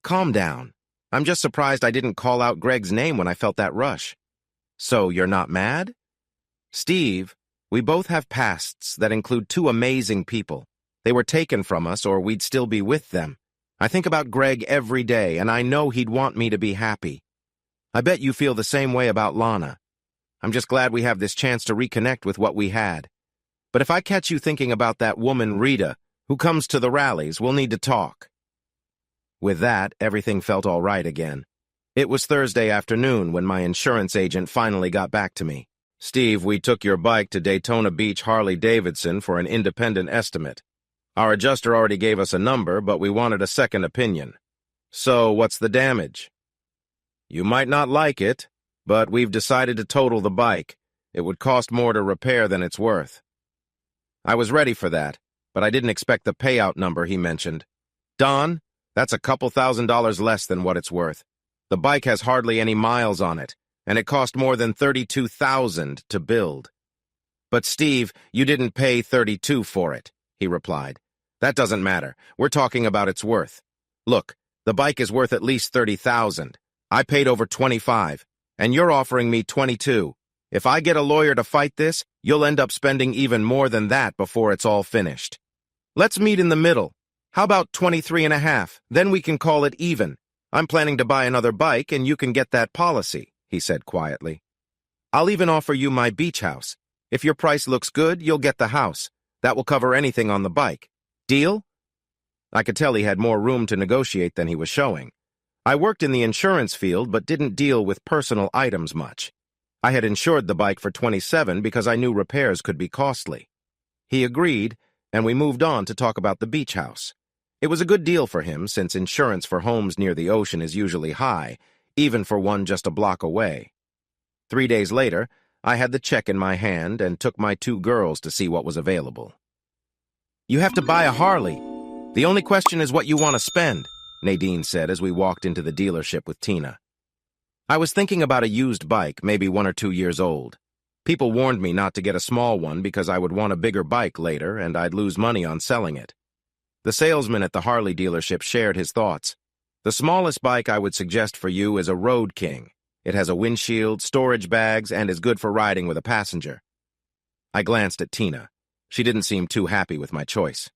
"Calm down. I'm just surprised I didn't call out Greg's name when I felt that rush." "So you're not mad?" "Steve, we both have pasts that include two amazing people. They were taken from us, or we'd still be with them. I think about Greg every day, and I know he'd want me to be happy. I bet you feel the same way about Lana. I'm just glad we have this chance to reconnect with what we had. But if I catch you thinking about that woman, Rita, who comes to the rallies, we'll need to talk." With that, everything felt all right again. It was Thursday afternoon when my insurance agent finally got back to me. "Steve, we took your bike to Daytona Beach Harley-Davidson for an independent estimate. Our adjuster already gave us a number, but we wanted a second opinion. So, what's the damage?" "You might not like it, but we've decided to total the bike. It would cost more to repair than it's worth." I was ready for that, but I didn't expect the payout number he mentioned. "Don, that's a couple $1,000s less than what it's worth. The bike has hardly any miles on it, and it cost more than $32,000 to build." "But Steve, you didn't pay $32 for it," he replied. "That doesn't matter. We're talking about its worth. Look, the bike is worth at least $30,000. I paid over $25, and you're offering me $22. If I get a lawyer to fight this, you'll end up spending even more than that before it's all finished. Let's meet in the middle. How about 23.5? Then we can call it even. I'm planning to buy another bike and you can get that policy, he said quietly. I'll even offer you my beach house. If your price looks good, you'll get the house. That will cover anything on the bike. Deal? I could tell he had more room to negotiate than he was showing. I worked in the insurance field but didn't deal with personal items much. I had insured the bike for $27 because I knew repairs could be costly. He agreed, and we moved on to talk about the beach house. It was a good deal for him since insurance for homes near the ocean is usually high, even for one just a block away. 3 days later, I had the check in my hand and took my 2 girls to see what was available. You have to buy a Harley. The only question is what you want to spend, Nadine said as we walked into the dealership with Tina. I was thinking about a used bike, maybe 1 or 2 years old. People warned me not to get a small one because I would want a bigger bike later and I'd lose money on selling it. The salesman at the Harley dealership shared his thoughts. The smallest bike I would suggest for you is a Road King. It has a windshield, storage bags, and is good for riding with a passenger. I glanced at Tina. She didn't seem too happy with my choice.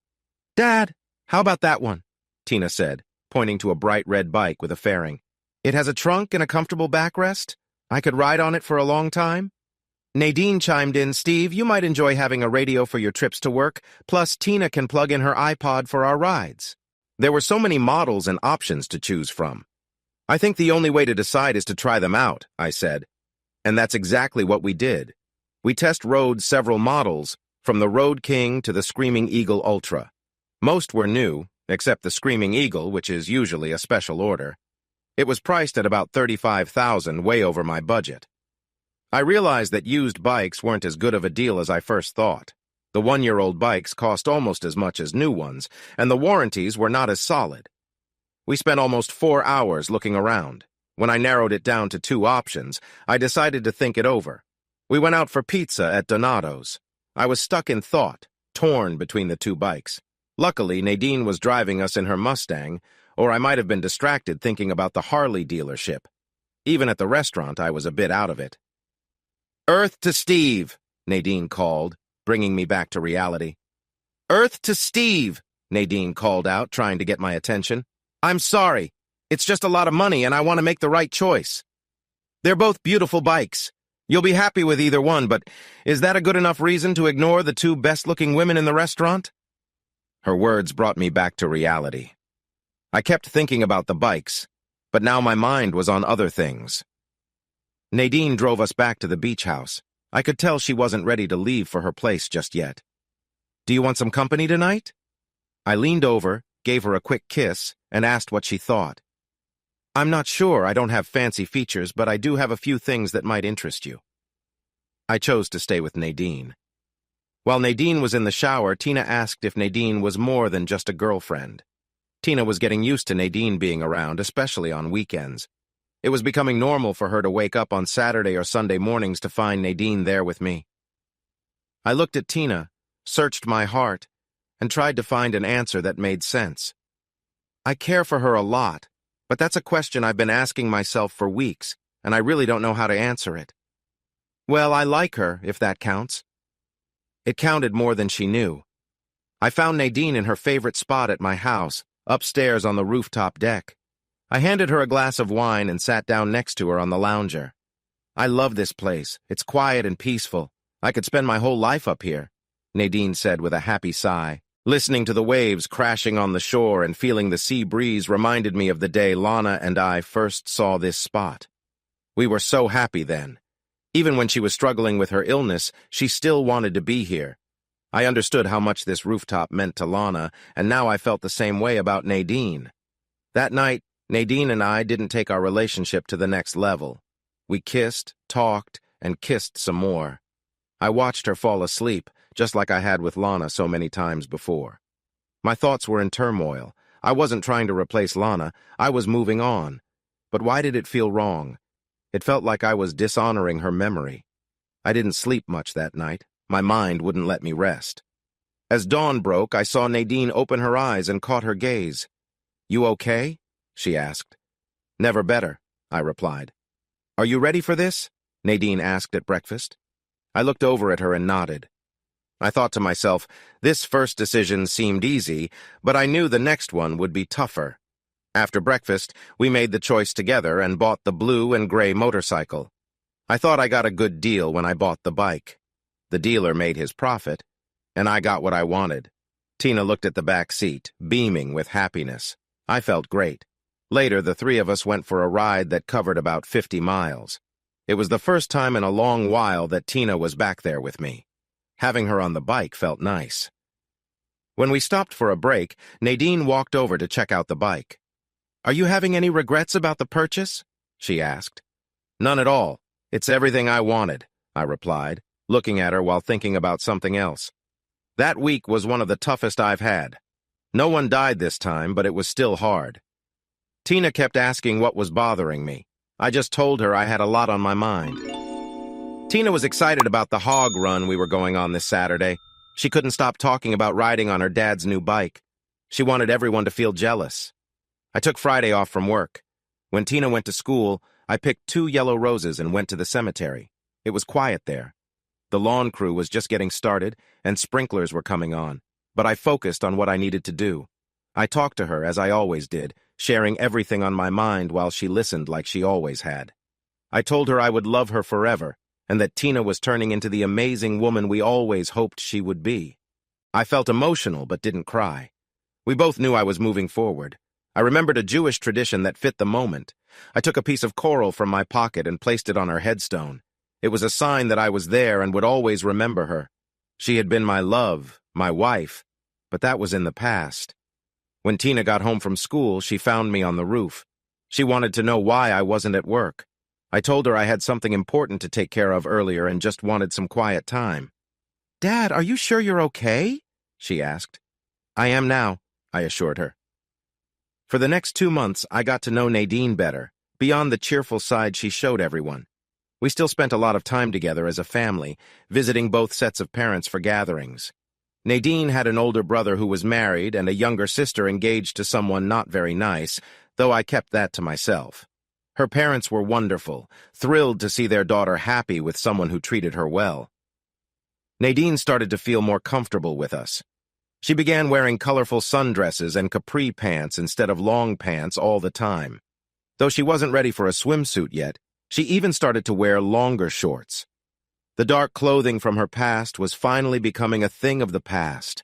Dad, how about that one? Tina said, pointing to a bright red bike with a fairing. It has a trunk and a comfortable backrest. I could ride on it for a long time. Nadine chimed in, Steve, you might enjoy having a radio for your trips to work, plus Tina can plug in her iPod for our rides. There were so many models and options to choose from. I think the only way to decide is to try them out, I said. And that's exactly what we did. We test-rode several models, from the Road King to the Screaming Eagle Ultra. Most were new, except the Screaming Eagle, which is usually a special order. It was priced at about $35,000, way over my budget. I realized that used bikes weren't as good of a deal as I first thought. The 1-year-old bikes cost almost as much as new ones, and the warranties were not as solid. We spent almost 4 hours looking around. When I narrowed it down to 2 options, I decided to think it over. We went out for pizza at Donato's. I was stuck in thought, torn between the 2 bikes. Luckily, Nadine was driving us in her Mustang, or I might have been distracted thinking about the Harley dealership. Even at the restaurant, I was a bit out of it. Earth to Steve, Nadine called, bringing me back to reality. Earth to Steve, Nadine called out, trying to get my attention. I'm sorry. It's just a lot of money and I want to make the right choice. They're both beautiful bikes. You'll be happy with either one, but is that a good enough reason to ignore the 2 best-looking women in the restaurant? Her words brought me back to reality. I kept thinking about the bikes, but now my mind was on other things. Nadine drove us back to the beach house. I could tell she wasn't ready to leave for her place just yet. Do you want some company tonight? I leaned over, gave her a quick kiss, and asked what she thought. I'm not sure. I don't have fancy features, but I do have a few things that might interest you. I chose to stay with Nadine. While Nadine was in the shower, Tina asked if Nadine was more than just a girlfriend. Tina was getting used to Nadine being around, especially on weekends. It was becoming normal for her to wake up on Saturday or Sunday mornings to find Nadine there with me. I looked at Tina, searched my heart, and tried to find an answer that made sense. I care for her a lot, but that's a question I've been asking myself for weeks, and I really don't know how to answer it. Well, I like her, if that counts. It counted more than she knew. I found Nadine in her favorite spot at my house, upstairs on the rooftop deck. I handed her a glass of wine and sat down next to her on the lounger. I love this place. It's quiet and peaceful. I could spend my whole life up here, Nadine said with a happy sigh. Listening to the waves crashing on the shore and feeling the sea breeze reminded me of the day Lana and I first saw this spot. We were so happy then. Even when she was struggling with her illness, she still wanted to be here. I understood how much this rooftop meant to Lana, and now I felt the same way about Nadine. That night, Nadine and I didn't take our relationship to the next level. We kissed, talked, and kissed some more. I watched her fall asleep, just like I had with Lana so many times before. My thoughts were in turmoil. I wasn't trying to replace Lana. I was moving on. But why did it feel wrong? It felt like I was dishonoring her memory. I didn't sleep much that night. My mind wouldn't let me rest. As dawn broke, I saw Nadine open her eyes and caught her gaze. You okay? She asked. Never better, I replied. Are you ready for this? Nadine asked at breakfast. I looked over at her and nodded. I thought to myself, this first decision seemed easy, but I knew the next one would be tougher. After breakfast, we made the choice together and bought the blue and gray motorcycle. I thought I got a good deal when I bought the bike. The dealer made his profit, and I got what I wanted. Tina looked at the back seat, beaming with happiness. I felt great. Later, the three of us went for a ride that covered about 50 miles. It was the first time in a long while that Tina was back there with me. Having her on the bike felt nice. When we stopped for a break, Nadine walked over to check out the bike. "Are you having any regrets about the purchase?" she asked. "None at all. It's everything I wanted," I replied, looking at her while thinking about something else. That week was one of the toughest I've had. No one died this time, but it was still hard. Tina kept asking what was bothering me. I just told her I had a lot on my mind. Tina was excited about the hog run we were going on this Saturday. She couldn't stop talking about riding on her dad's new bike. She wanted everyone to feel jealous. I took Friday off from work. When Tina went to school, I picked 2 yellow roses and went to the cemetery. It was quiet there. The lawn crew was just getting started, and sprinklers were coming on, but I focused on what I needed to do. I talked to her, as I always did, sharing everything on my mind while she listened like she always had. I told her I would love her forever, and that Tina was turning into the amazing woman we always hoped she would be. I felt emotional but didn't cry. We both knew I was moving forward. I remembered a Jewish tradition that fit the moment. I took a piece of coral from my pocket and placed it on her headstone. It was a sign that I was there and would always remember her. She had been my love, my wife, but that was in the past. When Tina got home from school, she found me on the roof. She wanted to know why I wasn't at work. I told her I had something important to take care of earlier and just wanted some quiet time. "Dad, are you sure you're okay?" she asked. "I am now," I assured her. For the next 2 months, I got to know Nadine better, beyond the cheerful side she showed everyone. We still spent a lot of time together as a family, visiting both sets of parents for gatherings. Nadine had an older brother who was married and a younger sister engaged to someone not very nice, though I kept that to myself. Her parents were wonderful, thrilled to see their daughter happy with someone who treated her well. Nadine started to feel more comfortable with us. She began wearing colorful sundresses and capri pants instead of long pants all the time. Though she wasn't ready for a swimsuit yet, she even started to wear longer shorts. The dark clothing from her past was finally becoming a thing of the past.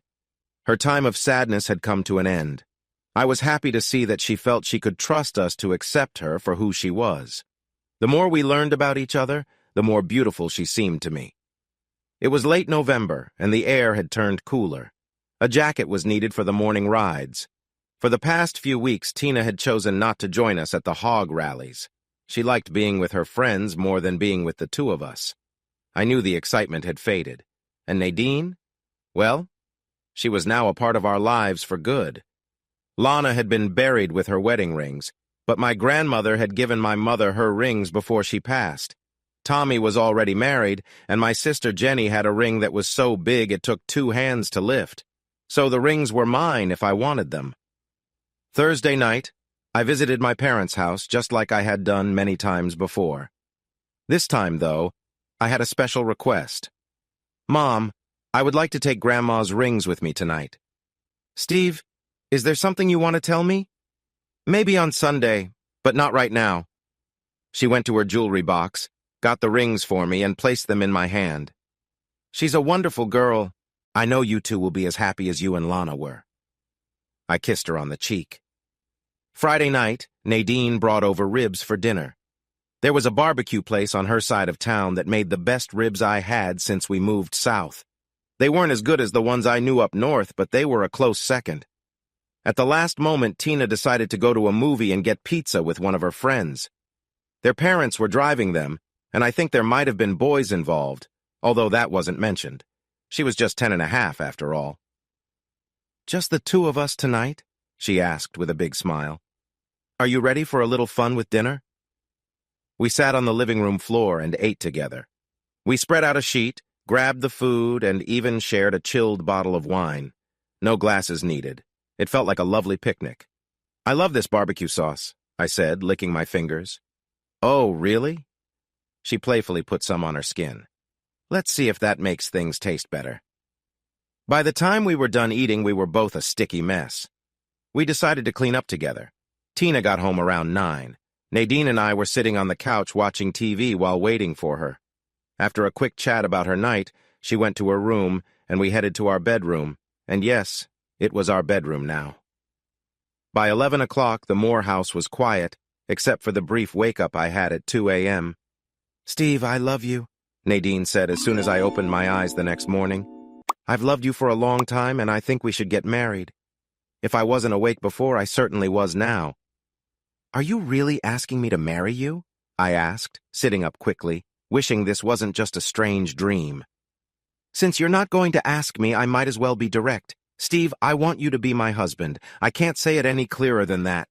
Her time of sadness had come to an end. I was happy to see that she felt she could trust us to accept her for who she was. The more we learned about each other, the more beautiful she seemed to me. It was late November, and the air had turned cooler. A jacket was needed for the morning rides. For the past few weeks, Tina had chosen not to join us at the hog rallies. She liked being with her friends more than being with the two of us. I knew the excitement had faded. And Nadine? Well, she was now a part of our lives for good. Lana had been buried with her wedding rings, but my grandmother had given my mother her rings before she passed. Tommy was already married, and my sister Jenny had a ring that was so big it took 2 hands to lift. So the rings were mine if I wanted them. Thursday night, I visited my parents' house just like I had done many times before. This time, though, I had a special request. "Mom, I would like to take Grandma's rings with me tonight." "Steve, is there something you want to tell me?" "Maybe on Sunday, but not right now." She went to her jewelry box, got the rings for me, and placed them in my hand. "She's a wonderful girl. I know you two will be as happy as you and Lana were." I kissed her on the cheek. Friday night, Nadine brought over ribs for dinner. There was a barbecue place on her side of town that made the best ribs I had since we moved south. They weren't as good as the ones I knew up north, but they were a close second. At the last moment, Tina decided to go to a movie and get pizza with one of her friends. Their parents were driving them, and I think there might have been boys involved, although that wasn't mentioned. She was just 10 and a half, after all. "Just the two of us tonight?" she asked with a big smile. "Are you ready for a little fun with dinner?" We sat on the living room floor and ate together. We spread out a sheet, grabbed the food, and even shared a chilled bottle of wine. No glasses needed. It felt like a lovely picnic. "I love this barbecue sauce," I said, licking my fingers. "Oh, really?" She playfully put some on her skin. Let's see if that makes things taste better. By the time we were done eating, we were both a sticky mess. We decided to clean up together. Tina got home around 9. Nadine and I were sitting on the couch watching TV while waiting for her. After a quick chat about her night, she went to her room, and we headed to our bedroom. And yes, it was our bedroom now. By 11 o'clock, the Moore house was quiet, except for the brief wake-up I had at 2 a.m. "Steve, I love you," Nadine said as soon as I opened my eyes the next morning. "I've loved you for a long time, and I think we should get married. If I wasn't awake before, I certainly was now." "Are you really asking me to marry you?" I asked, sitting up quickly, wishing this wasn't just a strange dream. "Since you're not going to ask me, I might as well be direct. Steve, I want you to be my husband. I can't say it any clearer than that."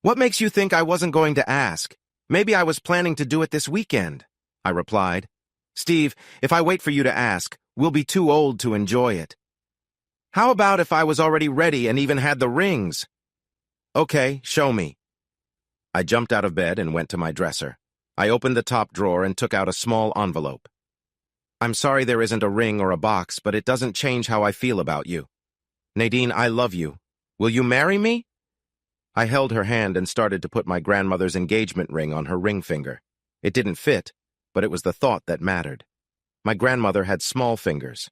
"What makes you think I wasn't going to ask? Maybe I was planning to do it this weekend," I replied. "Steve, if I wait for you to ask, we'll be too old to enjoy it." "How about if I was already ready and even had the rings?" "Okay, show me." I jumped out of bed and went to my dresser. I opened the top drawer and took out a small envelope. "I'm sorry there isn't a ring or a box, but it doesn't change how I feel about you. Nadine, I love you. Will you marry me?" I held her hand and started to put my grandmother's engagement ring on her ring finger. It didn't fit, but it was the thought that mattered. My grandmother had small fingers.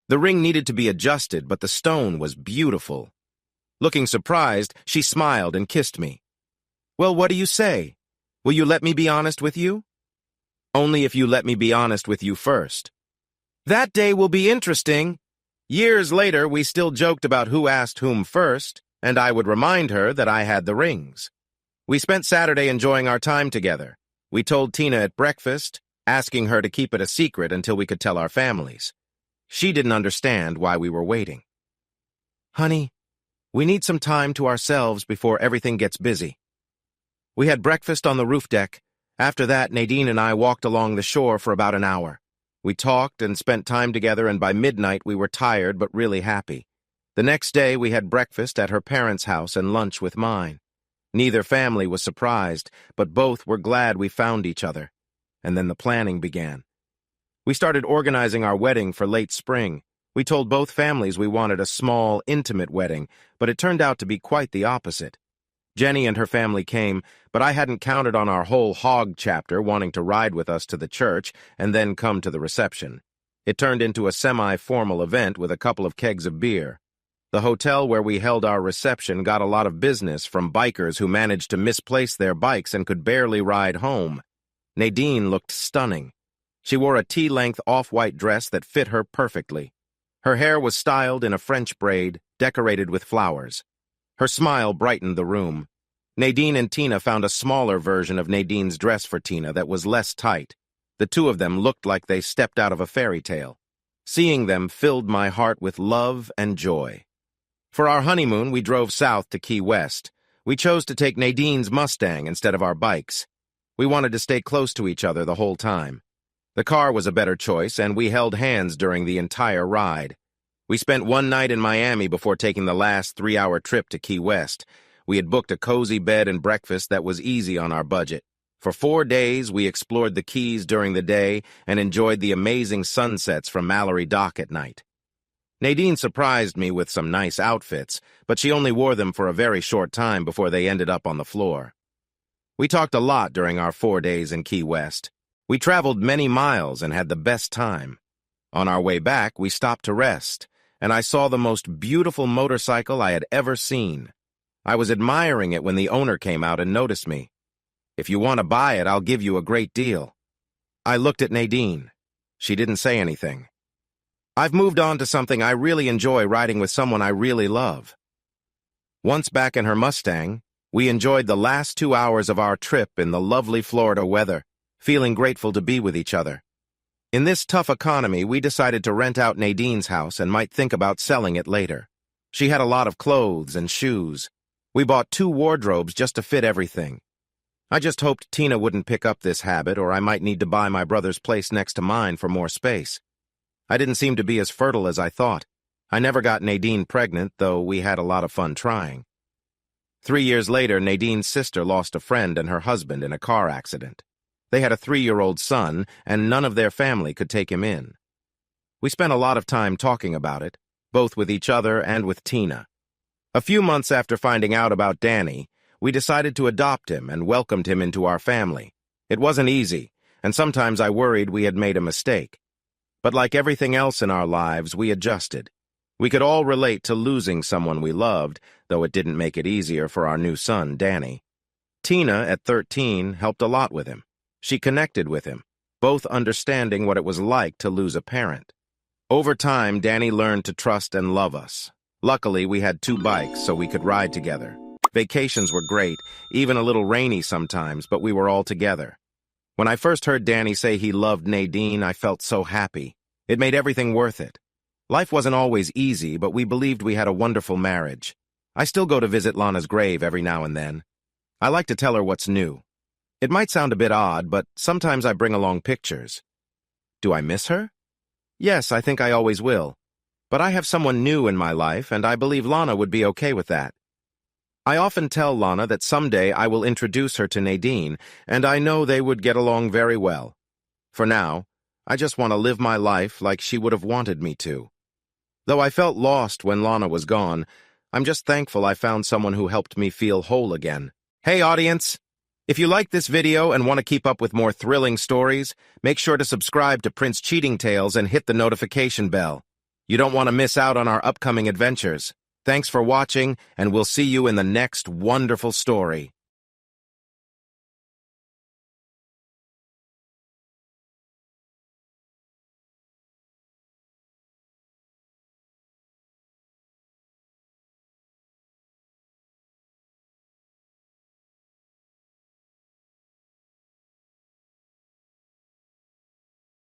The ring needed to be adjusted, but the stone was beautiful. Looking surprised, she smiled and kissed me. "Well, what do you say? Will you let me be honest with you?" "Only if you let me be honest with you first." "That day will be interesting." Years later, we still joked about who asked whom first, and I would remind her that I had the rings. We spent Saturday enjoying our time together. We told Tina at breakfast, asking her to keep it a secret until we could tell our families. She didn't understand why we were waiting. "Honey, we need some time to ourselves before everything gets busy." We had breakfast on the roof deck. After that, Nadine and I walked along the shore for about an hour. We talked and spent time together, and by midnight we were tired but really happy. The next day we had breakfast at her parents' house and lunch with mine. Neither family was surprised, but both were glad we found each other. And then the planning began. We started organizing our wedding for late spring. We told both families we wanted a small, intimate wedding, but it turned out to be quite the opposite. Jenny and her family came, but I hadn't counted on our whole hog chapter wanting to ride with us to the church and then come to the reception. It turned into a semi-formal event with a couple of kegs of beer. The hotel where we held our reception got a lot of business from bikers who managed to misplace their bikes and could barely ride home. Nadine looked stunning. She wore a tea-length off-white dress that fit her perfectly. Her hair was styled in a French braid, decorated with flowers. Her smile brightened the room. Nadine and Tina found a smaller version of Nadine's dress for Tina that was less tight. The two of them looked like they stepped out of a fairy tale. Seeing them filled my heart with love and joy. For our honeymoon, we drove south to Key West. We chose to take Nadine's Mustang instead of our bikes. We wanted to stay close to each other the whole time. The car was a better choice, and we held hands during the entire ride. We spent one night in Miami before taking the last 3-hour trip to Key West. We had booked a cozy bed and breakfast that was easy on our budget. For 4 days, we explored the Keys during the day and enjoyed the amazing sunsets from Mallory Dock at night. Nadine surprised me with some nice outfits, but she only wore them for a very short time before they ended up on the floor. We talked a lot during our 4 days in Key West. We traveled many miles and had the best time. On our way back, we stopped to rest, and I saw the most beautiful motorcycle I had ever seen. I was admiring it when the owner came out and noticed me. "If you want to buy it, I'll give you a great deal." I looked at Nadine. She didn't say anything. I've moved on to something I really enjoy, riding with someone I really love. Once back in her Mustang, we enjoyed the last 2 hours of our trip in the lovely Florida weather, feeling grateful to be with each other. In this tough economy, we decided to rent out Nadine's house and might think about selling it later. She had a lot of clothes and shoes. We bought 2 wardrobes just to fit everything. I just hoped Tina wouldn't pick up this habit, or I might need to buy my brother's place next to mine for more space. I didn't seem to be as fertile as I thought. I never got Nadine pregnant, though we had a lot of fun trying. 3 years later, Nadine's sister lost a friend and her husband in a car accident. They had a 3-year-old son, and none of their family could take him in. We spent a lot of time talking about it, both with each other and with Tina. A few months after finding out about Danny, we decided to adopt him and welcomed him into our family. It wasn't easy, and sometimes I worried we had made a mistake. But like everything else in our lives, we adjusted. We could all relate to losing someone we loved, though it didn't make it easier for our new son, Danny. Tina, at 13, helped a lot with him. She connected with him, both understanding what it was like to lose a parent. Over time, Danny learned to trust and love us. Luckily, we had 2 bikes so we could ride together. Vacations were great, even a little rainy sometimes, but we were all together. When I first heard Danny say he loved Nadine, I felt so happy. It made everything worth it. Life wasn't always easy, but we believed we had a wonderful marriage. I still go to visit Lana's grave every now and then. I like to tell her what's new. It might sound a bit odd, but sometimes I bring along pictures. Do I miss her? Yes, I think I always will. But I have someone new in my life, and I believe Lana would be okay with that. I often tell Lana that someday I will introduce her to Nadine, and I know they would get along very well. For now, I just want to live my life like she would have wanted me to. Though I felt lost when Lana was gone, I'm just thankful I found someone who helped me feel whole again. Hey, audience! If you like this video and want to keep up with more thrilling stories, make sure to subscribe to Prince Cheating Tales and hit the notification bell. You don't want to miss out on our upcoming adventures. Thanks for watching, and we'll see you in the next wonderful story.